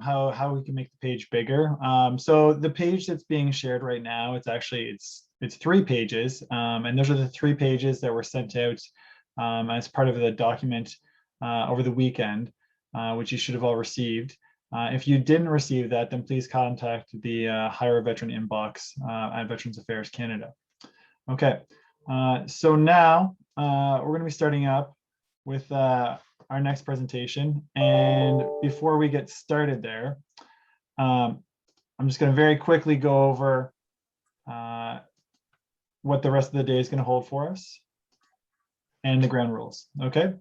how we can make the page bigger. So the page that's being shared right now, it's 3 pages, and those are the 3 pages that were sent out as part of the document over the weekend, which you should have all received. If you didn't receive that, then please contact the Hire a Veteran inbox at Veterans Affairs Canada. Okay, so now we're going to be starting up with our next presentation. And before we get started there, I'm just going to very quickly go over what the rest of the day is going to hold for us and the ground rules. Okay,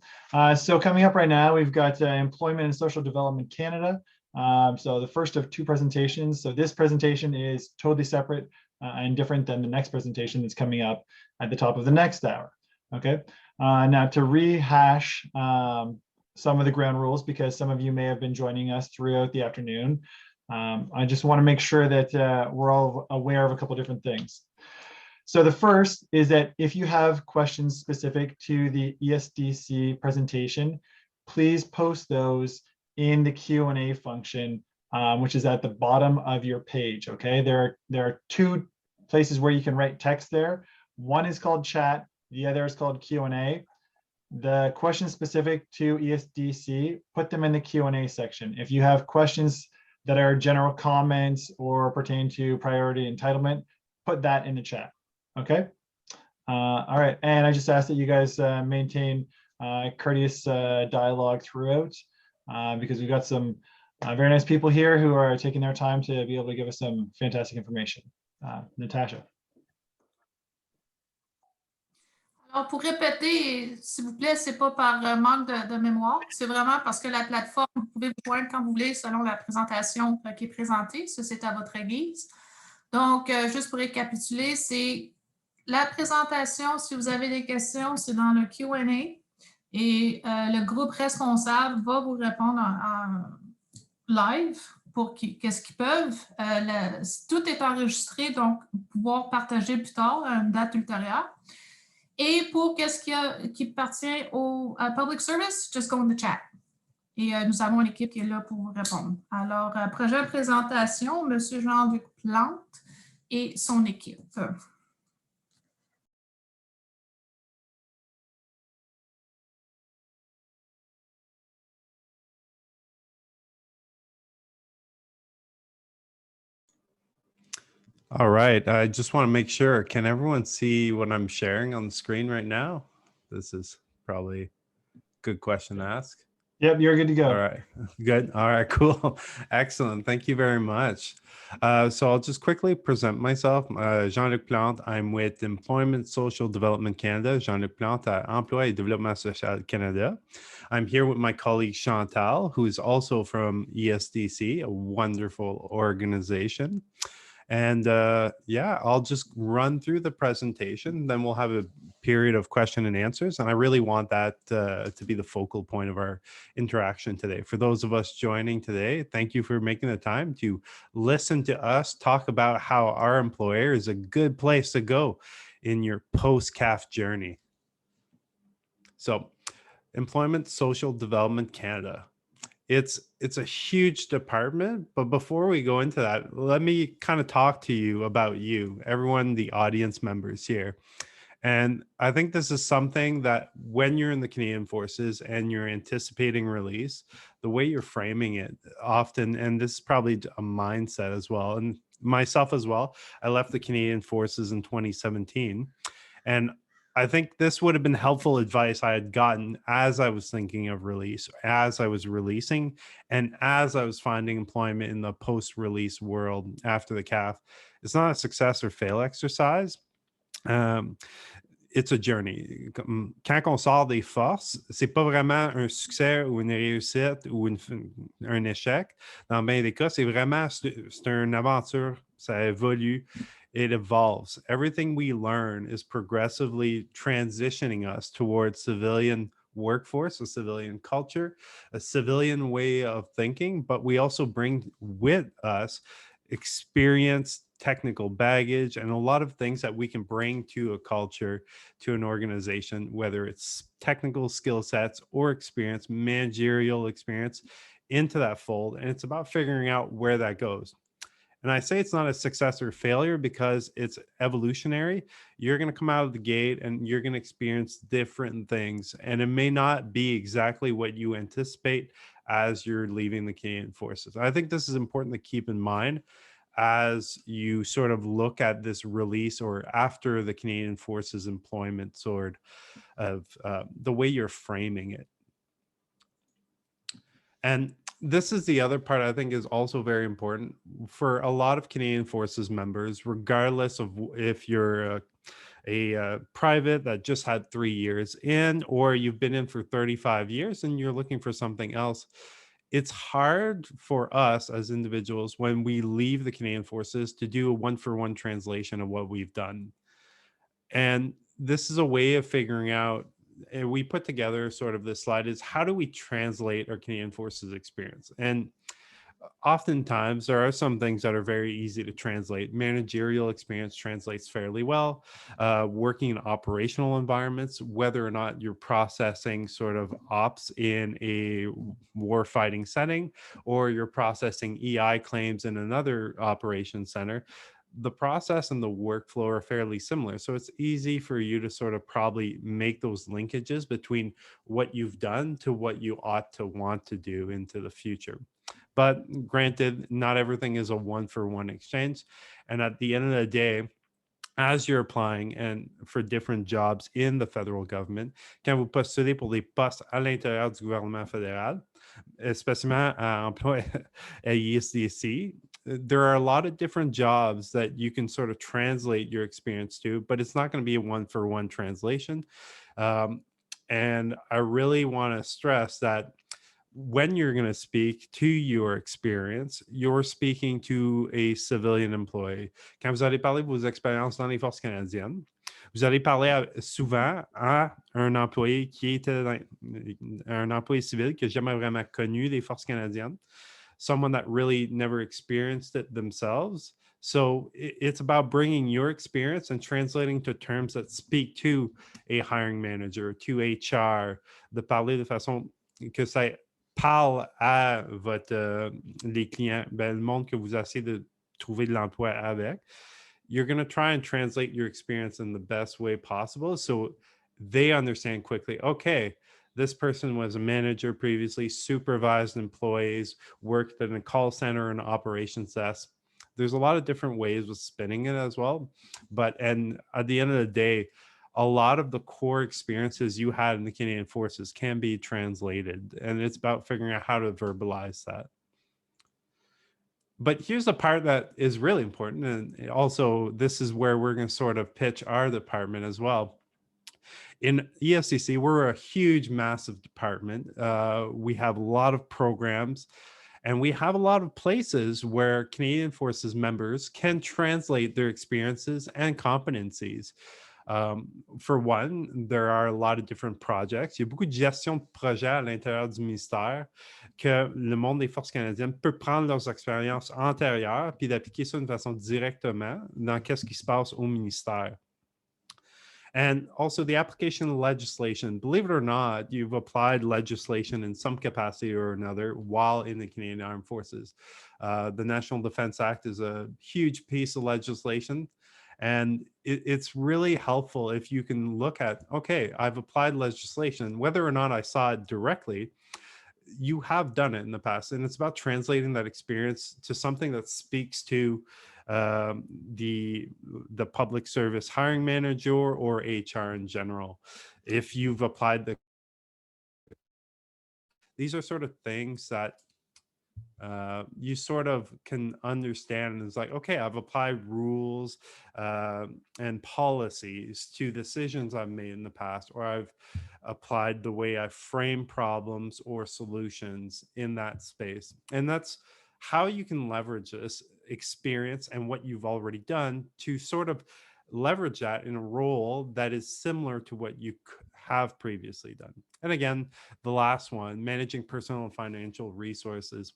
so coming up right now, we've got Employment and Social Development Canada. So the first of 2 presentations. So this presentation is totally separate and different than the next presentation that's coming up at the top of the next hour. Okay, now to rehash some of the ground rules, because some of you may have been joining us throughout the afternoon. I just want to make sure that we're all aware of a couple different things. So the first is that if you have questions specific to the ESDC presentation, please post those in the Q&A function, which is at the bottom of your page. Okay, there are 2 places where you can write text there. One is called chat, the other is called Q&A. The questions specific to ESDC, put them in the Q&A section. If you have questions that are general comments or pertain to priority entitlement, put that in the chat. Okay. All right. And I just ask that you guys maintain courteous dialogue throughout, because we've got some very nice people here who are taking their time to be able to give us some fantastic information. Natasha. Alors, pour répéter, s'il vous plaît, c'est pas par manque de mémoire, c'est vraiment parce que la plateforme, vous pouvez vous joindre quand vous voulez selon la présentation qui est présentée. Ça, c'est à votre guise. Donc, juste pour récapituler, c'est la présentation. Si vous avez des questions, c'est dans le Q&A et le groupe responsable va vous répondre en live pour qu'est-ce qu'ils peuvent. Tout est enregistré, donc pouvoir partager plus tard à une date ultérieure. Et pour qu'est-ce qui appartient au public service, just go in the chat. Et nous avons une équipe qui est là pour vous répondre. Alors, prochaine présentation, M. Jean-Luc Plante et son équipe. All right, I just want to make sure, can everyone see what I'm sharing on the screen right now? This is probably a good question to ask. Yep, you're good to go. All right, good. All right, cool. Excellent. Thank you very much. So I'll just quickly present myself. Jean-Luc Plante. I'm with Employment Social Development Canada. Jean-Luc Plante at Emploi et Développement Social Canada. I'm here with my colleague Chantal, who is also from ESDC, a wonderful organization. And yeah, I'll just run through the presentation, then we'll have a period of question and answers. And I really want that to be the focal point of our interaction today. For those of us joining today, thank you for making the time to listen to us talk about how our employer is a good place to go in your post-CAF journey. So, Employment Social Development Canada. It's a huge department, but before we go into that, let me kind of talk to you about you, everyone, the audience members here. And I think this is something that when you're in the Canadian Forces and you're anticipating release, the way you're framing it often, and this is probably a mindset as well, and myself as well, I left the Canadian Forces in 2017. And I think this would have been helpful advice I had gotten as I was thinking of release, as I was releasing, and as I was finding employment in the post-release world after the CAF. It's not a success or fail exercise. It's a journey. Quand on sort des forces, c'est pas vraiment un succès ou une réussite ou un échec. Dans bien des cas, c'est vraiment une aventure. Ça évolue. It evolves. Everything we learn is progressively transitioning us towards civilian workforce, a civilian culture, a civilian way of thinking, but we also bring with us experience, technical baggage, and a lot of things that we can bring to a culture, to an organization, whether it's technical skill sets or experience, managerial experience, into that fold. And it's about figuring out where that goes. And I say it's not a success or failure because it's evolutionary. You're going to come out of the gate and you're going to experience different things. And it may not be exactly what you anticipate as you're leaving the Canadian Forces. I think this is important to keep in mind as you sort of look at this release or after the Canadian Forces employment sort of the way you're framing it. And this is the other part I think is also very important for a lot of Canadian Forces members, regardless of if you're a private that just had 3 years in, or you've been in for 35 years and you're looking for something else. It's hard for us as individuals when we leave the Canadian Forces to do a one-for-one translation of what we've done. And this is a way of figuring out, and we put together sort of this slide, is how do we translate our Canadian Forces experience? And oftentimes there are some things that are very easy to translate. Managerial experience translates fairly well. Working in operational environments, whether or not you're processing sort of ops in a warfighting setting, or you're processing EI claims in another operation center, the process and the workflow are fairly similar. So it's easy for you to sort of probably make those linkages between what you've done to what you ought to want to do into the future. But granted, not everything is a one-for-one exchange. And at the end of the day, as you're applying and for different jobs in the federal government, quand vous postulez pour des postes à l'intérieur du gouvernement fédéral, spécialement à emploi à ISDC, there are a lot of different jobs that you can sort of translate your experience to, but it's not going to be a one-for-one translation. And I really want to stress that when you're going to speak to your experience, you're speaking to a civilian employee. Quand vous allez parler de vos expériences dans les forces canadiennes, vous allez parler souvent à un employé qui était un employé civil qui n'a jamais vraiment connu les forces canadiennes, someone that really never experienced it themselves. So it's about bringing your experience and translating to terms that speak to a hiring manager, to HR, de parler de façon que ça parle à les clients, le monde que vous essayez de trouver de l'emploi avec. You're going to try and translate your experience in the best way possible so they understand quickly, okay, this person was a manager previously, supervised employees, worked in a call center and operations desk. There's a lot of different ways of spinning it as well. And at the end of the day, a lot of the core experiences you had in the Canadian Forces can be translated, and it's about figuring out how to verbalize that. But here's the part that is really important, and also this is where we're going to sort of pitch our department as well. In EFCC, we're a huge, massive department. We have a lot of programs, and we have a lot of places where Canadian Forces members can translate their experiences and competencies. For one, there are a lot of different projects. Il y a beaucoup de gestion de projets à l'intérieur du ministère que le monde des Forces canadiennes peut prendre leurs expériences antérieures puis d'appliquer ça d'une façon directement dans qu'est-ce qui se passe au ministère. And also the application of legislation. Believe it or not, you've applied legislation in some capacity or another while in the Canadian Armed Forces. The National Defense Act is a huge piece of legislation. And it's really helpful if you can look at, okay, I've applied legislation, whether or not I saw it directly, you have done it in the past. And it's about translating that experience to something that speaks to the public service hiring manager or HR in general. If you've applied these are sort of things that you sort of can understand. And it's like, okay, I've applied rules and policies to decisions I've made in the past, or I've applied the way I frame problems or solutions in that space. And that's how you can leverage this experience and what you've already done to sort of leverage that in a role that is similar to what you have previously done. And again, the last one, managing personal and financial resources.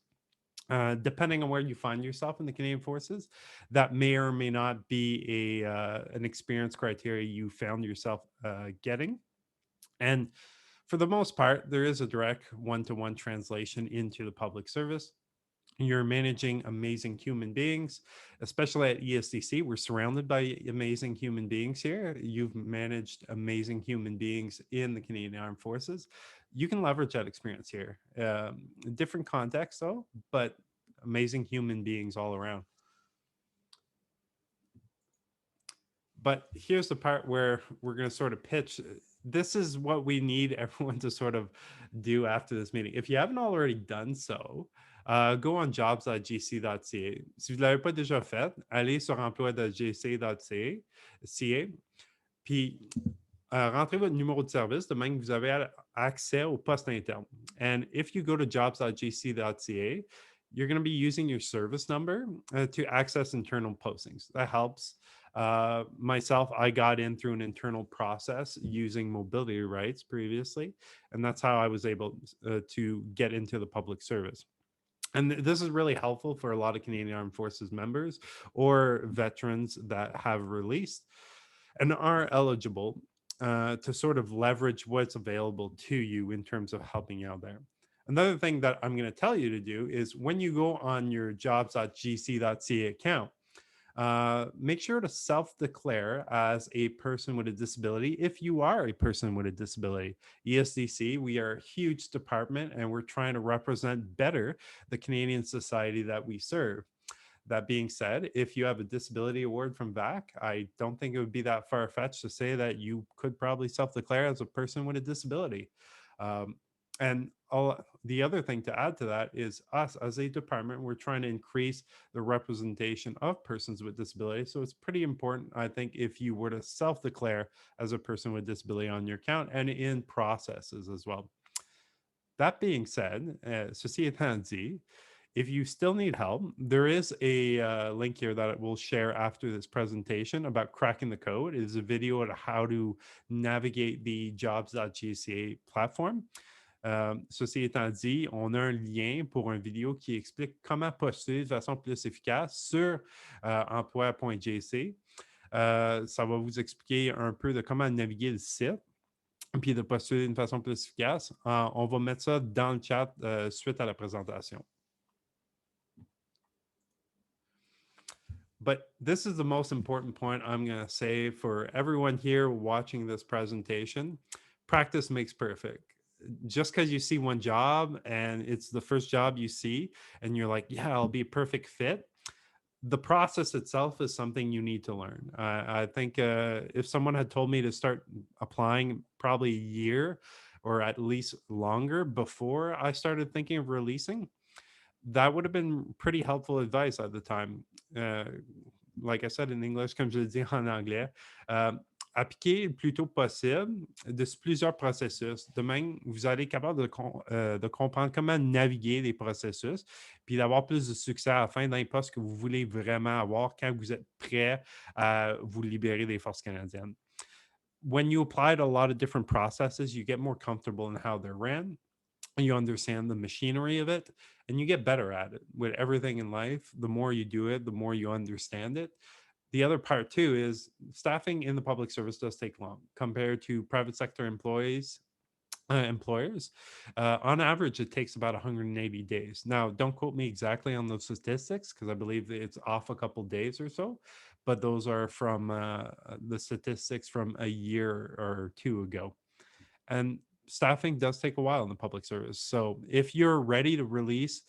Depending on where you find yourself in the Canadian Forces, that may or may not be an experience criteria you found yourself getting. And for the most part, there is a direct one-to-one translation into the public service. You're managing amazing human beings, especially at ESDC. We're surrounded by amazing human beings here. You've managed amazing human beings in the Canadian Armed Forces. You can leverage that experience here. Different context, though, but amazing human beings all around. But here's the part where we're going to sort of pitch. This is what we need everyone to sort of do after this meeting. If you haven't already done so, go on jobs.gc.ca. Si vous ne l'avez pas déjà fait, allez sur emploi.gc.ca, puis rentrez votre numéro de service de même que vous avez accès au poste interne. And if you go to jobs.gc.ca, you're going to be using your service number to access internal postings. That helps. Myself, I got in through an internal process using mobility rights previously, and that's how I was able to get into the public service. And this is really helpful for a lot of Canadian Armed Forces members or veterans that have released and are eligible to sort of leverage what's available to you in terms of helping you out there. Another thing that I'm going to tell you to do is when you go on your jobs.gc.ca account, make sure to self-declare as a person with a disability if you are a person with a disability. ESDC, we are a huge department and we're trying to represent better the Canadian society that we serve. That being said, if you have a disability award from VAC, I don't think it would be that far-fetched to say that you could probably self-declare as a person with a disability. And the other thing to add to that is us as a department, we're trying to increase the representation of persons with disabilities. So it's pretty important, I think, if you were to self-declare as a person with disability on your account and in processes as well. That being said, ceci étant dit, if you still need help, there is a link here that we'll share after this presentation about cracking the code. It is a video on how to navigate the jobs.gca platform. Ceci étant dit, on a un lien pour une vidéo qui explique comment postuler de façon plus efficace sur emploi.gc. Ça va vous expliquer un peu de comment naviguer le site puis de postuler d'une façon plus efficace. On va mettre ça dans le chat suite à la présentation. But this is the most important point I'm going to say for everyone here watching this presentation. Practice makes perfect. Just because you see one job and it's the first job you see and you're like, yeah, I'll be a perfect fit. The process itself is something you need to learn. I think if someone had told me to start applying probably a year or at least longer before I started thinking of releasing, that would have been pretty helpful advice at the time. Like I said in English, comme je le dis en anglais, appliquez le plus tôt possible de plusieurs processus. De même, vous allez être capable de comprendre comment naviguer les processus, puis d'avoir plus de succès à la fin dans les postes que vous voulez vraiment avoir quand vous êtes prêt à vous libérer des forces canadiennes. When you apply to a lot of different processes, you get more comfortable in how they're ran. You understand the machinery of it, and you get better at it. With everything in life, the more you do it, the more you understand it. The other part too is staffing in the public service does take long compared to private sector employers. On average, it takes about 180 days. Now, don't quote me exactly on those statistics because I believe it's off a couple days or so, but those are from the statistics from a year or two ago. And staffing does take a while in the public service. So if you're ready to release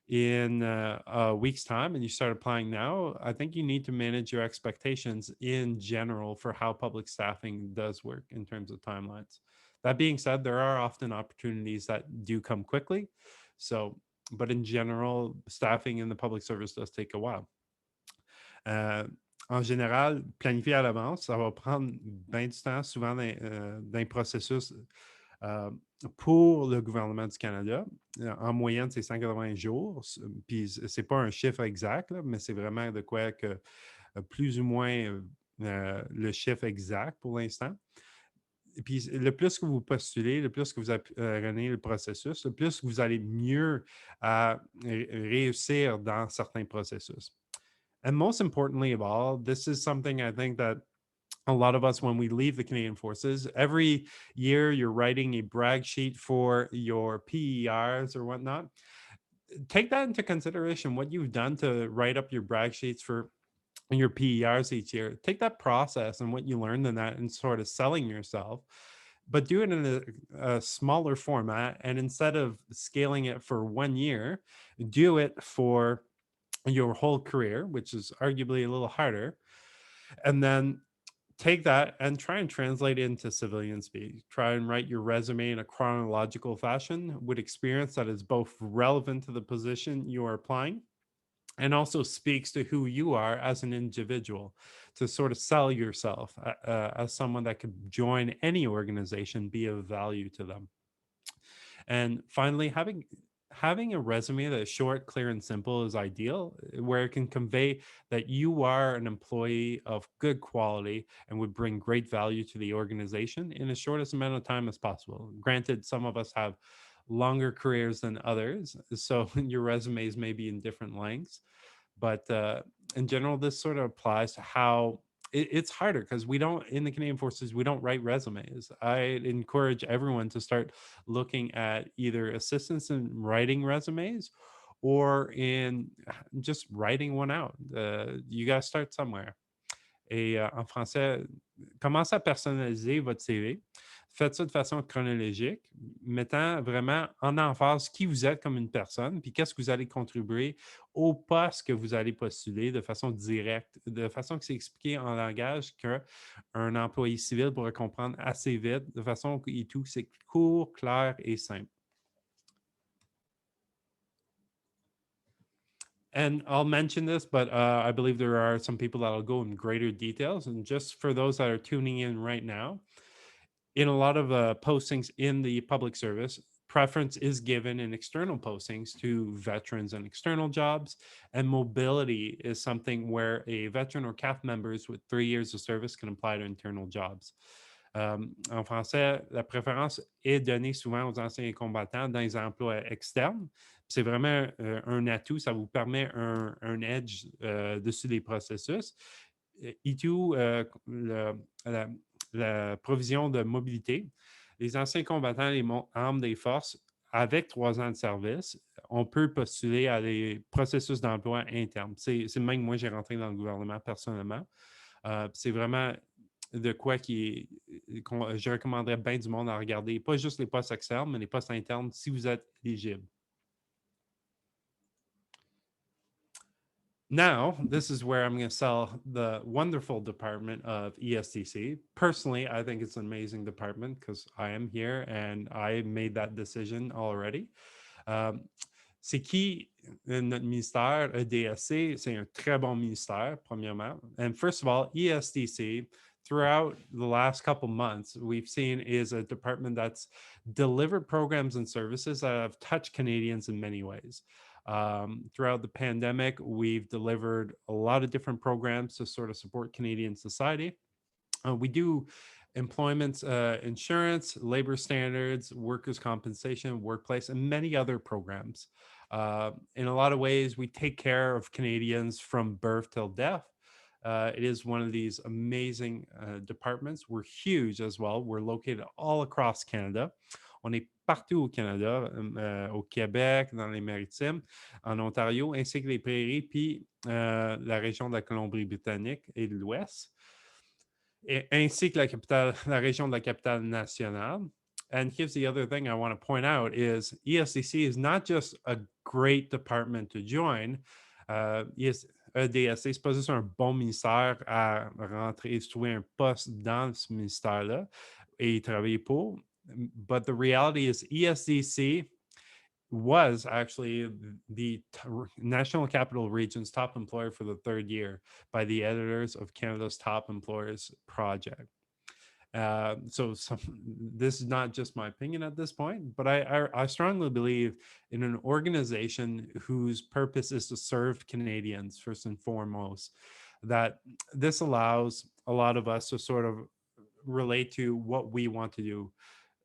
in a week's time and you start applying now, I think you need to manage your expectations in general for how public staffing does work in terms of timelines. That being said, there are often opportunities that do come quickly. So, but in general, staffing in the public service does take a while. En général, planifier à l'avance, ça va prendre bien du temps, souvent d'un processus pour le gouvernement du Canada. En moyenne, c'est 180 jours. Puis, ce n'est pas un chiffre exact, là, mais c'est vraiment de quoi que plus ou moins le chiffre exact pour l'instant. puis le plus que vous postulez, le plus que vous apprenez le processus, le plus vous allez mieux à réussir dans certains processus. And most importantly of all, this is something I think that a lot of us, when we leave the Canadian Forces, every year you're writing a brag sheet for your PERs or whatnot. Take that into consideration, what you've done to write up your brag sheets for your PERs each year. Take that process and what you learned in that and sort of selling yourself, but do it in a smaller format. And instead of scaling it for 1 year, do it for your whole career, which is arguably a little harder. And then take that and try and translate it into civilian speak. Try and write your resume in a chronological fashion with experience that is both relevant to the position you are applying and also speaks to who you are as an individual, to sort of sell yourself as someone that could join any organization, be of value to them. And finally, having a resume that is short, clear, and simple is ideal, where it can convey that you are an employee of good quality and would bring great value to the organization in the shortest amount of time as possible. Granted, some of us have longer careers than others, so your resumes may be in different lengths. But in general, this sort of applies to how it's harder because we don't, in the Canadian Forces, we don't write resumes. I encourage everyone to start looking at either assistance in writing resumes or in just writing one out. You got to start somewhere. Et en français, commencez à personnaliser votre CV. Faites ça de façon chronologique, mettant vraiment en emphase qui vous êtes comme une personne, puis qu'est-ce que vous allez contribuer au poste que vous allez postuler de façon directe, de façon que c'est expliqué en langage qu'un employé civil pourrait comprendre assez vite, de façon que tout, c'est court, clair et simple. And I'll mention this, but I believe there are some people that will go in greater details. And just for those that are tuning in right now, in a lot of postings in the public service, preference is given in external postings to veterans and external jobs. And mobility is something where a veteran or CAF members with 3 years of service can apply to internal jobs. En français, la préférence est donnée souvent aux anciens combattants dans les emplois externes. C'est vraiment un atout, ça vous permet un edge dessus les processus. Et tout, la provision de mobilité. Les anciens combattants, les membres des forces, avec 3 ans de service, on peut postuler à des processus d'emploi internes. C'est même moi, j'ai rentré dans le gouvernement personnellement. C'est vraiment de quoi je recommanderais bien du monde à regarder, pas juste les postes externes, mais les postes internes si vous êtes éligible. Now, this is where I'm going to sell the wonderful department of ESDC. Personally, I think it's an amazing department because I am here and I made that decision already. C'est qui notre ministère, EDSC? C'est un très bon ministère, premièrement. And first of all, ESDC, throughout the last couple months, we've seen is a department that's delivered programs and services that have touched Canadians in many ways. Throughout the pandemic, we've delivered a lot of different programs to sort of support Canadian society. We do employment insurance, labor standards, workers' compensation, workplace, and many other programs. In a lot of ways, we take care of Canadians from birth till death. It is one of these amazing departments. We're huge as well. We're located all across Canada. On est partout au Canada, au Québec, dans les Maritimes, en Ontario, ainsi que les Prairies, puis la région de la Colombie-Britannique et de l'Ouest, ainsi que la région de la capitale nationale. And here's the other thing I want to point out is ESDC is not just a great department to join. EDSC, c'est pas juste un bon ministère à rentrer et se trouver un poste dans ce ministère-là et y travailler pour. But the reality is ESDC was actually the National Capital Region's top employer for the 3rd year by the editors of Canada's Top Employers Project. So this is not just my opinion at this point, but I strongly believe in an organization whose purpose is to serve Canadians first and foremost, that this allows a lot of us to sort of relate to what we want to do.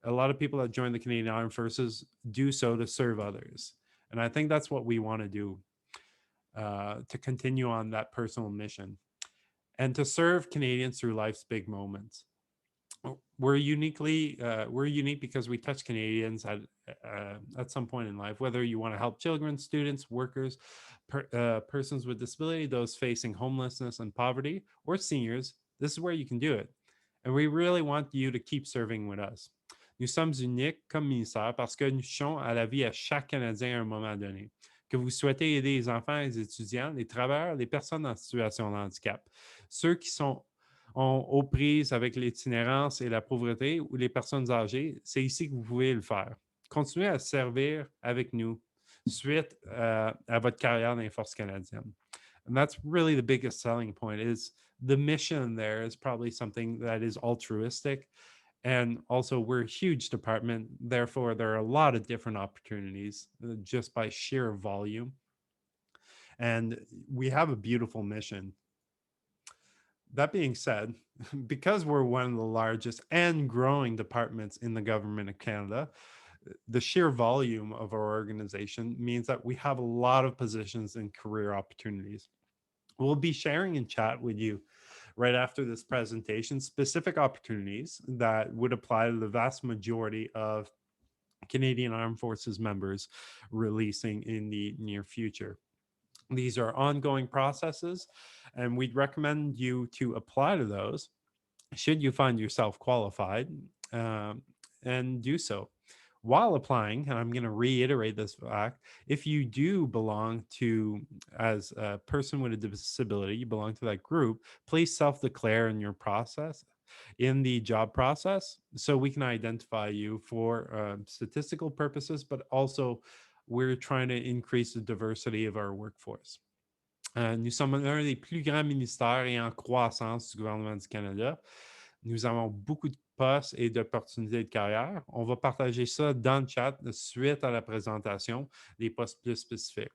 A lot of people that join the Canadian Armed Forces do so to serve others. And I think that's what we want to do, to continue on that personal mission and to serve Canadians through life's big moments. We're unique because we touch Canadians at some point in life, whether you want to help children, students, workers, persons with disability, those facing homelessness and poverty, or seniors. This is where you can do it. And we really want you to keep serving with us. Nous sommes uniques comme ministère parce que nous touchons à la vie à chaque Canadien à un moment donné. Que vous souhaitez aider les enfants, les étudiants, les travailleurs, les personnes en situation de handicap, ceux qui sont aux prises avec l'itinérance et la pauvreté ou les personnes âgées, c'est ici que vous pouvez le faire. Continuez à servir avec nous suite à votre carrière dans les forces canadiennes. And that's really the biggest selling point, is the mission there is probably something that is altruistic. And also, we're a huge department. Therefore, there are a lot of different opportunities just by sheer volume. And we have a beautiful mission. That being said, because we're one of the largest and growing departments in the government of Canada, the sheer volume of our organization means that we have a lot of positions and career opportunities. We'll be sharing in chat with you right after this presentation specific opportunities that would apply to the vast majority of Canadian Armed Forces members releasing in the near future. These are ongoing processes, and we'd recommend you to apply to those should you find yourself qualified, and do so. While applying, and I'm going to reiterate this fact, if you do belong to, as a person with a disability, you belong to that group, please self-declare in your process, in the job process, so we can identify you for statistical purposes, but also we're trying to increase the diversity of our workforce. Nous sommes un des plus grands ministères et en croissance du gouvernement du Canada. Nous avons beaucoup de postes et d'opportunités de carrière. On va partager ça dans le chat suite à la présentation des postes plus spécifiques.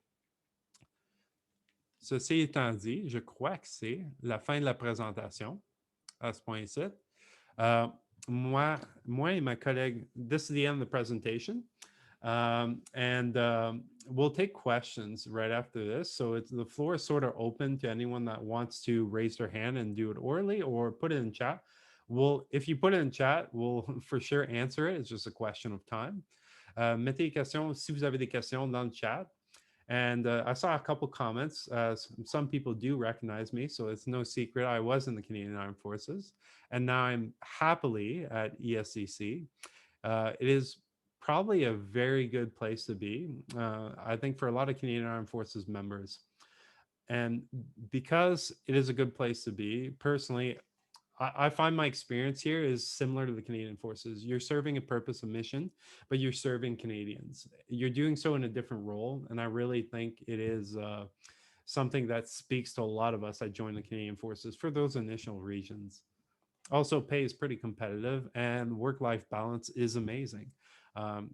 Ceci étant dit, je crois que c'est la fin de la présentation à ce point-ci. Moi et ma collègue, this is the end of the presentation. We'll take questions right after this. So the floor is sort of open to anyone that wants to raise their hand and do it orally or put it in chat. If you put it in chat, we'll for sure answer it. It's just a question of time. Mettez les questions si vous avez des questions dans le chat. And I saw a couple comments. Some people do recognize me, so it's no secret. I was in the Canadian Armed Forces, and now I'm happily at ESDC. It is probably a very good place to be, I think, for a lot of Canadian Armed Forces members. And because it is a good place to be, personally, I find my experience here is similar to the Canadian Forces. You're serving a purpose, a mission, but you're serving Canadians. You're doing so in a different role, and I really think it is something that speaks to a lot of us that join the Canadian Forces for those initial regions. Also, pay is pretty competitive, and work-life balance is amazing.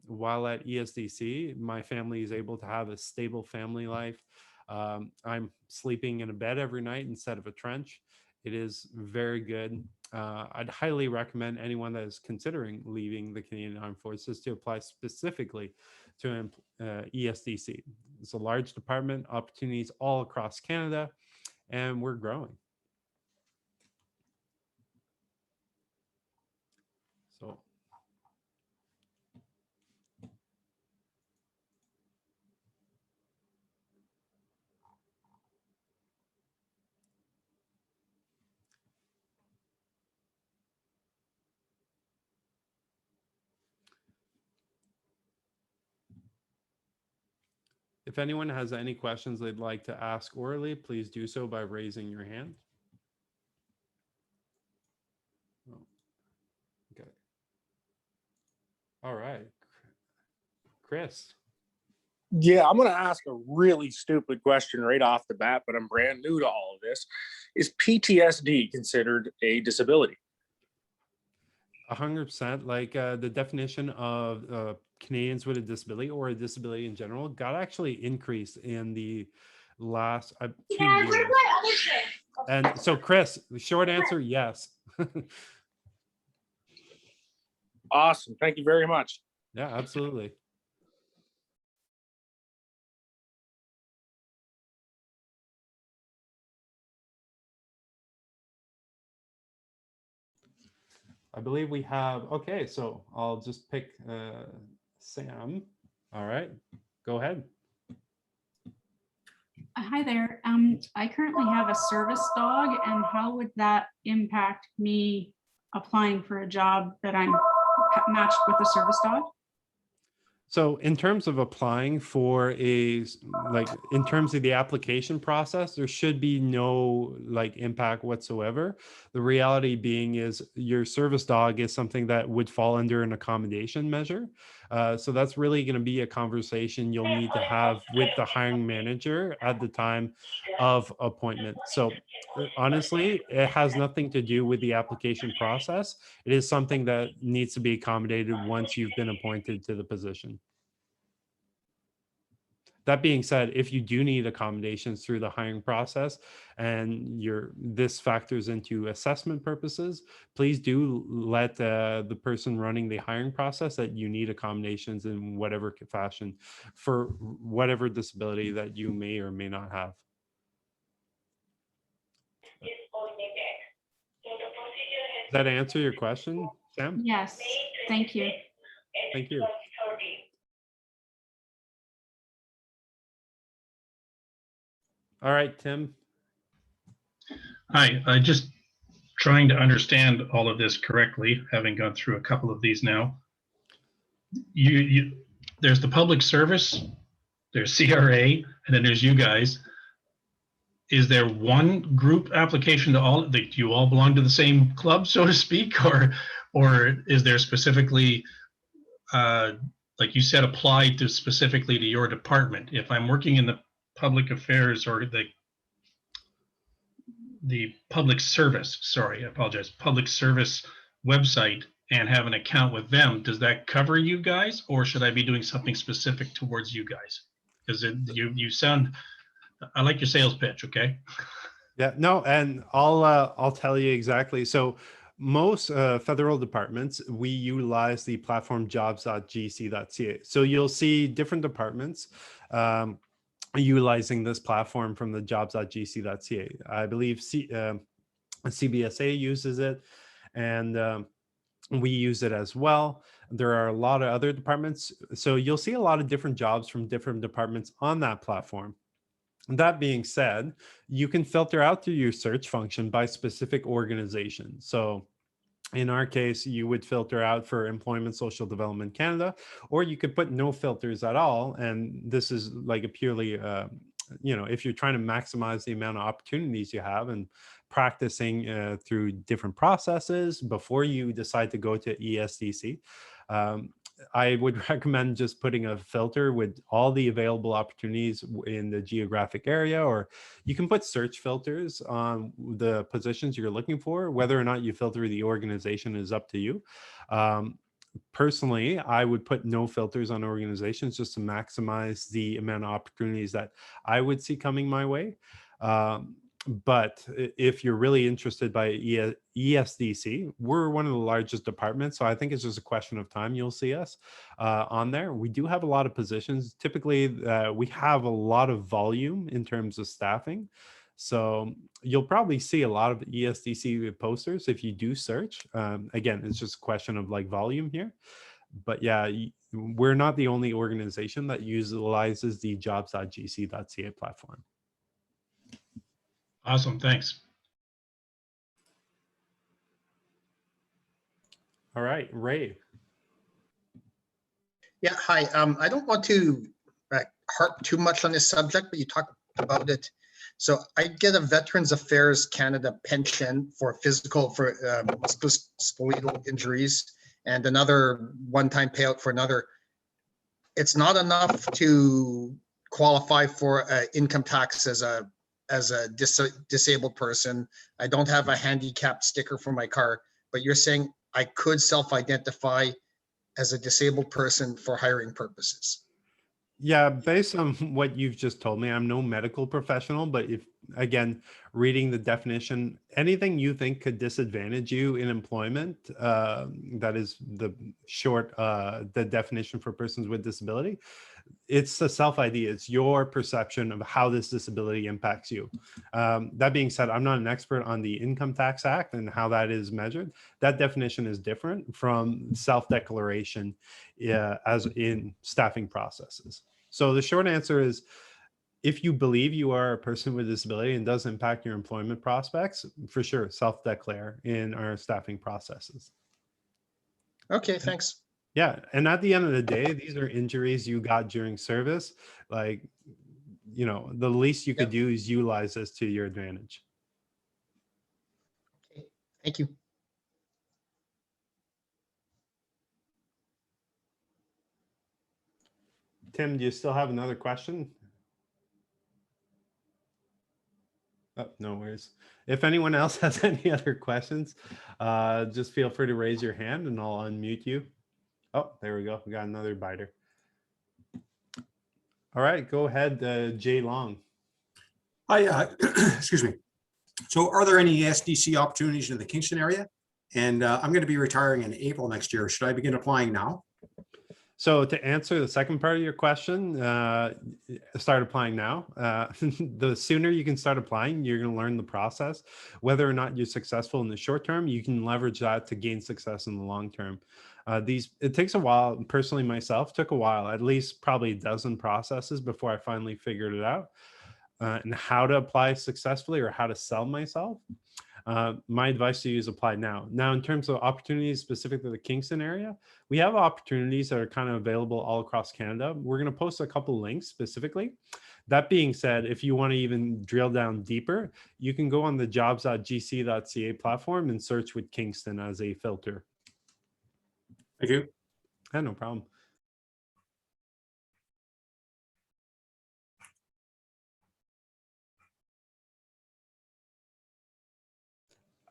While at ESDC, my family is able to have a stable family life. I'm sleeping in a bed every night instead of a trench. It is very good. I'd highly recommend anyone that is considering leaving the Canadian Armed Forces to apply specifically to ESDC. It's a large department, opportunities all across Canada, and we're growing. So. If anyone has any questions they'd like to ask orally, please do so by raising your hand. Oh, okay. All right. Chris. Yeah, I'm going to ask a really stupid question right off the bat, but I'm brand new to all of this. Is PTSD considered a disability? 100%. Like the definition of Canadians with a disability or a disability in general got actually increased in the last 2 years. And so, Chris, the short answer, yes. Awesome. Thank you very much. Yeah, absolutely. I believe we have, okay, so I'll just pick Sam. All right, go ahead. Hi there. I currently have a service dog, and how would that impact me applying for a job that I'm matched with a service dog? So in terms of applying for in terms of the application process, there should be no impact whatsoever. The reality being is your service dog is something that would fall under an accommodation measure. So that's really going to be a conversation you'll need to have with the hiring manager at the time of appointment. So honestly, it has nothing to do with the application process. It is something that needs to be accommodated once you've been appointed to the position. That being said, if you do need accommodations through the hiring process and this factors into assessment purposes, please do let the person running the hiring process that you need accommodations in whatever fashion for whatever disability that you may or may not have. Does that answer your question, Sam? Yes, thank you. Thank you. All right, Tim. Hi, I just trying to understand all of this correctly, having gone through a couple of these now. There's the public service, there's CRA, and then there's you guys. Is there one group application to all? Do you all belong to the same club, so to speak, or is there specifically, like you said, applied to specifically to your department? If I'm working in the public affairs or the public service, sorry, I apologize, public service website and have an account with them, does that cover you guys, or should I be doing something specific towards you guys? Because you sound, I like your sales pitch, okay? Yeah, no, and I'll tell you exactly. So most federal departments, we utilize the platform jobs.gc.ca. So you'll see different departments utilizing this platform from the jobs.gc.ca. I believe CBSA uses it, and we use it as well. There are a lot of other departments. So you'll see a lot of different jobs from different departments on that platform. That being said, you can filter out through your search function by specific organization. So in our case, you would filter out for Employment Social Development Canada, or you could put no filters at all. And this is like a purely, if you're trying to maximize the amount of opportunities you have and practicing through different processes before you decide to go to ESDC, I would recommend just putting a filter with all the available opportunities in the geographic area, or you can put search filters on the positions you're looking for. Whether or not you filter the organization is up to you. Personally, I would put no filters on organizations just to maximize the amount of opportunities that I would see coming my way. But if you're really interested by ESDC, we're one of the largest departments. So I think it's just a question of time you'll see us on there. We do have a lot of positions. Typically, we have a lot of volume in terms of staffing. So you'll probably see a lot of ESDC posters if you do search. Again, it's just a question of volume here. But yeah, we're not the only organization that utilizes the jobs.gc.ca platform. Awesome, thanks. All right, Ray. Yeah, hi. I don't want to harp too much on this subject, but you talked about it. So I get a Veterans Affairs Canada pension for musculoskeletal injuries and another one-time payout for another. It's not enough to qualify for income tax as a disabled person. I don't have a handicap sticker for my car, but you're saying I could self-identify as a disabled person for hiring purposes. Yeah, based on what you've just told me, I'm no medical professional, but again, reading the definition, anything you think could disadvantage you in employment, that is the definition for persons with disability. It's a self-ID. It's your perception of how this disability impacts you. That being said, I'm not an expert on the Income Tax Act and how that is measured. That definition is different from self-declaration as in staffing processes. So the short answer is, if you believe you are a person with disability and does impact your employment prospects, for sure, self-declare in our staffing processes. Okay, thanks. Yeah, and at the end of the day, these are injuries you got during service. Like, you know, the least you could do is utilize this to your advantage. Okay, thank you. Tim, do you still have another question? Oh, no worries. If anyone else has any other questions, just feel free to raise your hand and I'll unmute you. Oh, there we go. We got another biter. All right, go ahead, Jay Long. Hi, excuse me. So are there any SDC opportunities in the Kingston area? And I'm going to be retiring in April next year. Should I begin applying now? So to answer the second part of your question, start applying now. The sooner you can start applying, you're going to learn the process. Whether or not you're successful in the short term, you can leverage that to gain success in the long term. It takes a while. Personally, myself, took a while, at least probably a dozen processes before I finally figured it out and how to apply successfully or how to sell myself. My advice to you is apply now. Now, in terms of opportunities specific to the Kingston area, we have opportunities that are kind of available all across Canada. We're going to post a couple links specifically. That being said, if you want to even drill down deeper, you can go on the jobs.gc.ca platform and search with Kingston as a filter. Thank you. Yeah, no problem.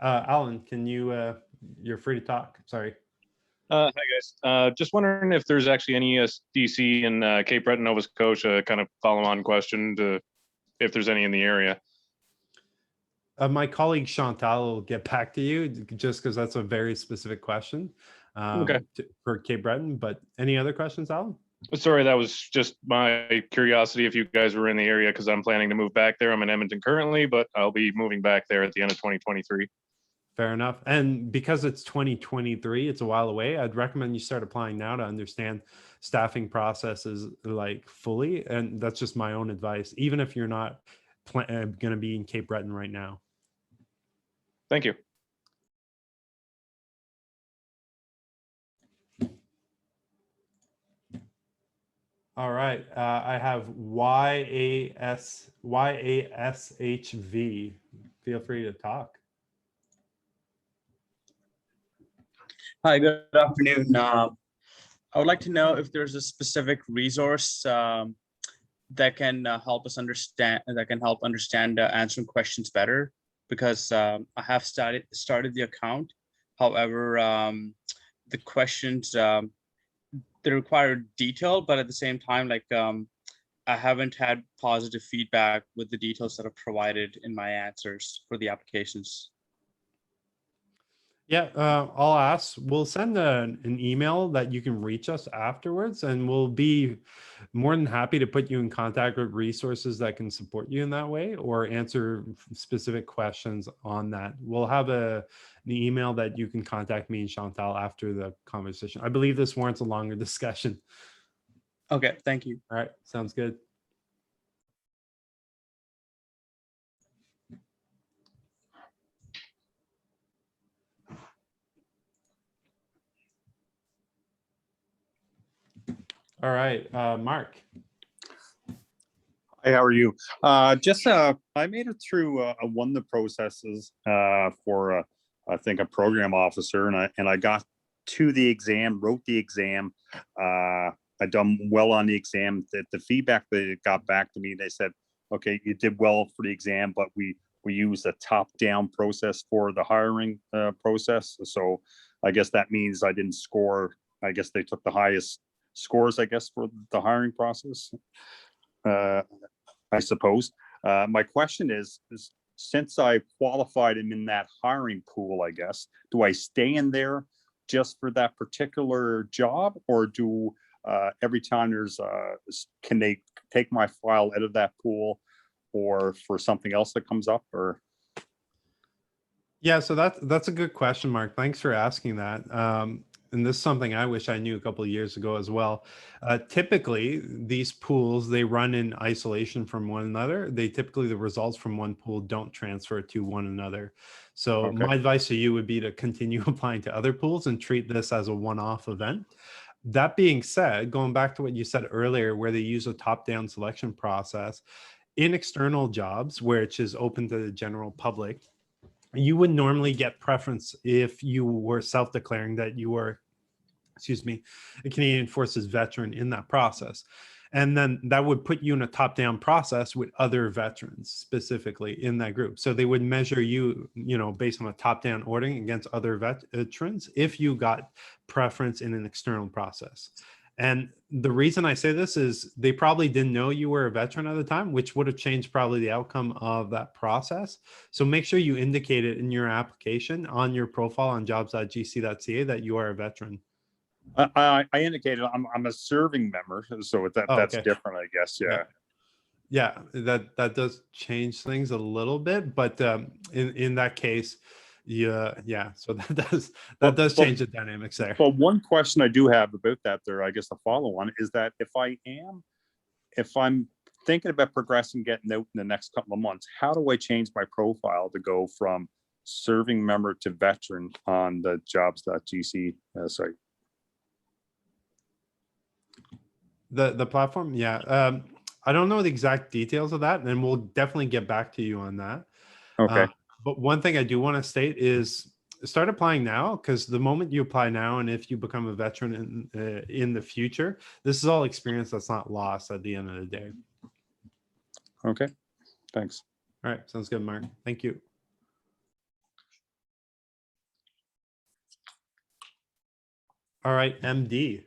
Alan, can you, you're free to talk. Sorry. Hi guys. Just wondering if there's actually any SDC in Cape Breton, Nova Scotia, kind of follow-on question to if there's any in the area. My colleague Chantal will get back to you just because that's a very specific question for Cape Breton. But any other questions, Alan? Sorry, that was just my curiosity if you guys were in the area because I'm planning to move back there. I'm in Edmonton currently, but I'll be moving back there at the end of 2023. Fair enough. And because it's 2023, it's a while away, I'd recommend you start applying now to understand staffing processes like fully. And that's just my own advice, even if you're not going to be in Cape Breton right now. Thank you. All right. I have YASHV. Feel free to talk. Hi, good afternoon. I would like to know if there's a specific resource that can help us understand, answering questions better, because I have started the account. However, the questions, they require detail, but at the same time, like I haven't had positive feedback with the details that are provided in my answers for the applications. Yeah, I'll ask. We'll send an email that you can reach us afterwards, and we'll be more than happy to put you in contact with resources that can support you in that way or answer specific questions on that. We'll have an email that you can contact me and Chantal after the conversation. I believe this warrants a longer discussion. Okay, thank you. All right, sounds good. All right, Mark. Hi, how are you? I made it through. I won the processes for I think a program officer, and I got to the exam, wrote the exam. I done well on the exam. The feedback that it got back to me, they said, "Okay, you did well for the exam, but we use a top-down process for the hiring process." So I guess that means I didn't score. I guess they took the highest scores, I guess, for the hiring process, I suppose. My question is since I qualified and in that hiring pool, I guess, do I stay in there just for that particular job, or do every time there's can they take my file out of that pool or for something else that comes up? Or Yeah, so that's a good question, Mark. Thanks for asking that. And this is something I wish I knew a couple of years ago as well. Typically, these pools, they run in isolation from one another. Typically, the results from one pool don't transfer to one another. So my advice to you would be to continue applying to other pools and treat this as a one-off event. That being said, going back to what you said earlier, where they use a top-down selection process, in external jobs, which is open to the general public, you would normally get preference if you were self-declaring that you were, a Canadian Forces veteran in that process. And then that would put you in a top-down process with other veterans specifically in that group. So they would measure you, based on a top-down ordering against other veterans if you got preference in an external process. And the reason I say this is they probably didn't know you were a veteran at the time, which would have changed probably the outcome of that process. So make sure you indicate it in your application on your profile on jobs.gc.ca that you are a veteran. I indicated I'm a serving member, so that's different, I guess. Yeah, that does change things a little bit, but in that case, so that does change the dynamics there. But one question I do have about that there, I guess the follow on is that if I'm thinking about progressing, getting out in the next couple of months, how do I change my profile to go from serving member to veteran on the jobs.gc site? The platform, yeah. I don't know the exact details of that, and we'll definitely get back to you on that. Okay. But one thing I do want to state is start applying now, because the moment you apply now, and if you become a veteran in the future, this is all experience that's not lost at the end of the day. Okay, thanks. All right, sounds good, Mark. Thank you. All right, MD.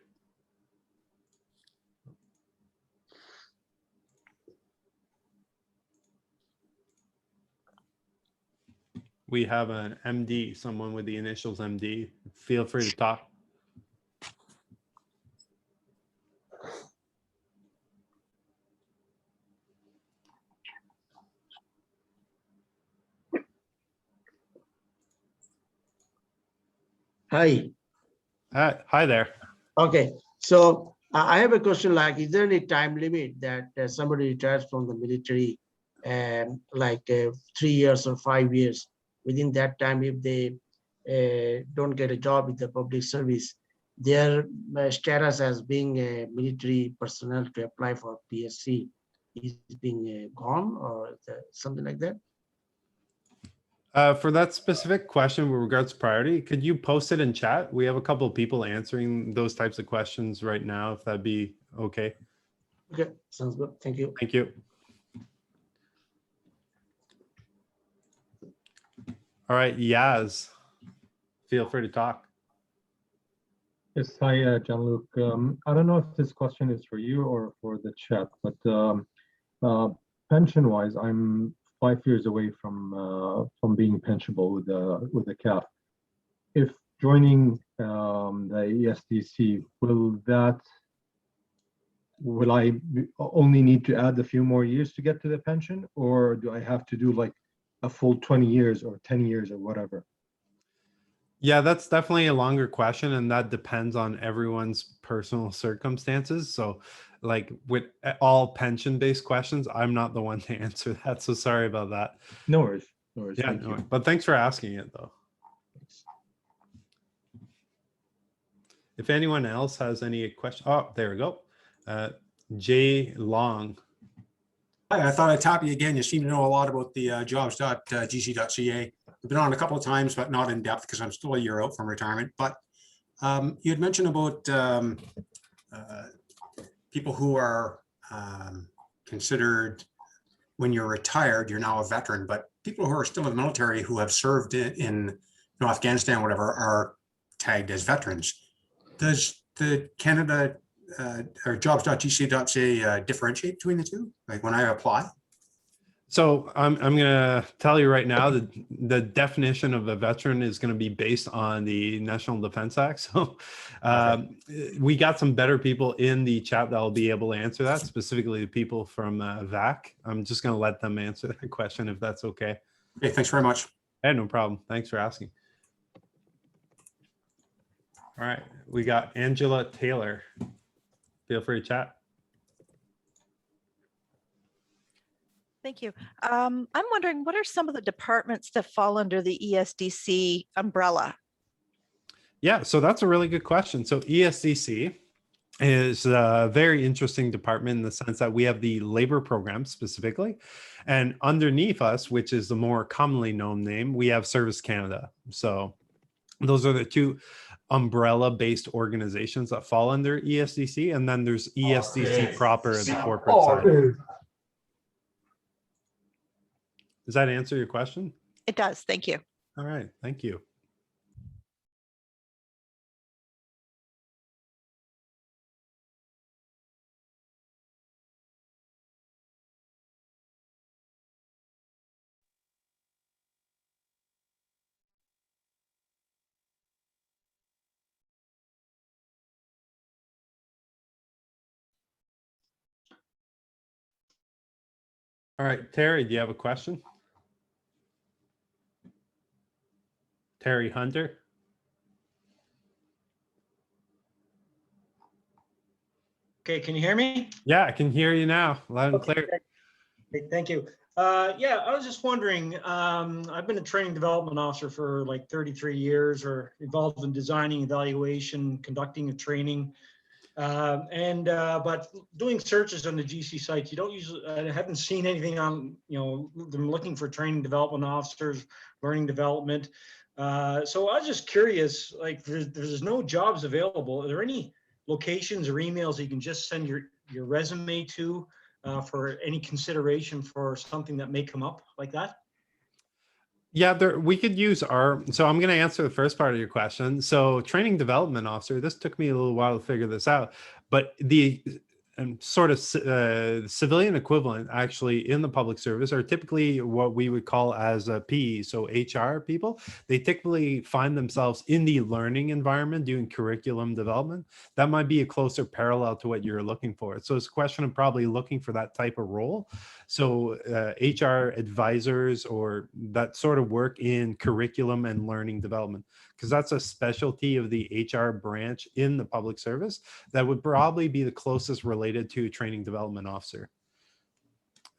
We have an MD, someone with the initials MD. Feel free to talk. Hi. Hi there. Okay, so I have a question, like, is there any time limit that somebody retires from the military, like 3 years or 5 years? Within that time, if they don't get a job in the public service, their status as being a military personnel to apply for PSC is being gone, or something like that? For that specific question with regards to priority, could you post it in chat? We have a couple of people answering those types of questions right now, if that'd be okay. Okay, sounds good. Thank you. Thank you. All right, Yaz, feel free to talk. Yes, hi, Jean-Luc. I don't know if this question is for you or for the chat, but pension-wise, I'm 5 years away from being pensionable with a CAF. If joining the ESDC, will I only need to add a few more years to get to the pension, or do I have to do like a full 20 years or 10 years or whatever? Yeah, that's definitely a longer question, and that depends on everyone's personal circumstances. So like with all pension-based questions, I'm not the one to answer that. So sorry about that. No worries. No worries. Yeah, no, but thanks for asking it though. Thanks. If anyone else has any questions, oh, there we go. Jay Long. Hi, I thought I'd tap you again. You seem to know a lot about the jobs.gc.ca. I've been on a couple of times, but not in depth because I'm still a year out from retirement. But you had mentioned about people who are considered, when you're retired, you're now a veteran, but people who are still in the military who have served in Afghanistan, whatever, are tagged as veterans. Does the Canada or jobs.gc.ca differentiate between the two, like when I apply? So I'm going to tell you right now that the definition of a veteran is going to be based on the National Defense Act. So we got some better people in the chat that will be able to answer that, specifically the people from VAC. I'm just going to let them answer that question if that's okay. Okay, thanks very much. Hey, no problem. Thanks for asking. All right, we got Angela Taylor. Feel free to chat. Thank you. I'm wondering, what are some of the departments that fall under the ESDC umbrella? Yeah, so that's a really good question. So ESDC is a very interesting department in the sense that we have the labor program specifically, and underneath us, which is the more commonly known name, we have Service Canada. So those are the two umbrella-based organizations that fall under ESDC, and then there's ESDC proper, the corporate side. Does that answer your question? It does. Thank you. All right. Thank you. All right, Terry, do you have a question? Terry Hunter. Okay, can you hear me? Yeah, I can hear you now, loud and clear. Okay, thank you. Yeah, I was just wondering, I've been a training development officer for like 33 years, or involved in designing, evaluation, conducting a training. But doing searches on the GC sites, you don't usually, I haven't seen anything on, them looking for training development officers, learning development. So I was just curious, like there's no jobs available. Are there any locations or emails you can just send your resume to for any consideration for something that may come up like that? Yeah, we could use our, so I'm going to answer the first part of your question. So training development officer, this took me a little while to figure this out, but the sort of civilian equivalent actually in the public service are typically what we would call as a PE, so HR people. They typically find themselves in the learning environment doing curriculum development. That might be a closer parallel to what you're looking for. So it's a question of probably looking for that type of role. So HR advisors or that sort of work in curriculum and learning development, because that's a specialty of the HR branch in the public service that would probably be the closest related to a training development officer.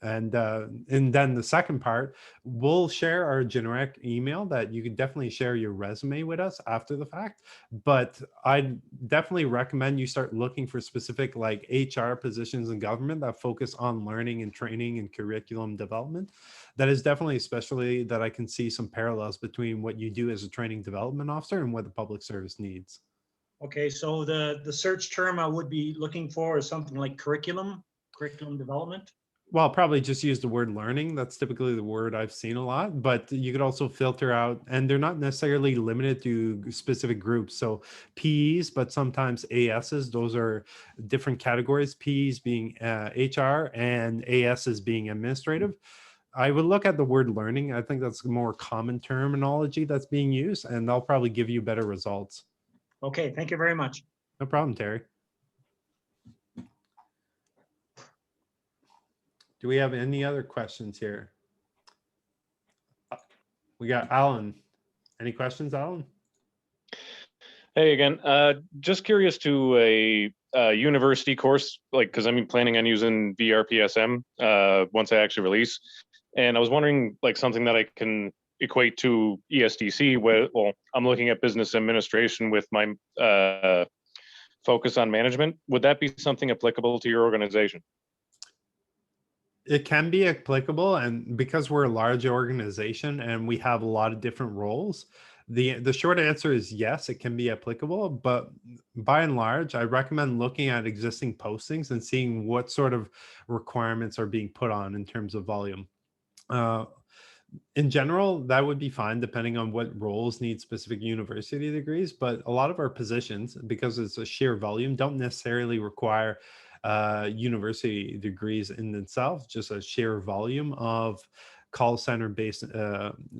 And then the second part, we'll share our generic email that you can definitely share your resume with us after the fact. But I definitely recommend you start looking for specific like HR positions in government that focus on learning and training and curriculum development. That is definitely especially that I can see some parallels between what you do as a training development officer and what the public service needs. Okay, so the search term I would be looking for is something like curriculum development. Well, I'll probably just use the word learning. That's typically the word I've seen a lot, but you could also filter out, and they're not necessarily limited to specific groups. So PEs, but sometimes ASs, those are different categories, PEs being HR and ASs being administrative. I would look at the word learning. I think that's a more common terminology that's being used, and they'll probably give you better results. Okay, thank you very much. No problem, Terry. Do we have any other questions here? We got Alan. Any questions, Alan? Hey again, just curious to a university course, like, because I'm planning on using VRPSM once I actually release. And I was wondering, like, something that I can equate to ESDC, where, well, I'm looking at business administration with my focus on management. Would that be something applicable to your organization? It can be applicable, and because we're a large organization and we have a lot of different roles, the short answer is yes, it can be applicable. But by and large, I recommend looking at existing postings and seeing what sort of requirements are being put on in terms of volume. In general, that would be fine depending on what roles need specific university degrees, but a lot of our positions, because it's a sheer volume, don't necessarily require university degrees in themselves, just a sheer volume of call center based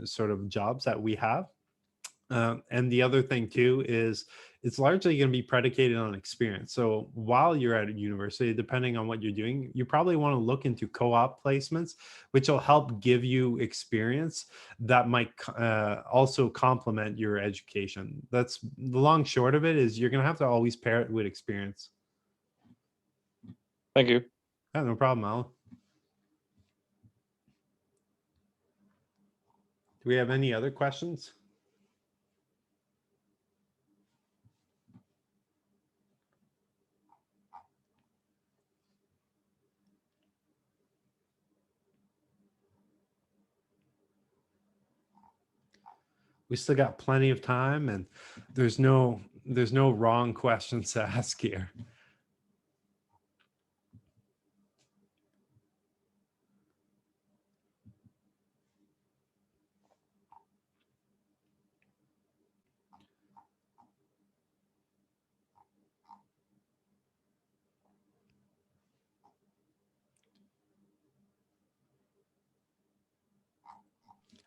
sort of jobs that we have. And the other thing too is it's largely going to be predicated on experience. So while you're at a university, depending on what you're doing, you probably want to look into co-op placements, which will help give you experience that might also complement your education. That's the long short of it, is you're going to have to always pair it with experience. Thank you. Yeah, no problem, Alan. Do we have any other questions? We still got plenty of time, and there's no wrong questions to ask here.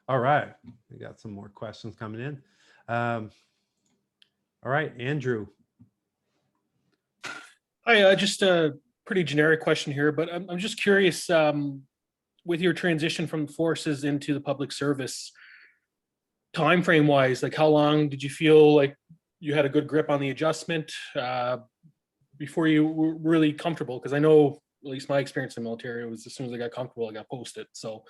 All right, we got some more questions coming in. All right, Andrew. Hi, just a pretty generic question here, but I'm just curious, with your transition from forces into the public service, time frame wise, like how long did you feel like you had a good grip on the adjustment before you were really comfortable? Because I know, at least my experience in the military, was as soon as I got comfortable, I got posted. So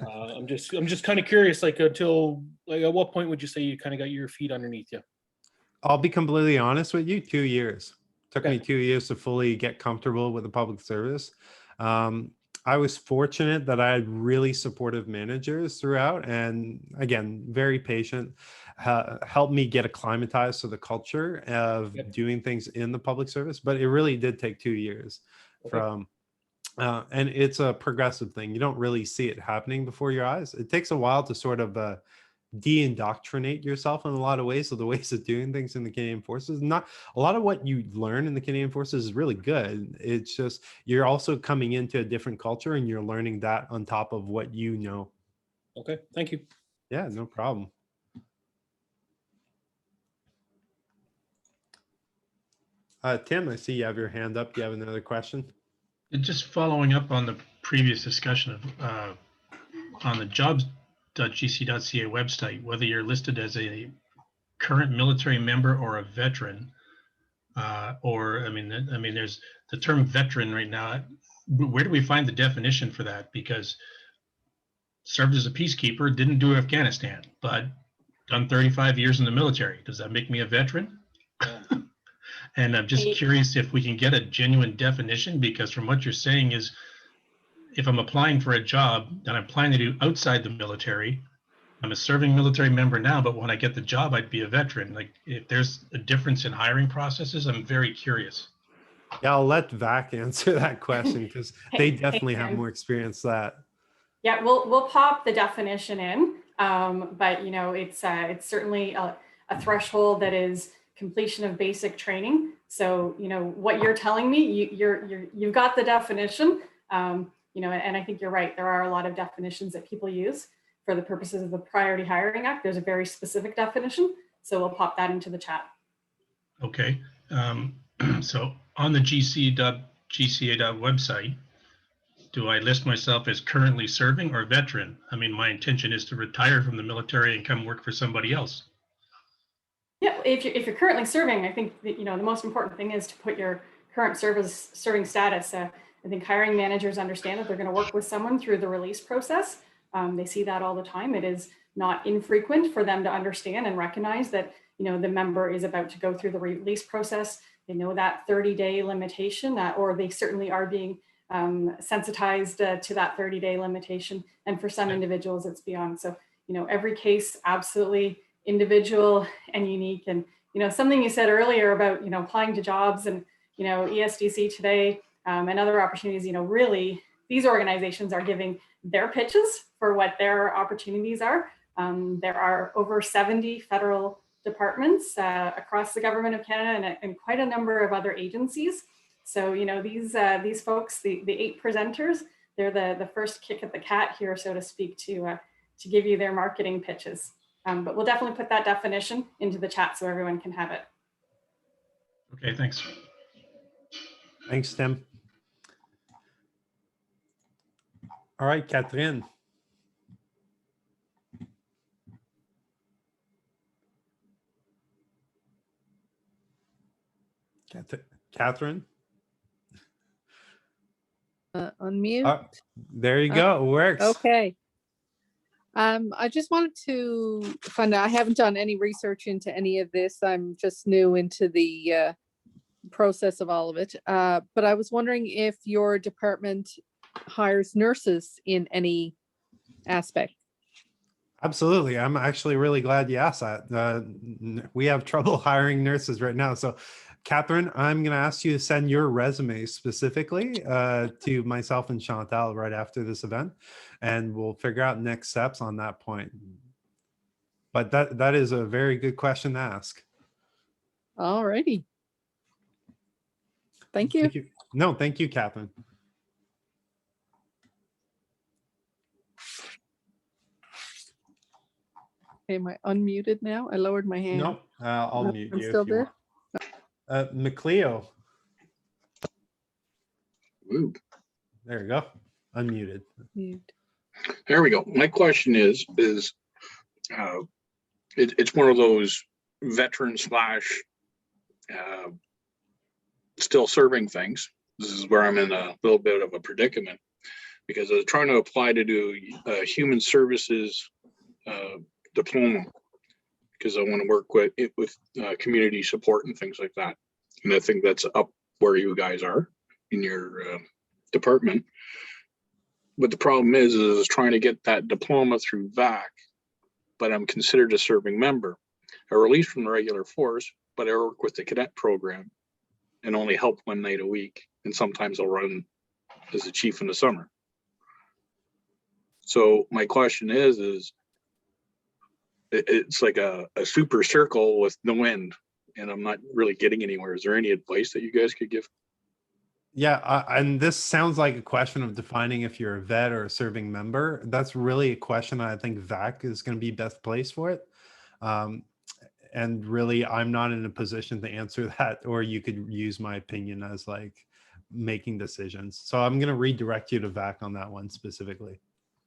I'm just kind of curious, like until like at what point would you say you kind of got your feet underneath you? I'll be completely honest with you, 2 years. Took me 2 years to fully get comfortable with the public service. I was fortunate that I had really supportive managers throughout, and again, very patient, helped me get acclimatized to the culture of doing things in the public service. But it really did take 2 years from, and it's a progressive thing. You don't really see it happening before your eyes. It takes a while to sort of de-indoctrinate yourself in a lot of ways. So the ways of doing things in the Canadian Forces, not a lot of what you learn in the Canadian Forces is really good. It's just you're also coming into a different culture and you're learning that on top of what you know. Okay, thank you. Yeah, no problem. Tim, I see you have your hand up. Do you have another question? Just following up on the previous discussion of on the jobs.gc.ca website, whether you're listed as a current military member or a veteran, or I mean, there's the term veteran right now. Where do we find the definition for that? Because served as a peacekeeper, didn't do Afghanistan, but done 35 years in the military. Does that make me a veteran? And I'm just curious if we can get a genuine definition, because from what you're saying is, if I'm applying for a job that I'm planning to do outside the military, I'm a serving military member now, but when I get the job, I'd be a veteran. Like, if there's a difference in hiring processes, I'm very curious. Yeah, I'll let VAC answer that question, because they definitely have more experience that. Yeah, we'll pop the definition in, but you know, it's certainly a threshold that is completion of basic training. So you know what you're telling me, you've got the definition. You know, and I think you're right. There are a lot of definitions that people use for the purposes of the Priority Hiring Act. There's a very specific definition, so we'll pop that into the chat. Okay, so on the gc.gca website, do I list myself as currently serving or veteran? I mean, my intention is to retire from the military and come work for somebody else. Yeah, if you're currently serving, I think that, you know, the most important thing is to put your current serving status. I think hiring managers understand that they're going to work with someone through the release process. They see that all the time. It is not infrequent for them to understand and recognize that, you know, the member is about to go through the release process. They know that 30-day limitation, or they certainly are being sensitized to that 30-day limitation. And for some individuals, it's beyond. So, you know, every case absolutely individual and unique. And, you know, something you said earlier about, you know, applying to jobs and, you know, ESDC today and other opportunities, you know, really these organizations are giving their pitches for what their opportunities are. There are over 70 federal departments across the government of Canada and quite a number of other agencies So, you know, these folks, the 8 presenters, they're the first kick at the cat here, so to speak, to give you their marketing pitches. But we'll definitely put that definition into the chat so everyone can have it. Okay, thanks. Thanks, Tim. All right, Catherine. Catherine? Unmute. There you go. It works. Okay. I just wanted to find out, I haven't done any research into any of this. I'm just new into the process of all of it. But I was wondering if your department hires nurses in any aspect. Absolutely. I'm actually really glad you asked that. We have trouble hiring nurses right now. So Catherine, I'm going to ask you to send your resume specifically to myself and Chantal right after this event, and we'll figure out next steps on that point. But that is a very good question to ask. All righty. Thank you. Thank you. No, thank you, Catherine. Okay, am I unmuted now? I lowered my hand. No, I'll mute I'm you still if you there. want. McLeo. There you go. Unmuted. There we go. My question is it's one of those veteran slash still serving things. This is where I'm in a little bit of a predicament because I was trying to apply to do a human services diploma because I want to work with community support and things like that. And I think that's up where you guys are in your department. But the problem is trying to get that diploma through VAC, but I'm considered a serving member. I released from the regular force, but I work with the cadet program and only help one night a week. And sometimes I'll run as a chief in the summer. So my question is it's like a super circle with no end, and I'm not really getting anywhere. Is there any advice that you guys could give? Yeah, and this sounds like a question of defining if you're a vet or a serving member. That's really a question I think VAC is going to be best placed for it. And really, I'm not in a position to answer that, or you could use my opinion as like making decisions. So I'm going to redirect you to VAC on that one specifically.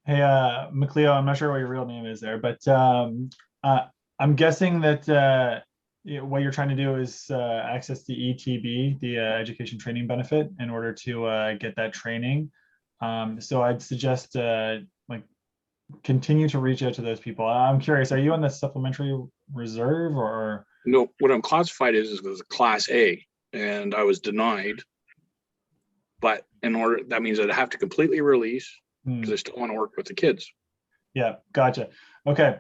Hey, McLeo, I'm not sure what your real name is there, but I'm guessing that what you're trying to do is access the ETB, the education training benefit, in order to get that training. So I'd suggest like continue to reach out to those people. I'm curious, are you on the supplementary reserve or? No, what I'm classified is a class A, and I was denied. But in order, that means I'd have to completely release because I still want to work with the kids. Yeah, gotcha. Okay.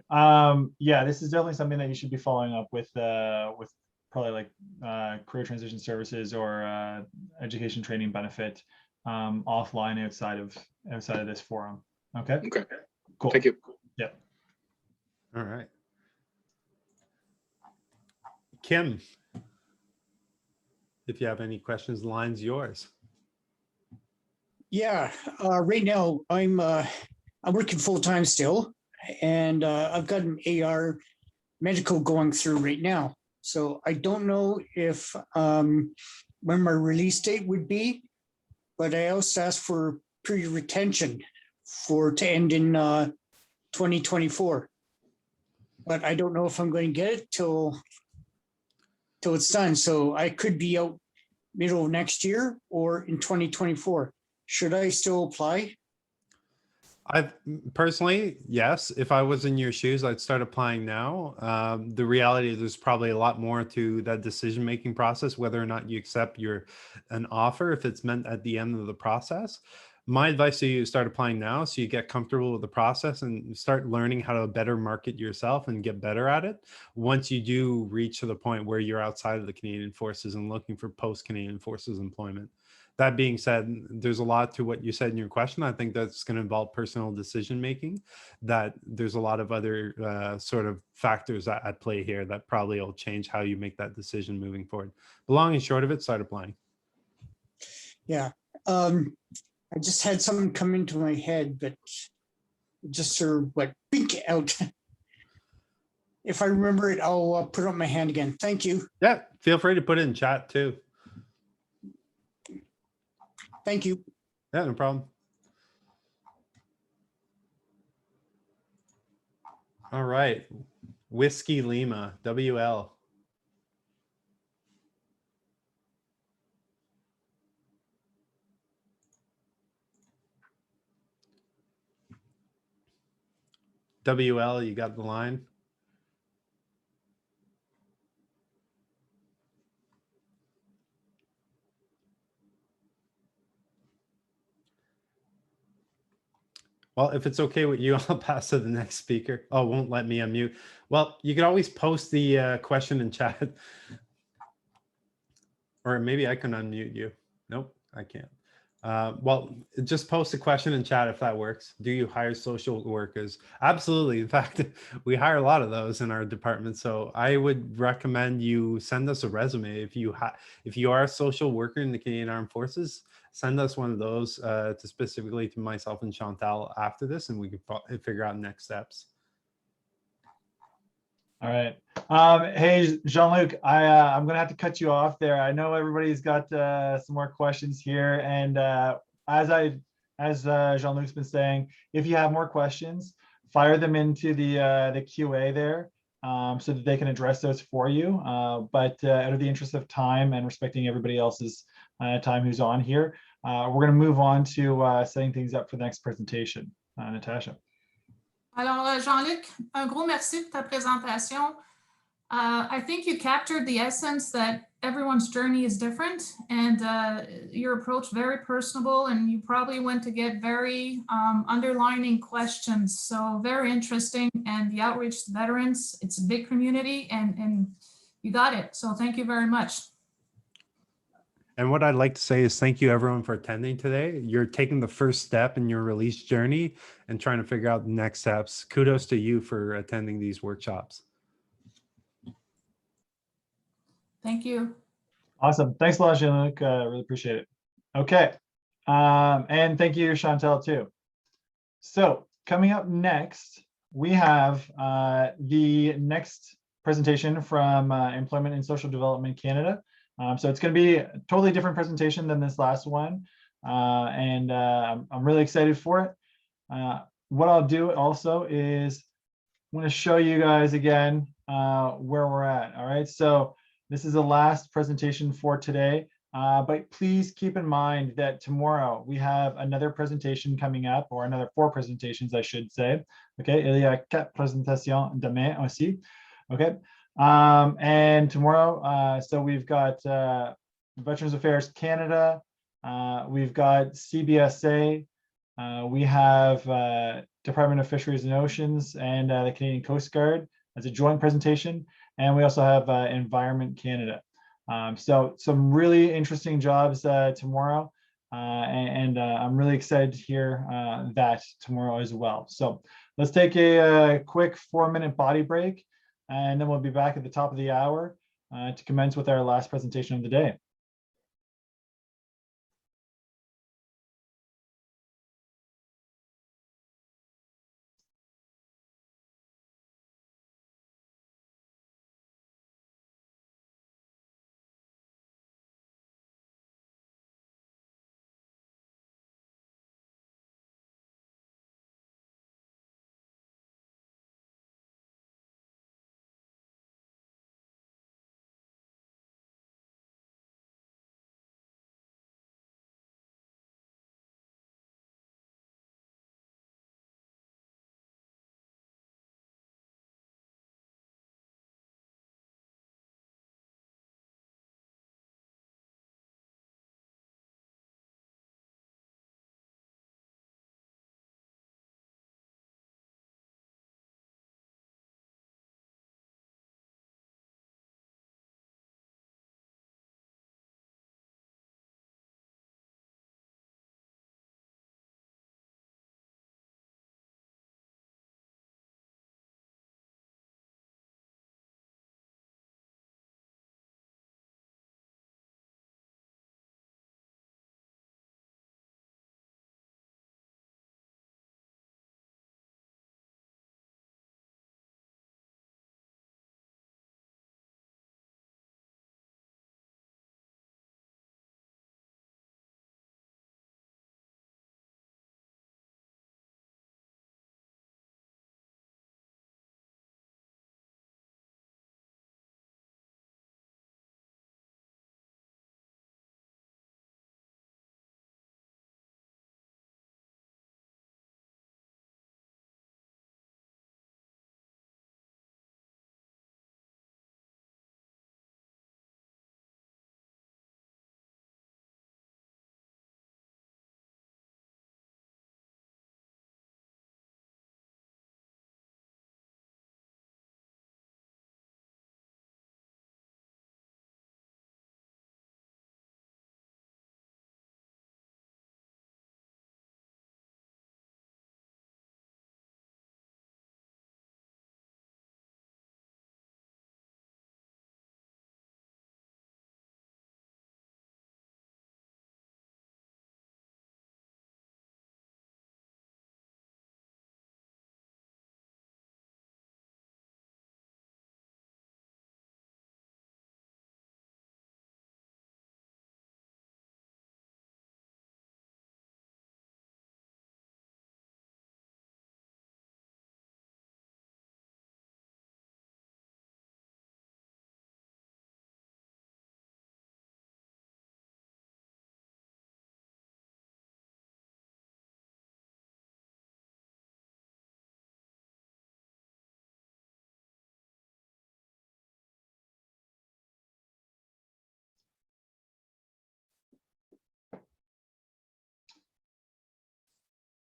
Yeah, this is definitely something that you should be following up with probably like career transition services or education training benefit offline outside of this forum. Okay. Okay. Cool. Thank you. Yeah. All right. Kim, if you have any questions, the line's yours. Yeah, right now I'm working full-time still, and I've got an AR medical going through right now. So I don't know if when my release date would be, but I also asked for pre-retention to end in 2024. But I don't know if I'm going to get it till it's done. So I could be out middle of next year or in 2024. Should I still apply? I personally, yes. If I was in your shoes, I'd start applying now. The reality is there's probably a lot more to that decision-making process, whether or not you accept an offer, if it's meant at the end of the process. My advice to you is start applying now so you get comfortable with the process and start learning how to better market yourself and get better at it. Once you do reach to the point where you're outside of the Canadian Forces and looking for post-Canadian Forces employment. That being said, there's a lot to what you said in your question. I think that's going to involve personal decision making, that there's a lot of other sort of factors at play here that probably will change how you make that decision moving forward. But long and short of it, start applying. Yeah. I just had something come into my head, but it just sort of like bink out. If I remember it, I'll put up my hand again. Thank you. Yeah, feel free to put it in chat too. Thank you. Yeah, no problem. All right. Whiskey Lima, WL. WL, you got the line? Well, if it's okay with you, I'll pass to the next speaker. Oh, it won't let me unmute. Well, you can always post the question in chat. Or maybe I can unmute you. Nope, I can't. Well, just post a question in chat if that works. Do you hire social workers? Absolutely. In fact, we hire a lot of those in our department. So I would recommend you send us a resume. If you are a social worker in the Canadian Armed Forces, send us one of those to specifically to myself and Chantal after this, and we can figure out next steps. All right. Hey, Jean-Luc, I'm going to have to cut you off there. I know everybody's got some more questions here. And as Jean-Luc's been saying, if you have more questions, fire them into the QA there so that they can address those for you. But out of the interest of time and respecting everybody else's time who's on here, we're going to move on to setting things up for the next presentation. Natasha. Alors, Jean-Luc, un gros merci pour ta présentation. I think you captured the essence that everyone's journey is different, and your approach very personable, and you probably went to get very underlining questions. So very interesting, and the outreach to veterans, it's a big community, and you got it. So thank you very much. And what I'd like to say is thank you everyone for attending today. You're taking the first step in your release journey and trying to figure out the next steps. Kudos to you for attending these workshops. Thank you. Awesome. Thanks a lot, Jean-Luc. Really appreciate it. Okay. And thank you, Chantal, too. So coming up next, we have the next presentation from Employment and Social Development Canada. So it's going to be a totally different presentation than this last one. And I'm really excited for it. What I'll do also is I'm going to show you guys again where we're at. All right. So this is the last presentation for today. But please keep in mind that tomorrow we have another presentation coming up, or another 4 presentations, I should say. Okay. Il y a 4 présentations demain aussi. Okay. And tomorrow, so we've got Veterans Affairs Canada, we've got CBSA, we have Department of Fisheries and Oceans and the Canadian Coast Guard as a joint presentation, and we also have Environment Canada. So some really interesting jobs tomorrow, and I'm really excited to hear that tomorrow as well. So let's take a quick 4-minute body break, and then we'll be back at the top of the hour to commence with our last presentation of the day.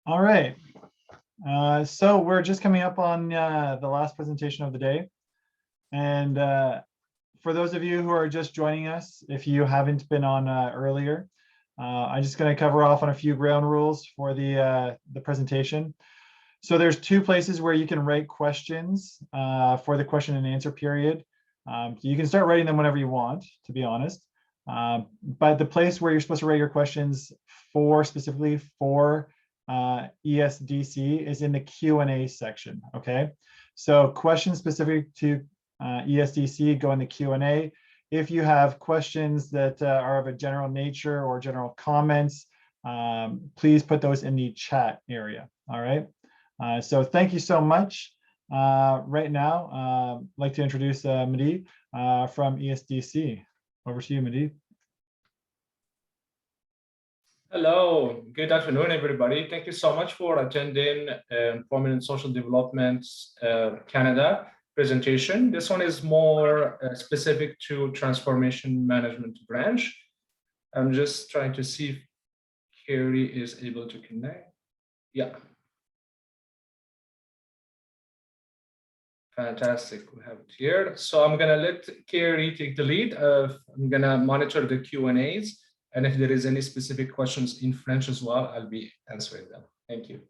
All right. So we're just coming up on the last presentation of the day. And for those of you who are just joining us, if you haven't been on earlier, I'm just going to cover off on a few ground rules for the presentation. So there's two places where you can write questions for the question and answer period. You can start writing them whenever you want, to be honest. But the place where you're supposed to write your questions specifically for ESDC is in the Q&A section, okay? So questions specific to ESDC go in the Q&A. If you have questions that are of a general nature or general comments, please put those in the chat area, all right? So thank you so much. Right now, I'd like to introduce Mehdi from ESDC. Over to you, Mehdi. Hello, good afternoon, everybody. Thank you so much for attending Employment and Social Development Canada presentation. This one is more specific to Transformation Management Branch. I'm just trying to see if Carrie is able to connect. Yeah. Fantastic, we have it here. So I'm gonna let Carrie take the lead. I'm gonna monitor the Q&As. And if there is any specific questions in French as well, I'll be answering them. Thank you.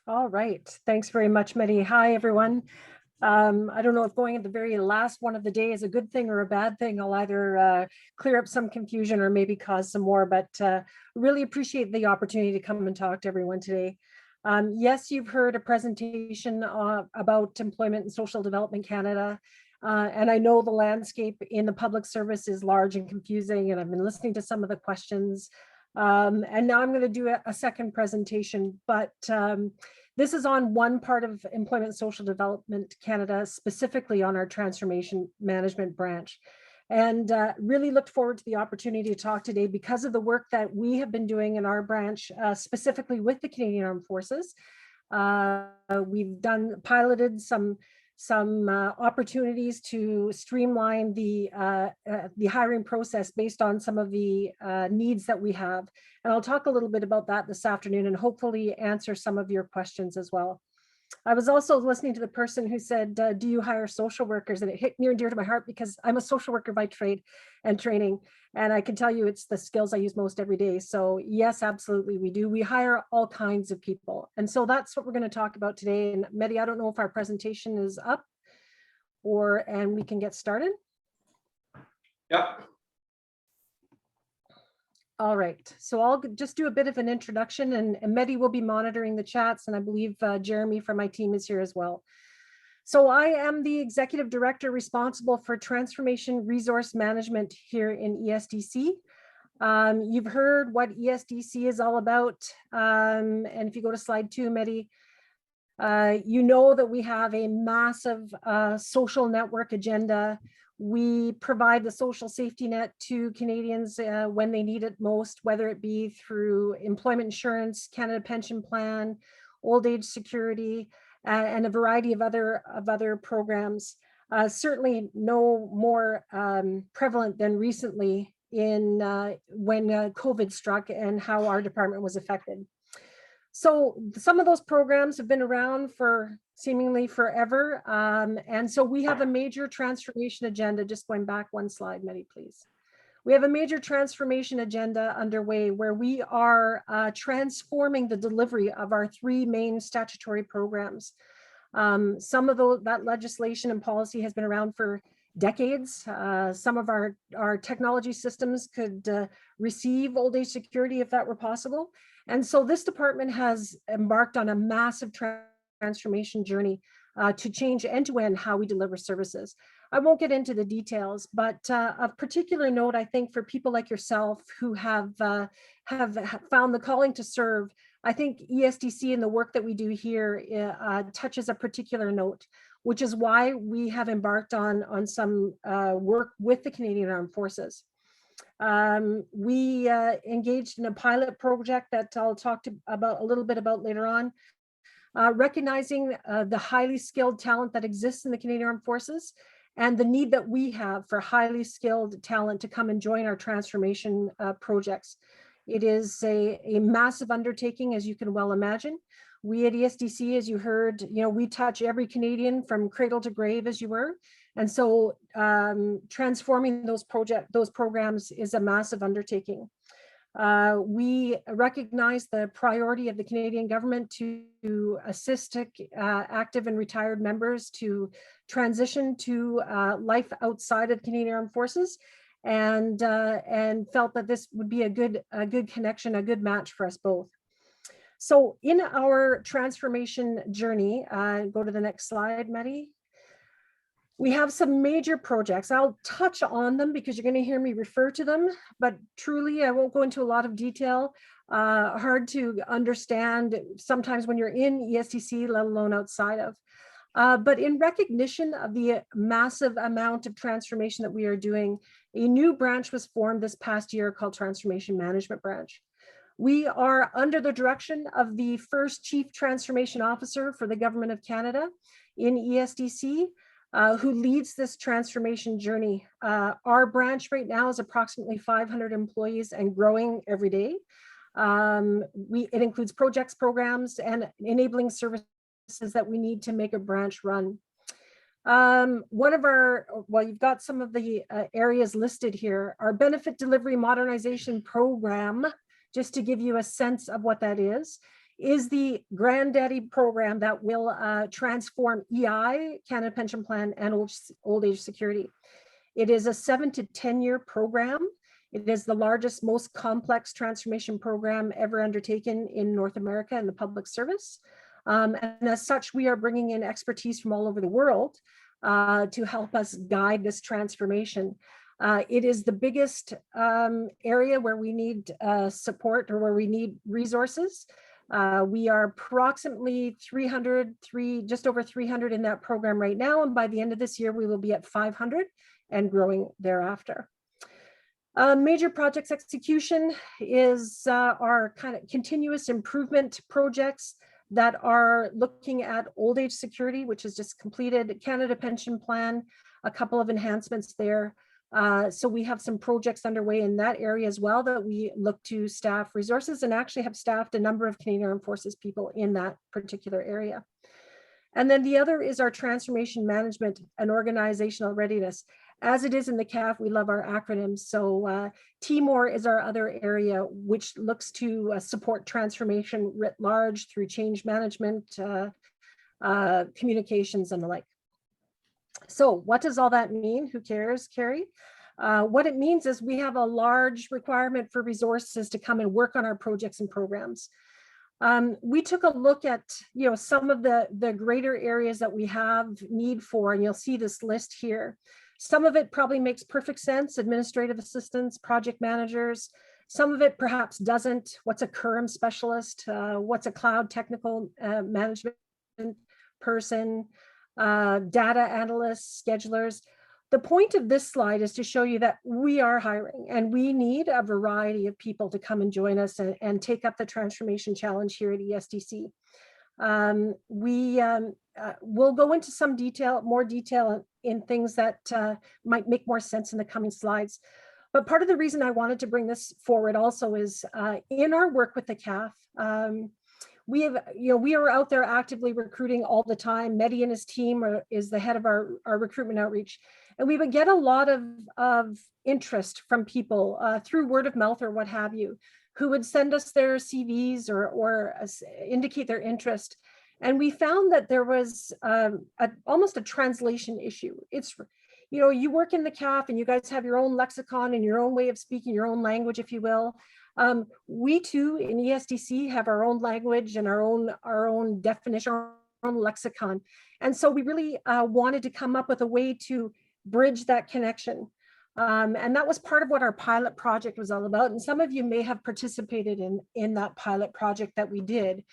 All right. Thanks very much, Mehdi. Hi, everyone. I don't know if going at the very last one of the day is a good thing or a bad thing. I'll either clear up some confusion or maybe cause some more, but really appreciate the opportunity to come and talk to everyone today. Yes, you've heard a presentation about Employment and Social Development Canada. And I know the landscape in the public service is large and confusing, and I've been listening to some of the questions. And now I'm going to do a second presentation, but this is on one part of Employment and Social Development Canada, specifically on our Transformation Management Branch. And really looked forward to the opportunity to talk today because of the work that we have been doing in our branch, specifically with the Canadian Armed Forces. We've piloted some opportunities to streamline the hiring process based on some of the needs that we have. And I'll talk a little bit about that this afternoon and hopefully answer some of your questions as well. I was also listening to the person who said, do you hire social workers? And it hit near and dear to my heart because I'm a social worker by trade and training. And I can tell you it's the skills I use most every day. So yes, absolutely we do. We hire all kinds of people. And so that's what we're going to talk about today. And Mehdi, I don't know if our presentation is up and we can get started. Yeah. All right, so I'll just do a bit of an introduction and Mehdi will be monitoring the chats, and I believe Jeremy from my team is here as well. So I am the Executive Director responsible for Transformation Resource Management here in ESDC. You've heard what ESDC is all about, and if you go to slide 2, Mehdi, you know that we have a massive social network agenda. We provide the social safety net to Canadians when they need it most, whether it be through employment insurance, Canada Pension Plan, old age security, and a variety of other programs. Certainly no more prevalent than recently when COVID struck and how our department was affected. So some of those programs have been around for seemingly forever. And so we have a major transformation agenda, just going back one slide, Mehdi, please. We have a major transformation agenda underway where we are transforming the delivery of our 3 main statutory programs. Some of that legislation and policy has been around for decades. Some of our technology systems could receive old age security if that were possible. And so this department has embarked on a massive transformation journey to change end-to-end how we deliver services. I won't get into the details, but of particular note, I think for people like yourself who have found the calling to serve, I think ESDC and the work that we do here touches a particular note, which is why we have embarked on some work with the Canadian Armed Forces. We engaged in a pilot project that I'll talk about a little bit about later on, recognizing the highly skilled talent that exists in the Canadian Armed Forces and the need that we have for highly skilled talent to come and join our transformation projects. It is a massive undertaking, as you can well imagine. We at ESDC, as you heard, we touch every Canadian from cradle to grave, as you were. And so transforming those programs is a massive undertaking. We recognize the priority of the Canadian government to assist active and retired members to transition to life outside of the Canadian Armed Forces, and felt that this would be a good connection, a good match for us both. So in our transformation journey, go to the next slide, Mehdi. We have some major projects. I'll touch on them because you're going to hear me refer to them, but truly I won't go into a lot of detail. Hard to understand sometimes when you're in ESDC, let alone outside of. But in recognition of the massive amount of transformation that we are doing, a new branch was formed this past year called Transformation Management Branch. We are under the direction of the first Chief Transformation Officer for the Government of Canada in ESDC, who leads this transformation journey. Our branch right now is approximately 500 employees and growing every day. It includes projects, programs, and enabling services that we need to make a branch run. You've got some of the areas listed here. Our benefit delivery modernization program, just to give you a sense of what that is the granddaddy program that will transform EI, Canada Pension Plan, and old age security. It is a 7 to 10 year program. It is the largest, most complex transformation program ever undertaken in North America in the public service. And as such, we are bringing in expertise from all over the world to help us guide this transformation. It is the biggest area where we need support or where we need resources. We are approximately just over 300 in that program right now. And by the end of this year, we will be at 500 and growing thereafter. Major projects execution is our kind of continuous improvement projects that are looking at old age security, which is just completed, Canada Pension Plan, a couple of enhancements there. So we have some projects underway in that area as well that we look to staff resources, and actually have staffed a number of Canadian Armed Forces people in that particular area. And then the other is our transformation management and organizational readiness. As it is in the CAF, we love our acronyms. So TMOR is our other area, which looks to support transformation writ large through change management, communications, and the like. So what does all that mean? Who cares, Carrie? What it means is we have a large requirement for resources to come and work on our projects and programs. We took a look at some of the greater areas that we have need for, and you'll see this list here. Some of it probably makes perfect sense, administrative assistants, project managers. Some of it perhaps doesn't. What's a CURM specialist? What's a cloud technical management person? Data analysts, schedulers. The point of this slide is to show you that we are hiring and we need a variety of people to come and join us and take up the transformation challenge here at ESDC. We'll go into some more detail in things that might make more sense in the coming slides. But part of the reason I wanted to bring this forward also is in our work with the CAF, we are out there actively recruiting all the time. Mehdi and his team is the head of our recruitment outreach. And we would get a lot of interest from people through word of mouth or what have you, who would send us their CVs or indicate their interest. And we found that there was almost a translation issue. It's, you work in the CAF and you guys have your own lexicon and your own way of speaking, your own language, if you will. We too in ESDC have our own language and our own definition, our own lexicon. And so we really wanted to come up with a way to bridge that connection. And that was part of what our pilot project was all about. And some of you may have participated in that pilot project that we did,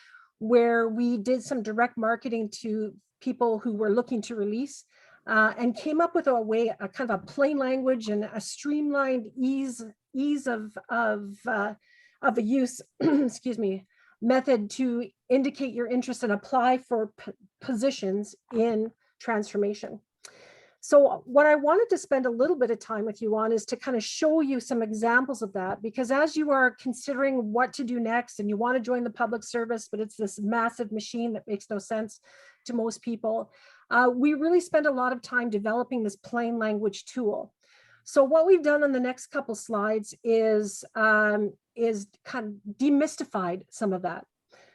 where we did some direct marketing to people who were looking to release and came up with a way, a kind of a plain language and a streamlined ease of a use, excuse me, method to indicate your interest and apply for positions in transformation. So what I wanted to spend a little bit of time with you on is to kind of show you some examples of that, because as you are considering what to do next and you want to join the public service, but it's this massive machine that makes no sense to most people, we really spend a lot of time developing this plain language tool. So what we've done on the next couple slides is kind of demystified some of that.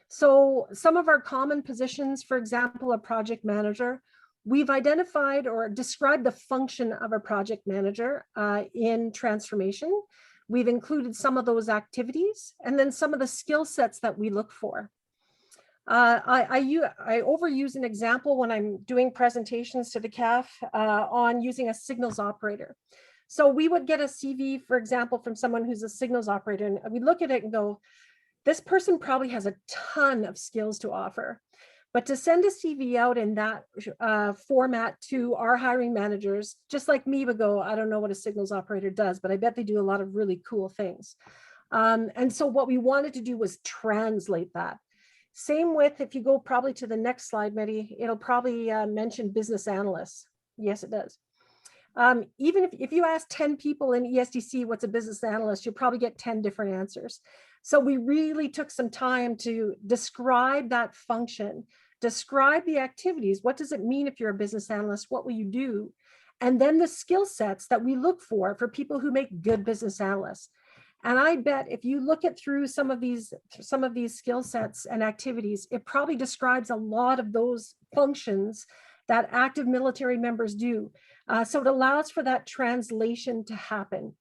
So some of our common positions, for example, a project manager, we've identified or described the function of a project manager in transformation. We've included some of those activities and then some of the skill sets that we look for. I overuse an example when I'm doing presentations to the CAF on using a signals operator. So we would get a CV, for example, from someone who's a signals operator, and we look at it and go, this person probably has a ton of skills to offer. But to send a CV out in that format to our hiring managers, just like me would go, I don't know what a signals operator does, but I bet they do a lot of really cool things. And so what we wanted to do was translate that. Same with, if you go probably to the next slide, Mehdi, it'll probably mention business analysts. Yes, it does. Even if you ask 10 people in ESDC what's a business analyst, you'll probably get 10 different answers. So we really took some time to describe that function, describe the activities. What does it mean if you're a business analyst? What will you do? And then the skill sets that we look for people who make good business analysts. And I bet if you look at through some of these skill sets and activities, it probably describes a lot of those functions that active military members do. So it allows for that translation to happen.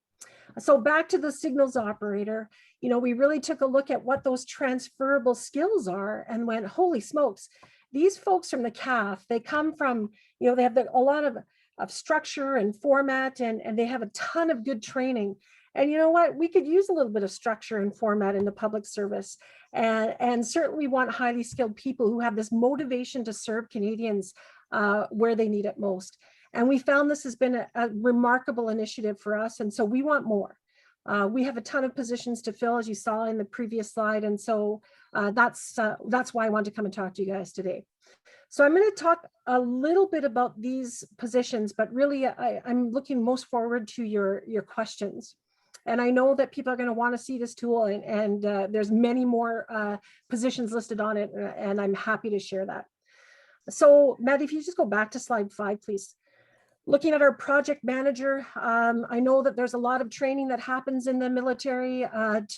So back to the signals operator, you know, we really took a look at what those transferable skills are and went, holy smokes, these folks from the CAF, they come from, you know, they have a lot of structure and format, and they have a ton of good training. And you know what, we could use a little bit of structure and format in the public service, and certainly want highly skilled people who have this motivation to serve Canadians where they need it most. And we found this has been a remarkable initiative for us. And so we want more. We have a ton of positions to fill, as you saw in the previous slide. And so that's why I wanted to come and talk to you guys today. So I'm going to talk a little bit about these positions, but really I'm looking most forward to your questions. And I know that people are going to want to see this tool, and there's many more positions listed on it, and I'm happy to share that. So Matt, if you just go back to slide 5, please. Looking at our project manager, I know that there's a lot of training that happens in the military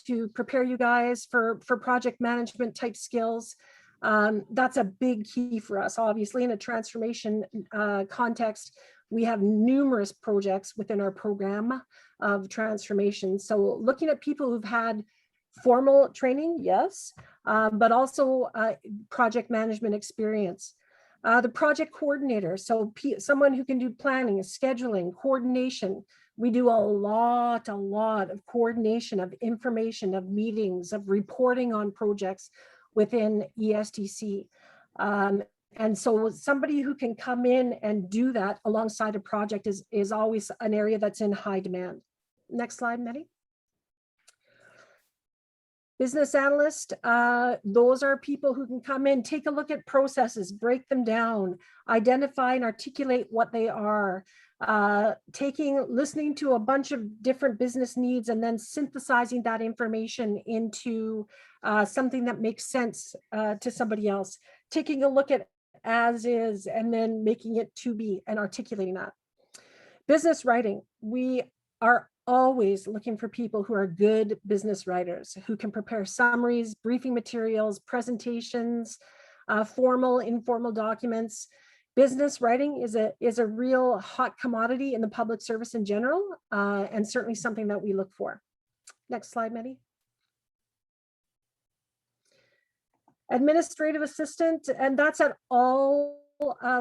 to prepare you guys for project management type skills. That's a big key for us. Obviously, in a transformation context, we have numerous projects within our program of transformation. So looking at people who've had formal training, yes, but also project management experience. The project coordinator, so someone who can do planning, scheduling, coordination. We do a lot of coordination of information, of meetings, of reporting on projects within ESDC. And so somebody who can come in and do that alongside a project is always an area that's in high demand. Next slide, Mehdi. Business analyst, those are people who can come in, take a look at processes, break them down, identify and articulate what they are, listening to a bunch of different business needs and then synthesizing that information into something that makes sense to somebody else, taking a look at as is and then making it to be and articulating that. Business writing, we are always looking for people who are good business writers, who can prepare summaries, briefing materials, presentations, formal, informal documents. Business writing is a real hot commodity in the public service in general, and certainly something that we look for. Next slide, Mehdi. Administrative assistant, and that's at all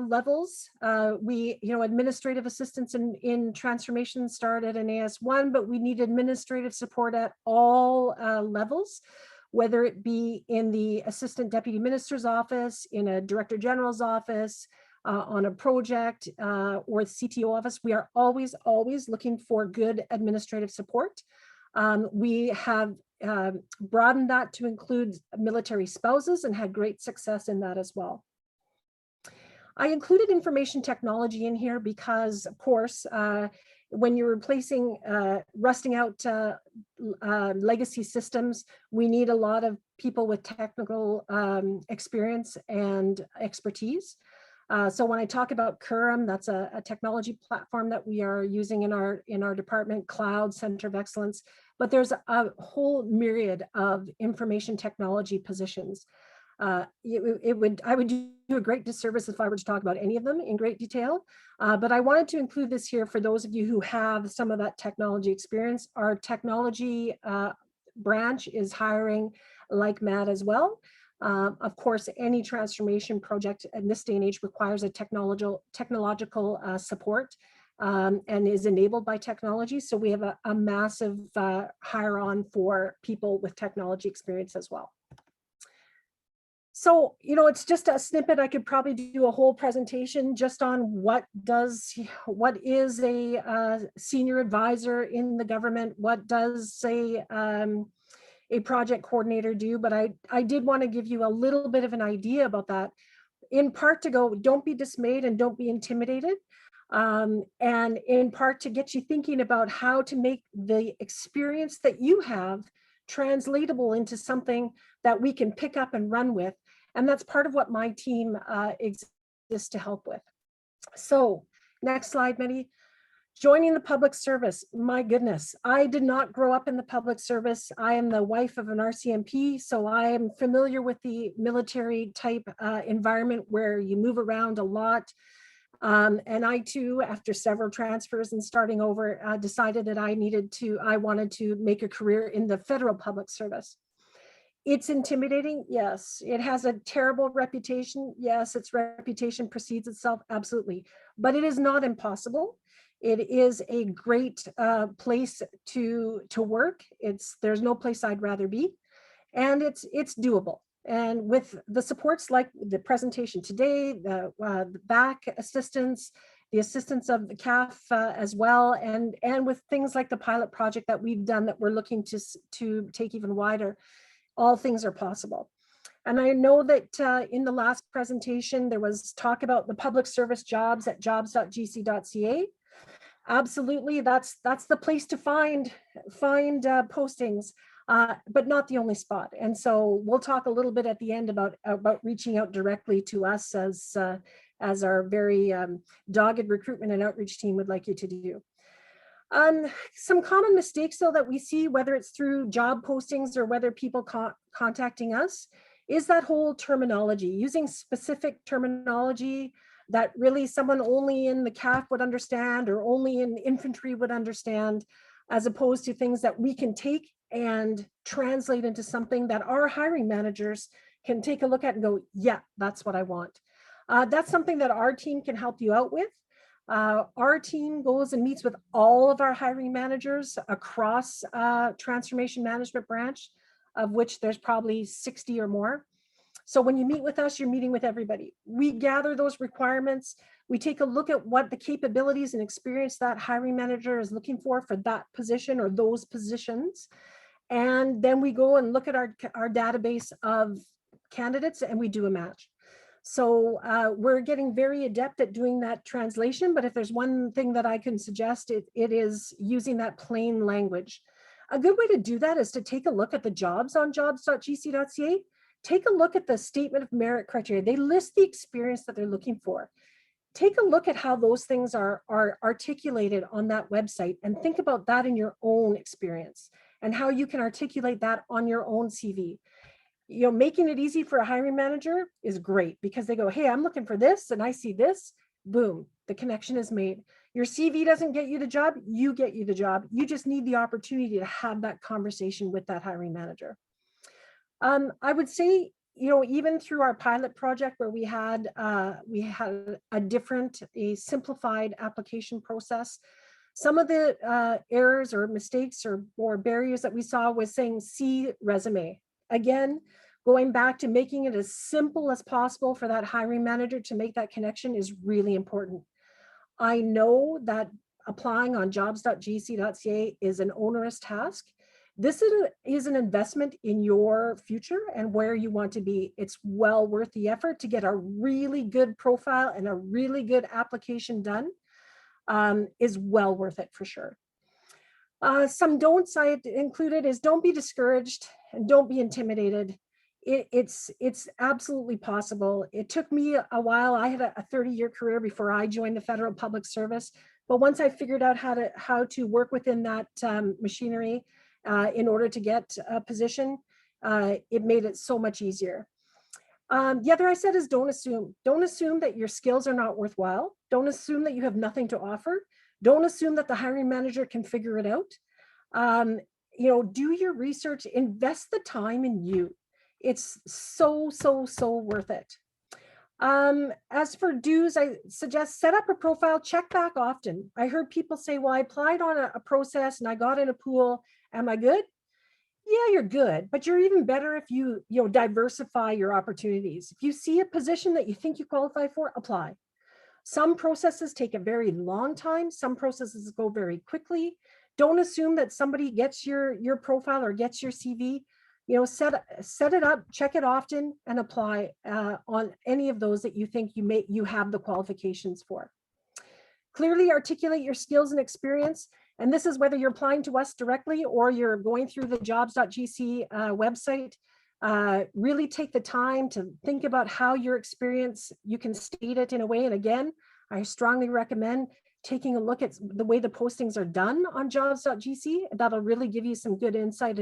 levels. Administrative assistants in transformation start at an AS1, but we need administrative support at all levels, whether it be in the assistant deputy minister's office, in a director general's office, on a project, or CTO office. We are always looking for good administrative support. We have broadened that to include military spouses and had great success in that as well. I included information technology in here because, of course, when you're replacing rusting out legacy systems, we need a lot of people with technical experience and expertise. So when I talk about Curum, that's a technology platform that we are using in our department, Cloud Center of Excellence. But there's a whole myriad of information technology positions. I would do a great disservice if I were to talk about any of them in great detail, but I wanted to include this here for those of you who have some of that technology experience. Our technology branch is hiring like mad as well. Of course, any transformation project in this day and age requires a technological support and is enabled by technology. So we have a massive hire on for people with technology experience as well. So, you know, it's just a snippet. I could probably do a whole presentation just on what is a senior advisor in the government, what does a project coordinator do, but I did want to give you a little bit of an idea about that, in part to go, don't be dismayed and don't be intimidated, and in part to get you thinking about how to make the experience that you have translatable into something that we can pick up and run with. And that's part of what my team exists to help with. So next slide, Mehdi. Joining the public service, my goodness, I did not grow up in the public service. I am the wife of an RCMP, so I am familiar with the military type environment where you move around a lot. And I too, after several transfers and starting over, decided that I wanted to make a career in the federal public service. It's intimidating, yes. It has a terrible reputation, yes. Its reputation precedes itself, absolutely. But it is not impossible. It is a great place to work. There's no place I'd rather be, and it's doable. And with the supports like the presentation today, the back assistance, the assistance of the CAF as well, and with things like the pilot project that we've done that we're looking to take even wider, all things are possible. And I know that in the last presentation, there was talk about the public service jobs at jobs.gc.ca. Absolutely, that's the place to find postings, but not the only spot. And so we'll talk a little bit at the end about reaching out directly to us as our very dogged recruitment and outreach team would like you to do. Some common mistakes though that we see, whether it's through job postings or whether people contacting us, is that whole terminology, using specific terminology that really someone only in the CAF would understand or only in infantry would understand, as opposed to things that we can take and translate into something that our hiring managers can take a look at and go, yeah, that's what I want. That's something that our team can help you out with. Our team goes and meets with all of our hiring managers across transformation management branch, of which there's probably 60 or more. So when you meet with us, you're meeting with everybody. We gather those requirements. We take a look at what the capabilities and experience that hiring manager is looking for that position or those positions. And then we go and look at our database of candidates and we do a match. So we're getting very adept at doing that translation, but if there's one thing that I can suggest, it is using that plain language. A good way to do that is to take a look at the jobs on jobs.gc.ca. Take a look at the statement of merit criteria. They list the experience that they're looking for. Take a look at how those things are articulated on that website and think about that in your own experience and how you can articulate that on your own CV. You know, making it easy for a hiring manager is great because they go, hey, I'm looking for this and I see this, boom, the connection is made. Your CV doesn't get you the job, you get you the job. You just need the opportunity to have that conversation with that hiring manager. I would say, you know, even through our pilot project where we had a simplified application process, some of the errors or mistakes or barriers that we saw was saying see resume. Again, going back to making it as simple as possible for that hiring manager to make that connection is really important. I know that applying on jobs.gc.ca is an onerous task is an investment in your future and where you want to be. It's well worth the effort to get a really good profile and a really good application done. Is well worth it for sure. Some don'ts I included is don't be discouraged and don't be intimidated. It's absolutely possible. It took me a while. I had a 30-year career before I joined the federal public service. But once I figured out how to work within that machinery in order to get a position, it made it so much easier. The other I said is don't assume. Don't assume that your skills are not worthwhile. Don't assume that you have nothing to offer. Don't assume that the hiring manager can figure it out. Do your research, invest the time in you. It's so worth it. As for do's, I suggest set up a profile, check back often. I heard people say, well, I applied on a process and I got in a pool. Am I good? Yeah, you're good, but you're even better if you diversify your opportunities. If you see a position that you think you qualify for, apply. Some processes take a very long time. Some processes go very quickly. Don't assume that somebody gets your profile or gets your CV. Set it up, check it often, and apply on any of those that you think you have the qualifications for. Clearly articulate your skills and experience. And this is whether you're applying to us directly or you're going through the jobs.gc website. Really take the time to think about how your experience, you can state it in a way. And again, I strongly recommend taking a look at the way the postings are done on jobs.gc. That'll really give you some good insight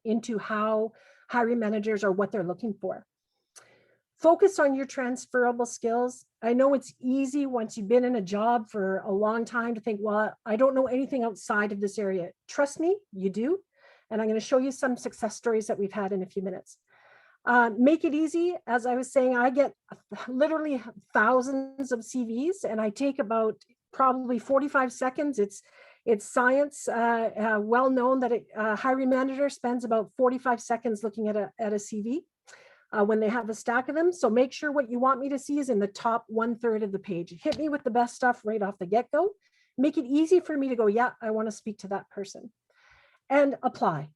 into how hiring managers are what they're looking for. Focus on your transferable skills. I know it's easy once you've been in a job for a long time to think, well, I don't know anything outside of this area. Trust me, you do. And I'm going to show you some success stories that we've had in a few minutes. Make it easy. As I was saying, I get literally thousands of CVs and I take about probably 45 seconds. It's science, well known that a hiring manager spends about 45 seconds looking at a CV. When they have a stack of them. So make sure what you want me to see is in the top 1/3 of the page. Hit me with the best stuff right off the get-go. Make it easy for me to go, yeah, I want to speak to that person. And apply.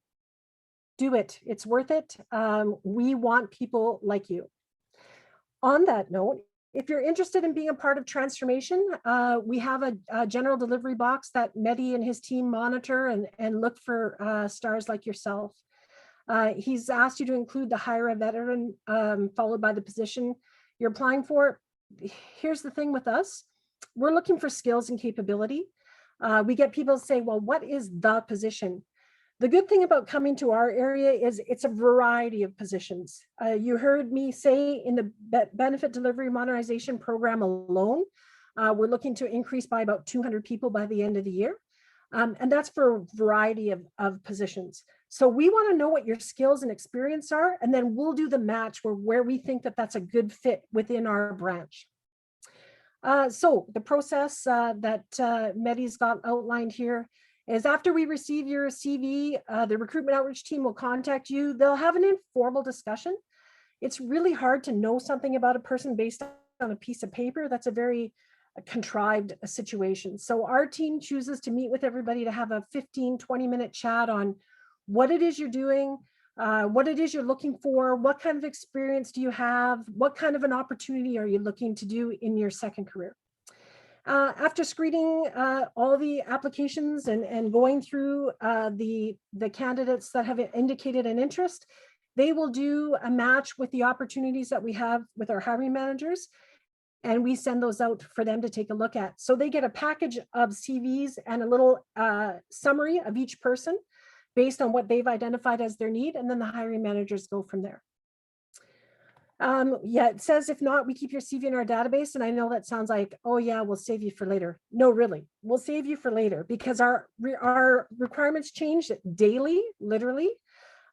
Do it. It's worth it. We want people like you. On that note, if you're interested in being a part of transformation, we have a general delivery box that Mehdi and his team monitor and look for stars like yourself. He's asked you to include the hire a veteran followed by the position you're applying for. Here's the thing with us. We're looking for skills and capability. We get people say, well, what is the position? The good thing about coming to our area is it's a variety of positions. You heard me say in the benefit delivery modernization program alone, we're looking to increase by about 200 people by the end of the year. And that's for a variety of positions. So we want to know what your skills and experience are, and then we'll do the match where we think that that's a good fit within our branch. So the process that Mehdi's got outlined here is after we receive your CV, the recruitment outreach team will contact you. They'll have an informal discussion. It's really hard to know something about a person based on a piece of paper. That's a very contrived situation. So our team chooses to meet with everybody to have a 15-20-minute chat on what it is you're doing, what it is you're looking for, what kind of experience do you have, what kind of an opportunity are you looking to do in your second career. After screening all the applications and going through the candidates that have indicated an interest, they will do a match with the opportunities that we have with our hiring managers, and we send those out for them to take a look at. So they get a package of CVs and a little summary of each person based on what they've identified as their need, and then the hiring managers go from there. Yeah, it says, if not, we keep your CV in our database. And I know that sounds like, oh yeah, we'll save you for later. No, really, we'll save you for later because our requirements change daily, literally.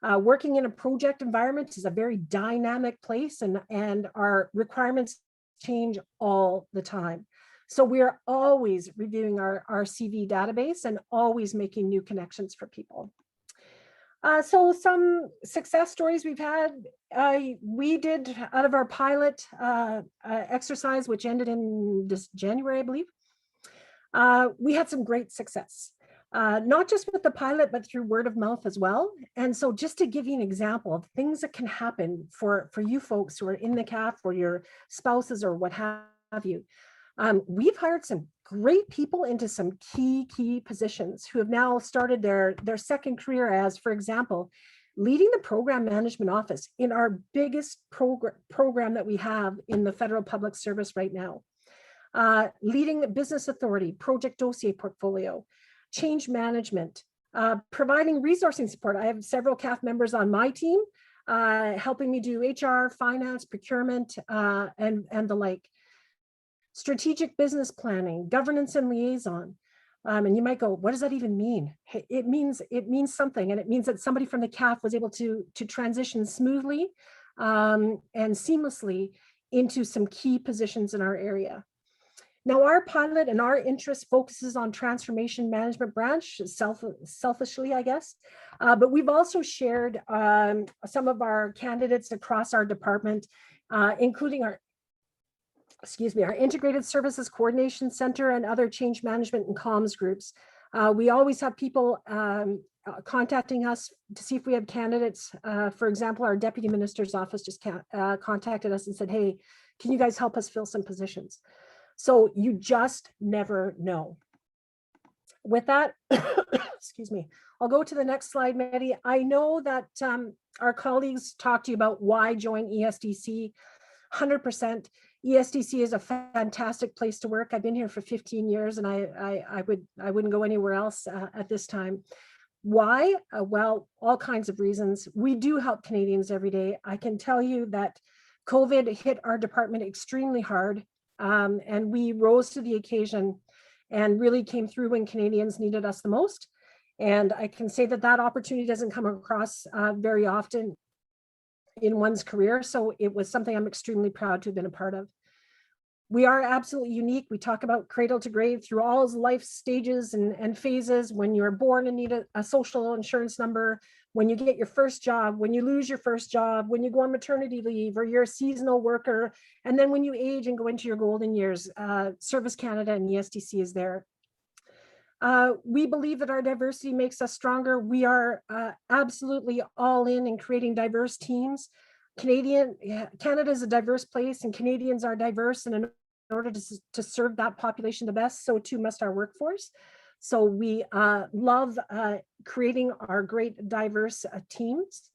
Working in a project environment is a very dynamic place, and our requirements change all the time. So we're always reviewing our CV database and always making new connections for people. So some success stories we've had, we did out of our pilot exercise, which ended in this January, I believe. We had some great success. not just with the pilot, but through word of mouth as well. And so just to give you an example of things that can happen for you folks who are in the CAF or your spouses or what have you, we've hired some great people into some key positions who have now started their second career as, for example, leading the program management office in our biggest program that we have in the federal public service right now. Leading the business authority, project dossier portfolio, change management, providing resourcing support. I have several CAF members on my team helping me do HR, finance, procurement, and the like. Strategic business planning, governance and liaison. And you might go, what does that even mean? It means something, and it means that somebody from the CAF was able to transition smoothly and seamlessly into some key positions in our area. Now, our pilot and our interest focuses on transformation management branch, selfishly, I guess, but we've also shared some of our candidates across our department, including our Integrated Services Coordination Center and other change management and comms groups. We always have people contacting us to see if we have candidates. For example, our Deputy Minister's Office just contacted us and said, hey, can you guys help us fill some positions? So you just never know. With that, excuse me, I'll go to the next slide, Mehdi. I know that our colleagues talked to you about why join ESDC. 100%. ESDC is a fantastic place to work. I've been here for 15 years and I wouldn't go anywhere else at this time. Why? Well, all kinds of reasons. We do help Canadians every day. I can tell you that COVID hit our department extremely hard, and we rose to the occasion and really came through when Canadians needed us the most. And I can say that that opportunity doesn't come across very often in one's career. So it was something I'm extremely proud to have been a part of. We are absolutely unique. We talk about cradle to grave through all life stages and phases. When you're born and need a social insurance number, when you get your first job, when you lose your first job, when you go on maternity leave, or you're a seasonal worker, and then when you age and go into your golden years, Service Canada and ESDC is there. We believe that our diversity makes us stronger. We are absolutely all in creating diverse teams. Canada is a diverse place and Canadians are diverse, and in order to serve that population the best, so too must our workforce. So we love creating our great diverse teams.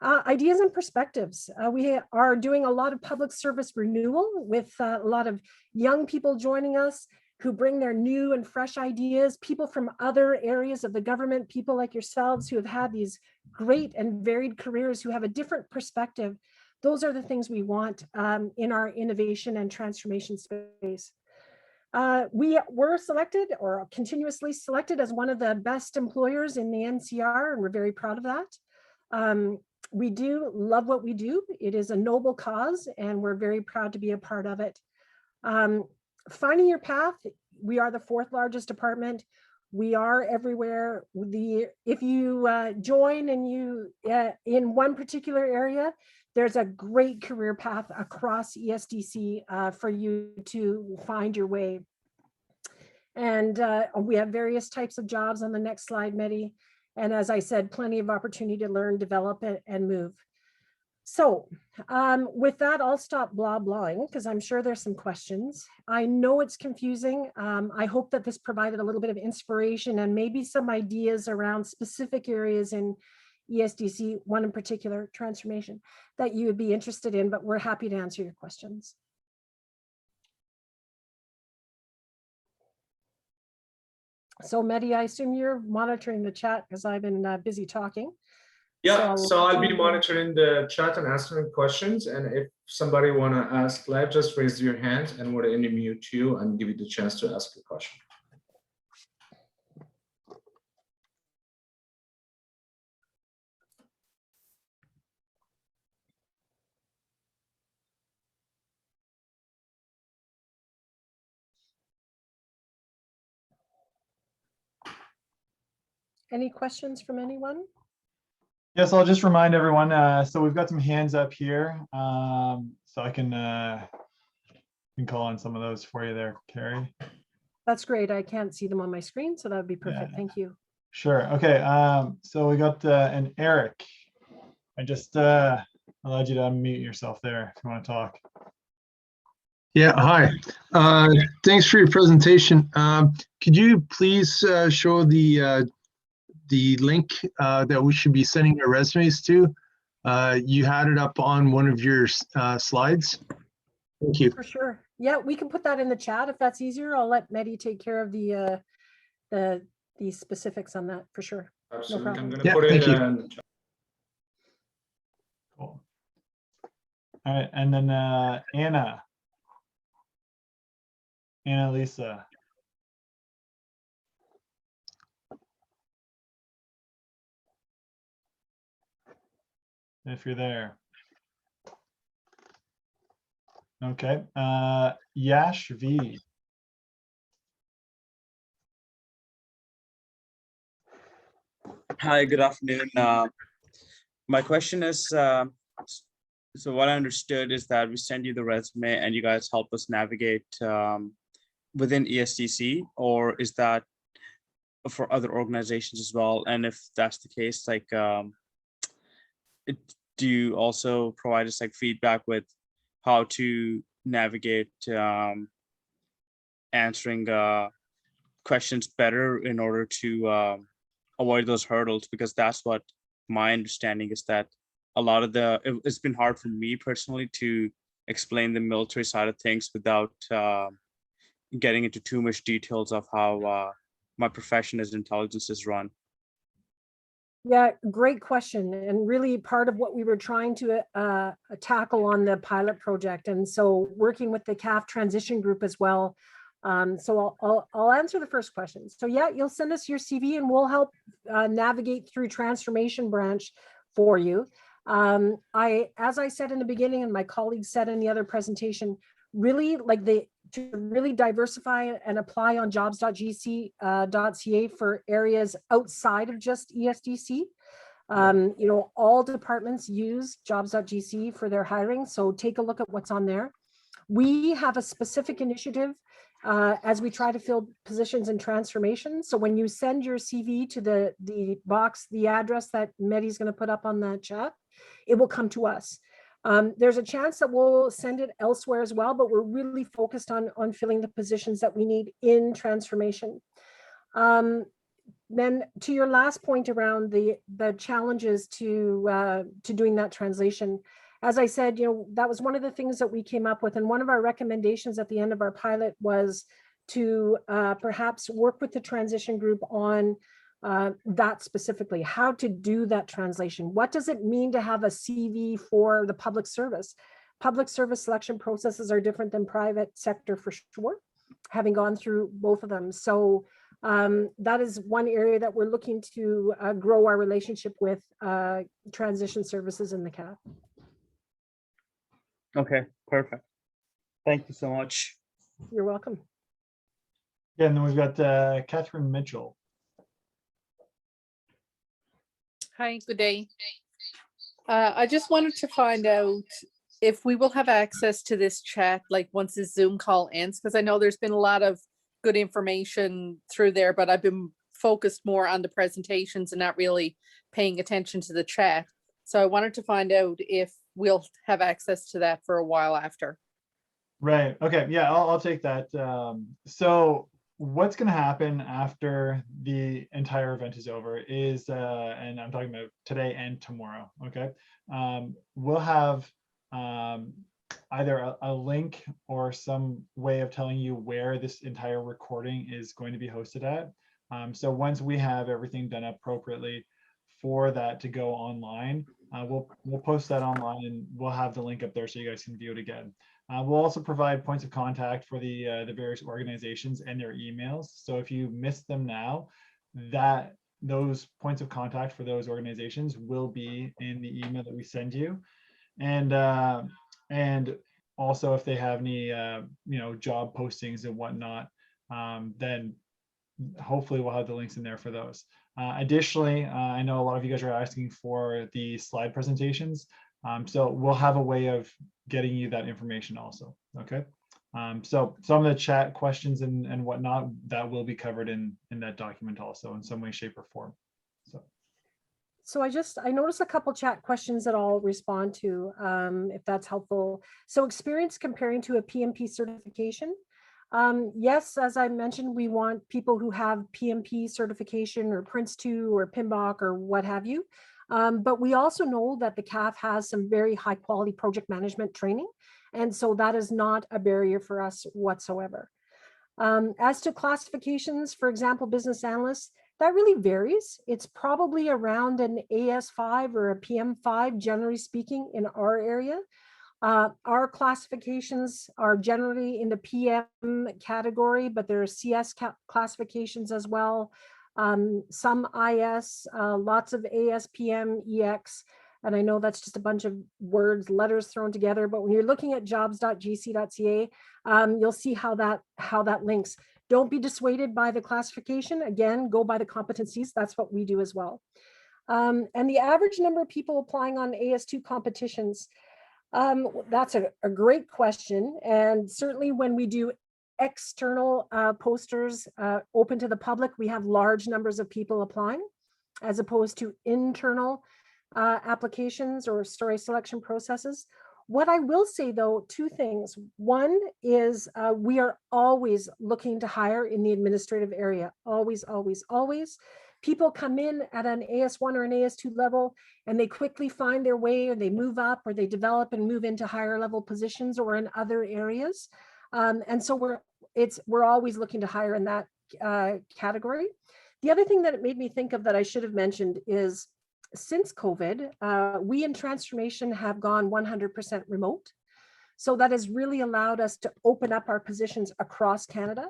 Ideas and perspectives. We are doing a lot of public service renewal with a lot of young people joining us who bring their new and fresh ideas, people from other areas of the government, people like yourselves who have had these great and varied careers, who have a different perspective. Those are the things we want in our innovation and transformation space. We were selected or continuously selected as one of the best employers in the NCR, and we're very proud of that. We do love what we do. It is a noble cause, and we're very proud to be a part of it. Finding your path, we are the 4th largest department. We are everywhere. If you join and you in one particular area, there's a great career path across ESDC for you to find your way. And we have various types of jobs on the next slide, Mehdi. And as I said, plenty of opportunity to learn, develop, and move. So with that, I'll stop blah-blahing because I'm sure there's some questions. I know it's confusing. I hope that this provided a little bit of inspiration and maybe some ideas around specific areas in ESDC, one in particular, transformation, that you would be interested in, but we're happy to answer your questions. So Mehdi, I assume you're monitoring the chat because I've been busy talking. Yeah, so I'll be monitoring the chat and answering questions. And if somebody want to ask live, just raise your hand and we'll unmute you and give you the chance to ask a question. Any questions from anyone? Yes, I'll just remind everyone. So we've got some hands up here. So I can call on some of those for you there, Carrie. That's great. I can't see them on my screen, so that would be perfect. Yeah. Thank you. Sure. Okay. So we got an Eric. I just allowed you to unmute yourself there if you want to talk. Yeah, hi. Thanks for your presentation. Could you please show the link that we should be sending our resumes to? You had it up on one of your slides. Thank you. For sure. Yeah, we can put that in the chat if that's easier. I'll let Mehdi take care of the specifics on that for sure. Absolutely. No problem. I'm going to put it in the chat. Cool. All right, and then Anna Lisa. If you're there. Okay, Yash V. Hi, good afternoon. My question is, so what I understood is that we send you the resume and you guys help us navigate within ESDC, or is that for other organizations as well? And if that's the case, like, do you also provide us like feedback with how to navigate answering questions better in order to avoid those hurdles? Because that's what my understanding is, that a lot of it's been hard for me personally to explain the military side of things without getting into too much details of how my profession as intelligence is run. Yeah, great question. And really part of what we were trying to tackle on the pilot project. And so working with the CAF transition group as well. So I'll answer the first question. So yeah, you'll send us your CV and we'll help navigate through transformation branch for you. As I said in the beginning, and my colleagues said in the other presentation, really like to really diversify and apply on jobs.gc.ca for areas outside of just ESDC. You know, all departments use jobs.gc for their hiring. So take a look at what's on there. We have a specific initiative as we try to fill positions in transformation. So when you send your CV to the box, the address that Mehdi's going to put up on the chat, it will come to us. There's a chance that we'll send it elsewhere as well, but we're really focused on filling the positions that we need in transformation. Then to your last point around the challenges to doing that translation, as I said, you know, that was one of the things that we came up with. And one of our recommendations at the end of our pilot was to perhaps work with the transition group on that specifically, how to do that translation. What does it mean to have a CV for the public service? Public service selection processes are different than private sector for sure, having gone through both of them. So that is one area that we're looking to grow our relationship with transition services in the CAF. Okay, perfect. Thank you so much. You're welcome. Yeah, and then we've got Catherine Mitchell. Hi, good day. I just wanted to find out if we will have access to this chat, like once this Zoom call ends, because I know there's been a lot of good information through there, but I've been focused more on the presentations and not really paying attention to the chat. So I wanted to find out if we'll have access to that for a while after. Right. Okay. Yeah, I'll take that. So what's going to happen after the entire event is over is, and I'm talking about today and tomorrow. Okay. We'll have either a link or some way of telling you where this entire recording is going to be hosted at. So once we have everything done appropriately for that to go online, we'll post that online and we'll have the link up there so you guys can view it again. We'll also provide points of contact for the various organizations and their emails. So if you miss them now, those points of contact for those organizations will be in the email that we send you. And also if they have any job postings and whatnot, then hopefully we'll have the links in there for those. Additionally, I know a lot of you guys are asking for the slide presentations. So we'll have a way of getting you that information also. Okay. So some of the chat questions and whatnot, that will be covered in that document also in some way, shape, or form. So I noticed a couple chat questions that I'll respond to, if that's helpful. So experience comparing to a PMP certification. Yes, as I mentioned, we want people who have PMP certification or Prince2 or PMBOK or what have you. But we also know that the CAF has some very high quality project management training. And so that is not a barrier for us whatsoever. As to classifications, for example, business analysts, that really varies. It's probably around an AS5 or a PM5, generally speaking, in our area. Our classifications are generally in the PM category, but there are CS classifications as well. Some IS, lots of ASPM, EX, and I know that's just a bunch of words, letters thrown together, but when you're looking at jobs.gc.ca, you'll see how that links. Don't be dissuaded by the classification. Again, go by the competencies. That's what we do as well. And the average number of people applying on AS2 competitions, that's a great question. And certainly when we do external posters open to the public, we have large numbers of people applying, as opposed to internal applications or story selection processes. What I will say though, two things. One is we are always looking to hire in the administrative area, always, always, always. People come in at an AS1 or an AS2 level and they quickly find their way, or they move up, or they develop and move into higher level positions or in other areas. And so we're always looking to hire in that category. The other thing that it made me think of that I should have mentioned is, since COVID, we in transformation have gone 100% remote. So that has really allowed us to open up our positions across Canada.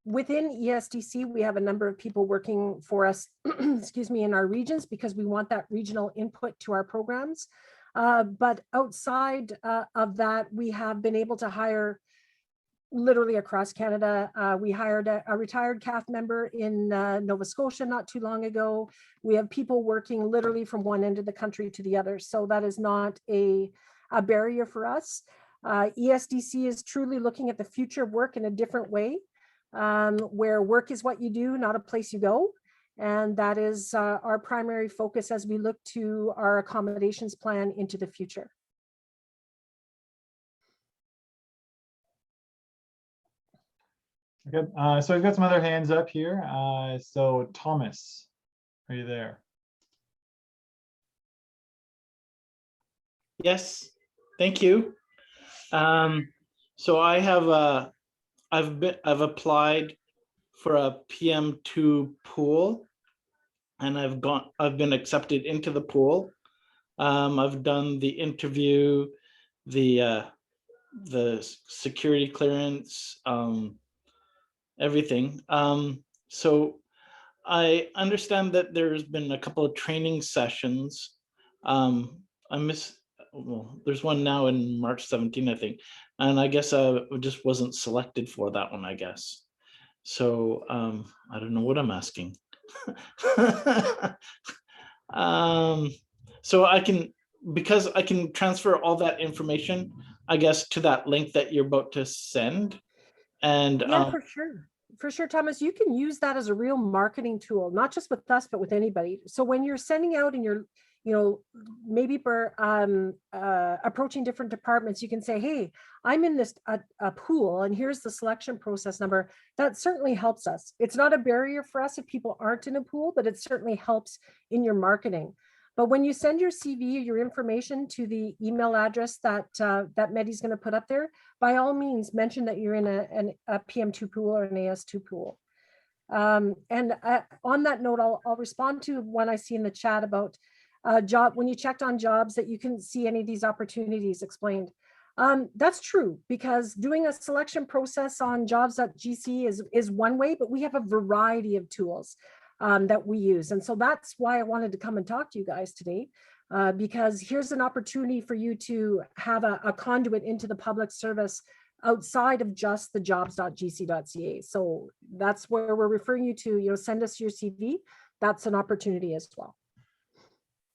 Within ESDC, we have a number of people working for us, excuse me, in our regions, because we want that regional input to our programs. But outside of that, we have been able to hire literally across Canada. We hired a retired CAF member in Nova Scotia not too long ago. We have people working literally from one end of the country to the other. So that is not a barrier for us. ESDC is truly looking at the future of work in a different way, where work is what you do, not a place you go. And that is our primary focus as we look to our accommodations plan into the future. Good. So we've got some other hands up here. So Thomas, are you there? Yes, thank you. So I have I've applied for a PM2 pool, and I've been accepted into the pool. I've done the interview, the security clearance, everything. So I understand that there's been a couple of training sessions. There's one now in March 17, I think. And I guess I just wasn't selected for that one, I guess. So I don't know what I'm asking. So because I can transfer all that information, I guess, to that link that you're about to send. And yeah, for sure, Thomas, you can use that as a real marketing tool, not just with us, but with anybody. So when you're sending out and you're, maybe for approaching different departments, you can say, hey, I'm in this a pool, and here's the selection process number. That certainly helps us. It's not a barrier for us if people aren't in a pool, but it certainly helps in your marketing. But when you send your CV or your information to the email address that that Mehdi's going to put up there, by all means, mention that you're in a PM2 pool or an AS2 pool. And on that note, I'll respond to one I see in the chat about when you checked on jobs that you couldn't see any of these opportunities explained. That's true, because doing a selection process on jobs.gc is one way, but we have a variety of tools that we use. And so that's why I wanted to come and talk to you guys today, because here's an opportunity for you to have a conduit into the public service outside of just the jobs.gc.ca. So that's where we're referring you to, send us your CV. That's an opportunity as well.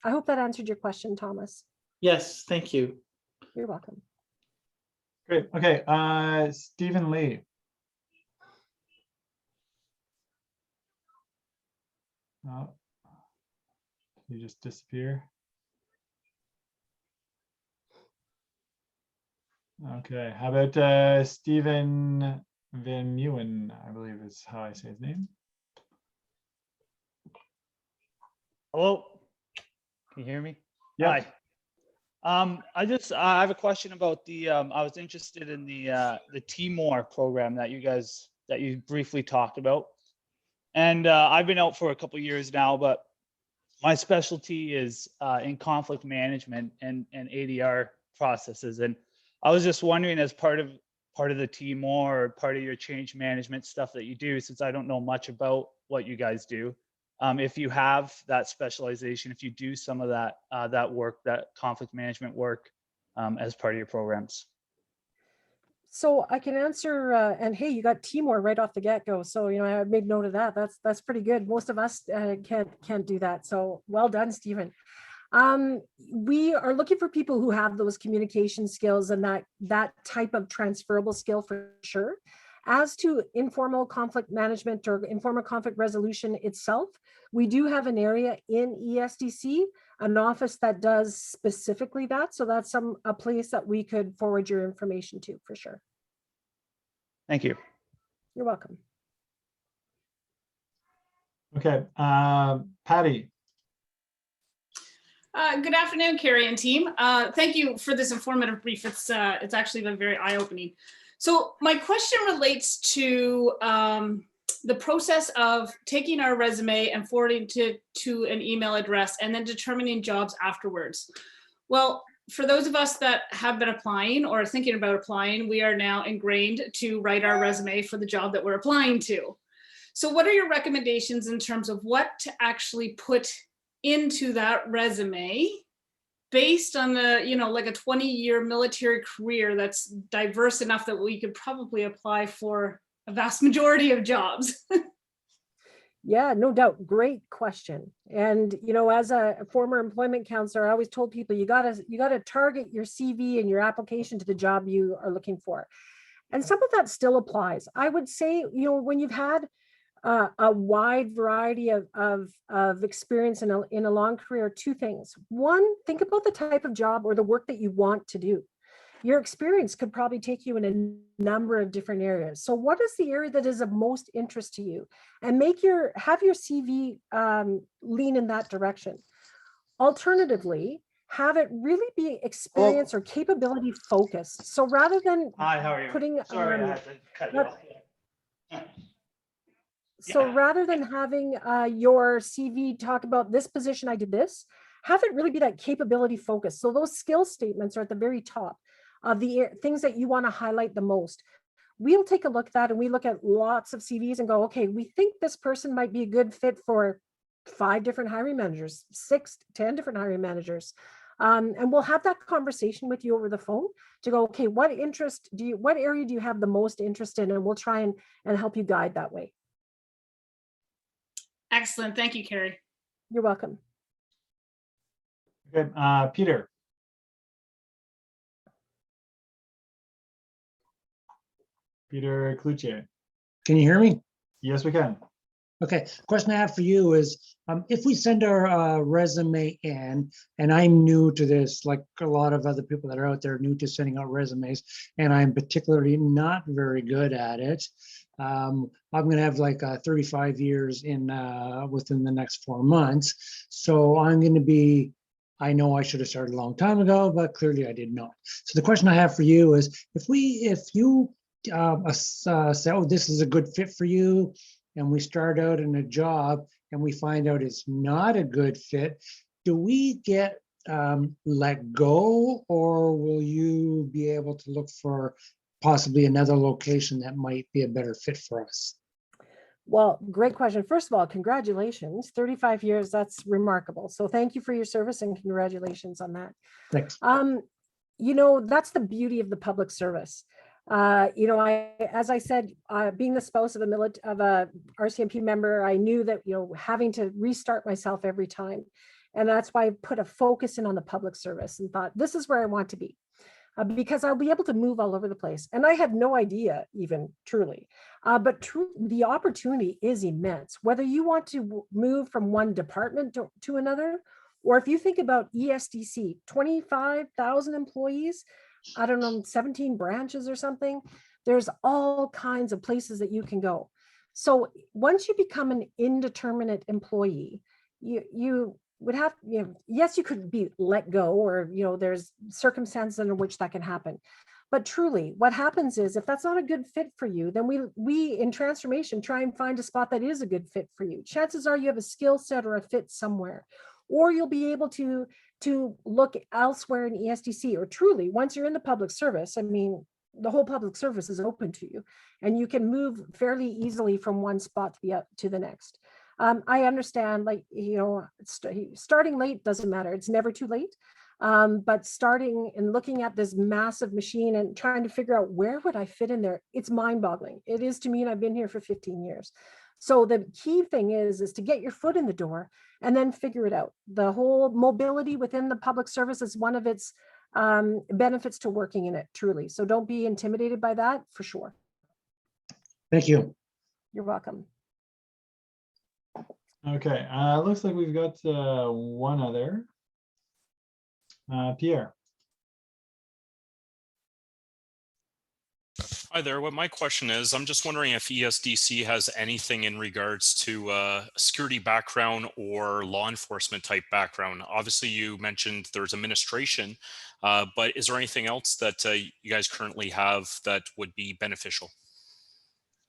I hope that answered your question, Thomas. Yes, thank you. You're welcome. Great. Okay. Stephen Lee. Oh, did you just disappear? Okay. How about Stephen Van Meeuwen, I believe is how I say his name. Hello, can you hear me? Yeah. Hi. I have a question about the, I was interested in the Timor program that you briefly talked about. And I've been out for a couple of years now, but my specialty is in conflict management and ADR processes. And I was just wondering, as part of the Timor or part of your change management stuff that you do, since I don't know much about what you guys do, if you have that specialization, if you do some of that work, that conflict management work, as part of your programs. So I can answer, and hey, you got Timor right off the get-go. So, I made note of that. That's pretty good. Most of us can't do that. So well done, Stephen. We are looking for people who have those communication skills and that type of transferable skill for sure. As to informal conflict management or informal conflict resolution itself, we do have an area in ESDC, an office that does specifically that. So that's a place that we could forward your information to for sure. Thank you. You're welcome. Okay. Patty. Good afternoon, Carrie and team. Thank you for this informative brief. It's actually been very eye-opening. So my question relates to the process of taking our resume and forwarding to an email address and then determining jobs afterwards. Well, for those of us that have been applying or thinking about applying, we are now ingrained to write our resume for the job that we're applying to. So what are your recommendations in terms of what to actually put into that resume based on the, like a 20-year military career that's diverse enough that we could probably apply for a vast majority of jobs? Yeah, no doubt. Great question. And, as a former employment counselor, I always told people you gotta target your CV and your application to the job you are looking for. And some of that still applies. I would say, when you've had a wide variety of experience in a long career, two things. One, think about the type of job or the work that you want to do. Your experience could probably take you in a number of different areas. So what is the area that is of most interest to you? And have your CV lean in that direction. Alternatively, have it really be experience or capability focused. So rather than Hi, how are you? putting Sorry, I had to cut you off. So rather than having your CV talk about this position, I did this, have it really be that capability focus. So those skill statements are at the very top of the things that you want to highlight the most. We'll take a look at that and we look at lots of CVs and go, okay, we think this person might be a good fit for 5 different hiring managers, 6, 10 different hiring managers. And we'll have that conversation with you over the phone to go, okay, what area do you have the most interest in? And we'll try and help you guide that way. Excellent. Thank you, Carrie. You're welcome. Okay. Peter. Peter Cloutier. Can you hear me? Yes, we can. Okay, question I have for you is, if we send our resume in, and I'm new to this, like a lot of other people that are out there new to sending out resumes, and I'm particularly not very good at it. I'm going to have like 35 years within the next 4 months. So I'm going to be, I know I should have started a long time ago, but clearly I did not. So the question I have for you is, if you say, oh, this is a good fit for you, and we start out in a job and we find out it's not a good fit, do we get let go, or will you be able to look for possibly another location that might be a better fit for us? Well, great question. First of all, congratulations. 35 years, that's remarkable. So thank you for your service and congratulations on that. Thanks. That's the beauty of the public service. As I said, being the spouse of a RCMP member, I knew that, having to restart myself every time. And that's why I put a focus in on the public service and thought, this is where I want to be. because I'll be able to move all over the place. And I had no idea even truly, but the opportunity is immense, whether you want to move from one department to another, or if you think about ESDC, 25,000 employees, I don't know, 17 branches or something, there's all kinds of places that you can go. So once you become an indeterminate employee, you would have, yes, you could be let go, or, there's circumstances under which that can happen. But truly, what happens is, if that's not a good fit for you, then we in transformation try and find a spot that is a good fit for you. Chances are you have a skill set or a fit somewhere, or you'll be able to look elsewhere in ESDC, or truly, once you're in the public service, I mean, the whole public service is open to you, and you can move fairly easily from one spot to the next. I understand, starting late doesn't matter. It's never too late. But starting and looking at this massive machine and trying to figure out where would I fit in there, it's mind-boggling. It is to me, and I've been here for 15 years. So the key thing is to get your foot in the door and then figure it out. The whole mobility within the public service is one of its benefits to working in it, truly. So don't be intimidated by that, for sure. Thank you. You're welcome. Okay, looks like we've got one other. Pierre. Hi there. What my question is, I'm just wondering if ESDC has anything in regards to security background or law enforcement type background. Obviously, you mentioned there's administration, but is there anything else that you guys currently have that would be beneficial?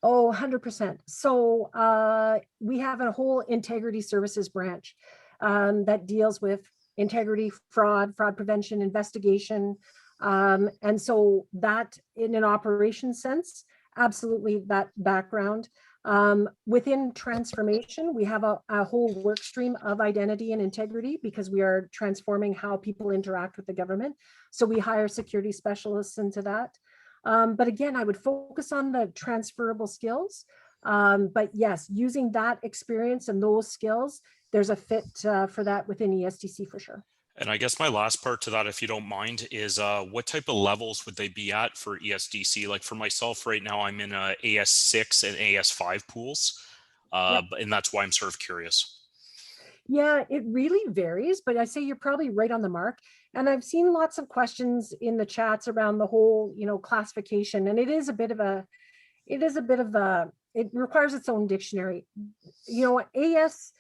Oh, 100%. So we have a whole integrity services branch that deals with integrity, fraud prevention, investigation. And so that, in an operations sense, absolutely that background. Within transformation, we have a whole work stream of identity and integrity, because we are transforming how people interact with the government. So we hire security specialists into that. But again, I would focus on the transferable skills. But yes, using that experience and those skills, there's a fit for that within ESDC for sure. And I guess my last part to that, if you don't mind, is what type of levels would they be at for ESDC? Like for myself right now, I'm in AS6 and AS5 pools, and that's why I'm sort of curious. Yeah, it really varies, but I say you're probably right on the mark. And I've seen lots of questions in the chats around the whole, classification, and it requires its own dictionary. AS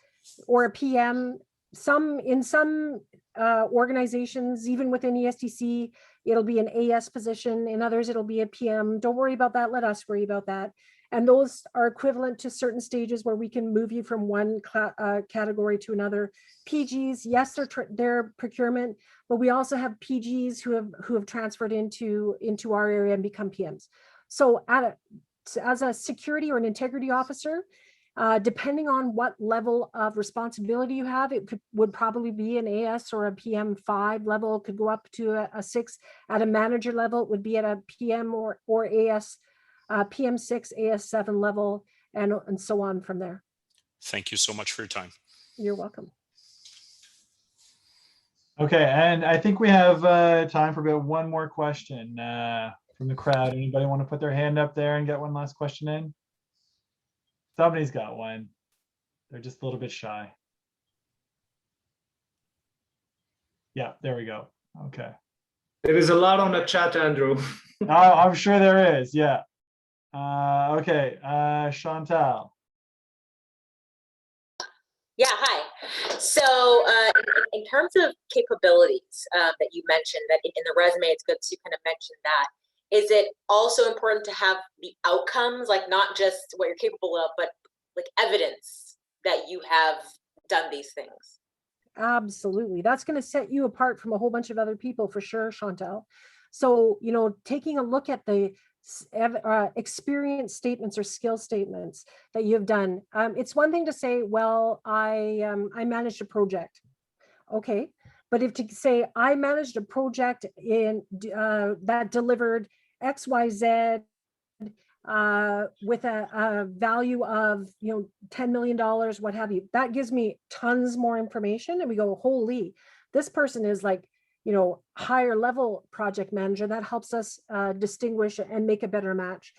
or a PM, in some organizations, even within ESDC, it'll be an AS position. In others, it'll be a PM. Don't worry about that. Let us worry about that. And those are equivalent to certain stages where we can move you from one category to another. PGs, yes, they're procurement, but we also have PGs who have transferred into our area and become PMs. So as a security or an integrity officer, depending on what level of responsibility you have, would probably be an AS or a PM5 level, could go up to a 6. At a manager level, it would be at a PM or AS, PM6, AS7 level, and so on from there. Thank you so much for your time. You're welcome. Okay, and I think we have time for about one more question from the crowd. Anybody want to put their hand up there and get one last question in? Somebody's got one. They're just a little bit shy. Yeah, there we go. Okay. There is a lot on the chat, Andrew. I'm sure there is. Yeah. Okay. Chantal. Yeah, hi. So in terms of capabilities that you mentioned, that in the resume, it's good to kind of mention that. Is it also important to have the outcomes, like not just what you're capable of, but like evidence that you have done these things? Absolutely. That's going to set you apart from a whole bunch of other people for sure, Chantal. So, taking a look at the experience statements or skill statements that you've done. It's one thing to say, well, I managed a project. Okay. But if to say I managed a project that delivered XYZ with a value of $10 million, what have you, that gives me tons more information, and we go, holy, this person is like higher level project manager, that helps us distinguish and make a better match.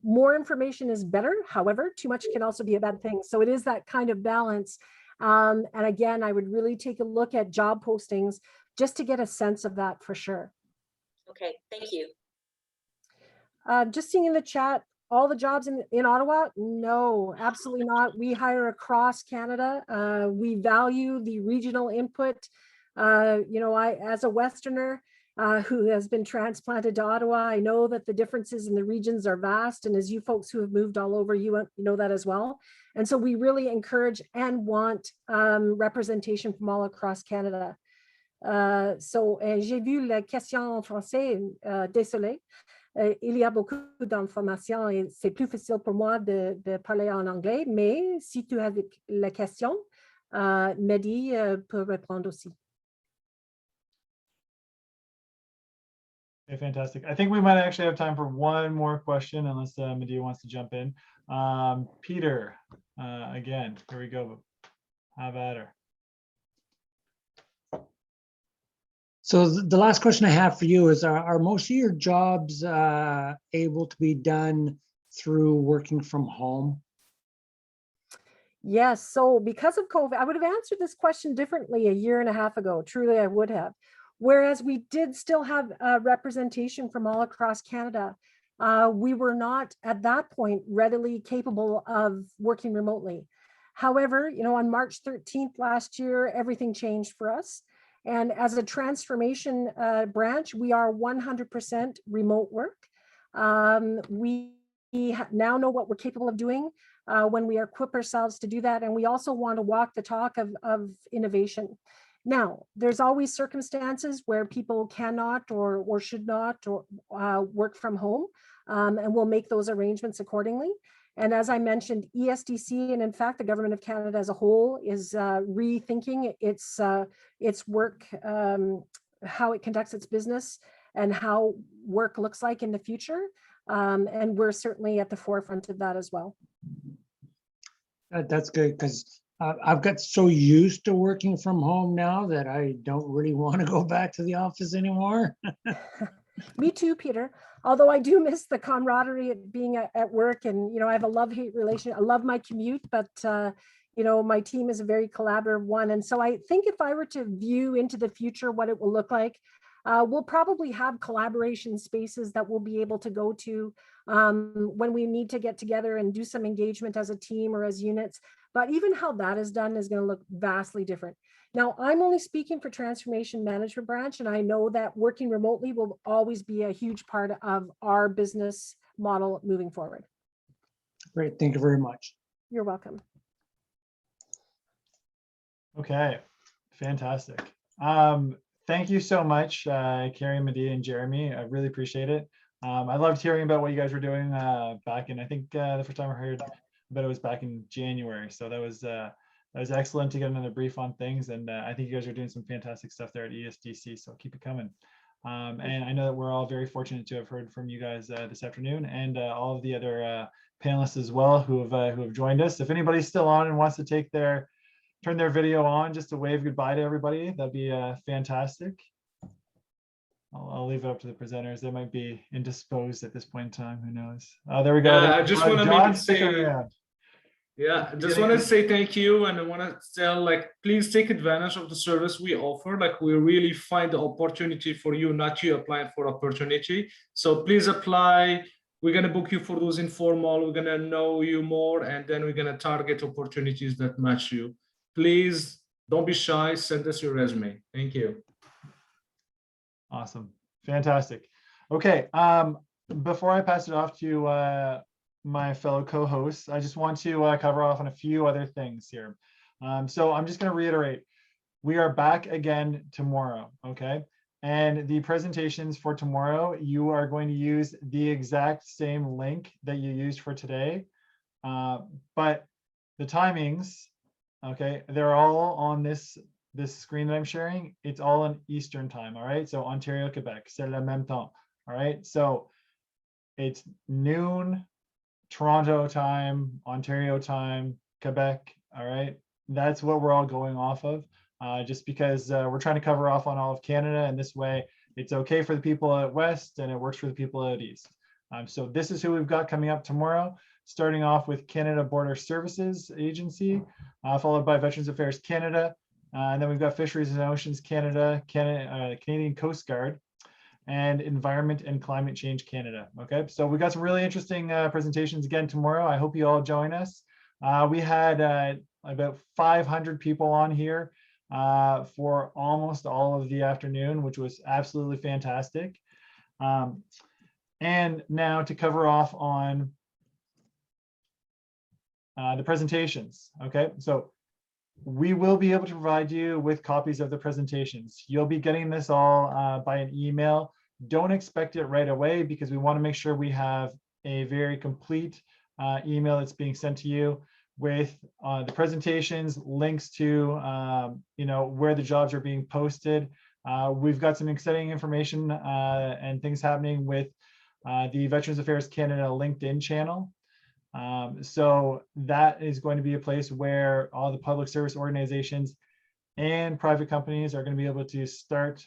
More information is better. However, too much can also be a bad thing. So it is that kind of balance. And again, I would really take a look at job postings just to get a sense of that for sure. Okay, thank you. Just seeing in the chat, all the jobs in Ottawa? No, absolutely not. We hire across Canada. We value the regional input. As a Westerner who has been transplanted to Ottawa, I know that the differences in the regions are vast. And as you folks who have moved all over, you know that as well. And so we really encourage and want representation from all across Canada. J'ai vu la question en français, désolé. Il y a beaucoup d'informations et c'est plus facile pour moi de parler en anglais, mais si tu as la question, Mehdi peut répondre aussi. Okay, fantastic. I think we might actually have time for one more question, unless Medea wants to jump in. Peter, again, here we go. Have at her. So the last question I have for you is, are most of your jobs able to be done through working from home? Yes, so because of COVID, I would have answered this question differently a year and a half ago. Truly, I would have. Whereas we did still have representation from all across Canada, we were not at that point readily capable of working remotely. However, on March 13th last year, everything changed for us. And as a transformation branch, we are 100% remote work. We now know what we're capable of doing when we equip ourselves to do that. And we also want to walk the talk of innovation. Now, there's always circumstances where people cannot or should not work from home, and we'll make those arrangements accordingly. And as I mentioned, ESDC, and in fact, the government of Canada as a whole is rethinking its work, how it conducts its business and how work looks like in the future. And we're certainly at the forefront of that as well. That's good, because I've got so used to working from home now that I don't really want to go back to the office anymore. Me too, Peter. Although I do miss the camaraderie of being at work, and I have a love-hate relation. I love my commute, but my team is a very collaborative one. And so I think if I were to view into the future what it will look like, we'll probably have collaboration spaces that we'll be able to go to when we need to get together and do some engagement as a team or as units. But even how that is done is going to look vastly different. Now, I'm only speaking for Transformation Management Branch, and I know that working remotely will always be a huge part of our business model moving forward. Great, thank you very much. You're welcome. Okay, fantastic. Thank you so much, Carrie, Medea, and Jeremy. I really appreciate it. I loved hearing about what you guys were doing back in, I think the first time I heard about it was back in January. So that was excellent to get another brief on things. And I think you guys are doing some fantastic stuff there at ESDC. So keep it coming. And I know that we're all very fortunate to have heard from you guys this afternoon, and all of the other panelists as well who have joined us. If anybody's still on and wants to turn their video on just to wave goodbye to everybody, that'd be fantastic. I'll leave it up to the presenters. They might be indisposed at this point in time. Who knows? Oh, there we go. I just want to say, yeah, I just want to say thank you, and I want to tell, please take advantage of the service we offer. We really find the opportunity for you, not you applying for opportunity. So please apply. We're going to book you for those informal. We're going to know you more, and then we're going to target opportunities that match you. Please don't be shy. Send us your resume. Thank you. Awesome. Fantastic. Okay. Before I pass it off to my fellow co-hosts, I just want to cover off on a few other things here. So I'm just going to reiterate, we are back again tomorrow. Okay. And the presentations for tomorrow, you are going to use the exact same link that you used for today. But the timings, okay, they're all on this screen that I'm sharing. It's all in Eastern time. All right. So Ontario, Quebec, c'est le même temps. All right. So it's noon, Toronto time, Ontario time, Quebec. All right. That's what we're all going off of. just because we're trying to cover off on all of Canada, and this way it's okay for the people out west and it works for the people out east. So this is who we've got coming up tomorrow, starting off with Canada Border Services Agency, followed by Veterans Affairs Canada, and then we've got Fisheries and Oceans Canada, Canadian Coast Guard, and Environment and Climate Change Canada. Okay, so we've got some really interesting presentations again tomorrow. I hope you all join us. We had about 500 people on here for almost all of the afternoon, which was absolutely fantastic. And now to cover off on the presentations. Okay, so we will be able to provide you with copies of the presentations. You'll be getting this all by an email. Don't expect it right away because we want to make sure we have a very complete email that's being sent to you with the presentations, links to where the jobs are being posted. We've got some exciting information and things happening with the Veterans Affairs Canada LinkedIn channel. So that is going to be a place where all the public service organizations and private companies are going to be able to start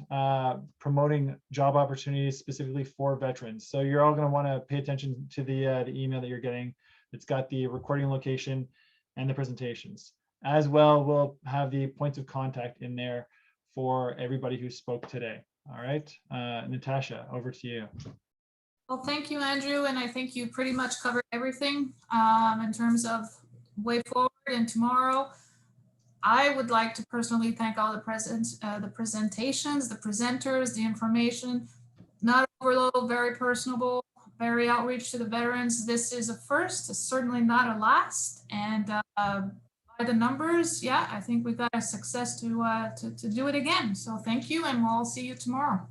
promoting job opportunities specifically for veterans. So you're all going to want to pay attention to the email that you're getting. It's got the recording location and the presentations. As well, we'll have the points of contact in there for everybody who spoke today. All right, Natasha, over to you. Well, thank you, Andrew. And I think you pretty much covered everything in terms of way forward and tomorrow. I would like to personally thank all the presentations, the presenters, the information, not overload, very personable, very outreach to the veterans. This is a first, it's certainly not a last. And by the numbers, yeah, I think we've got a success to do it again. So thank you, and we'll all see you tomorrow.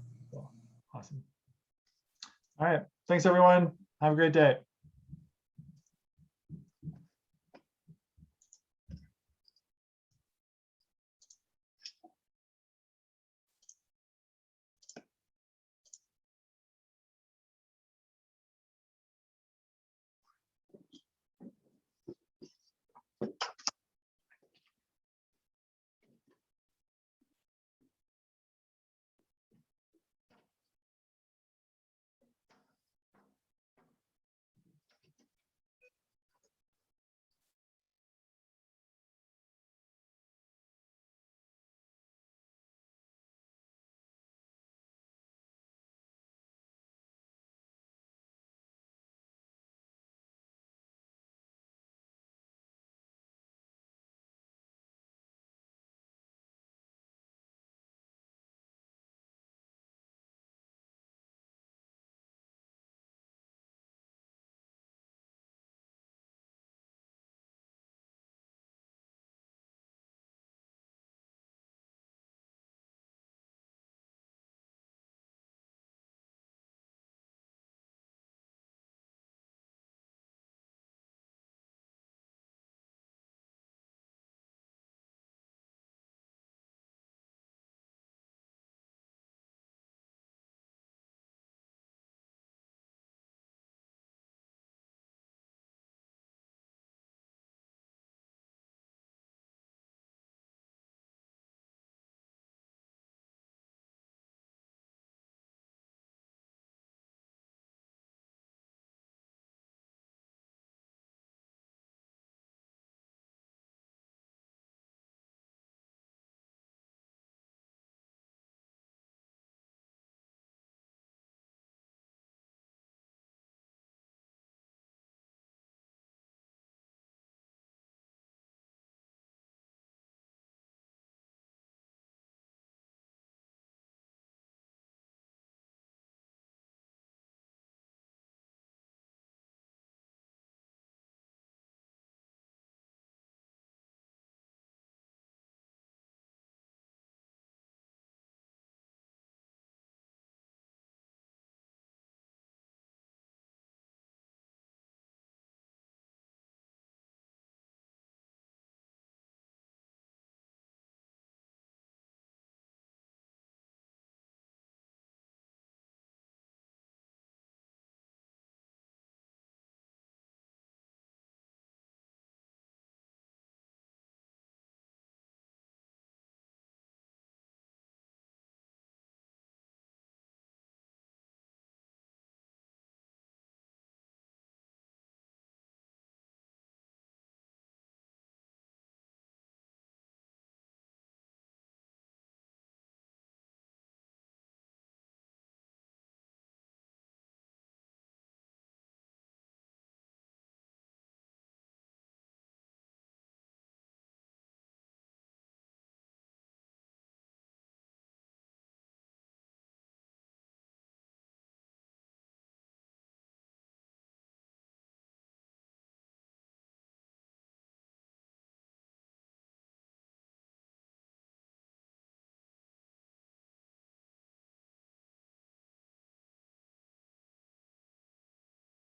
Awesome. All right. Thanks, everyone. Have a great day.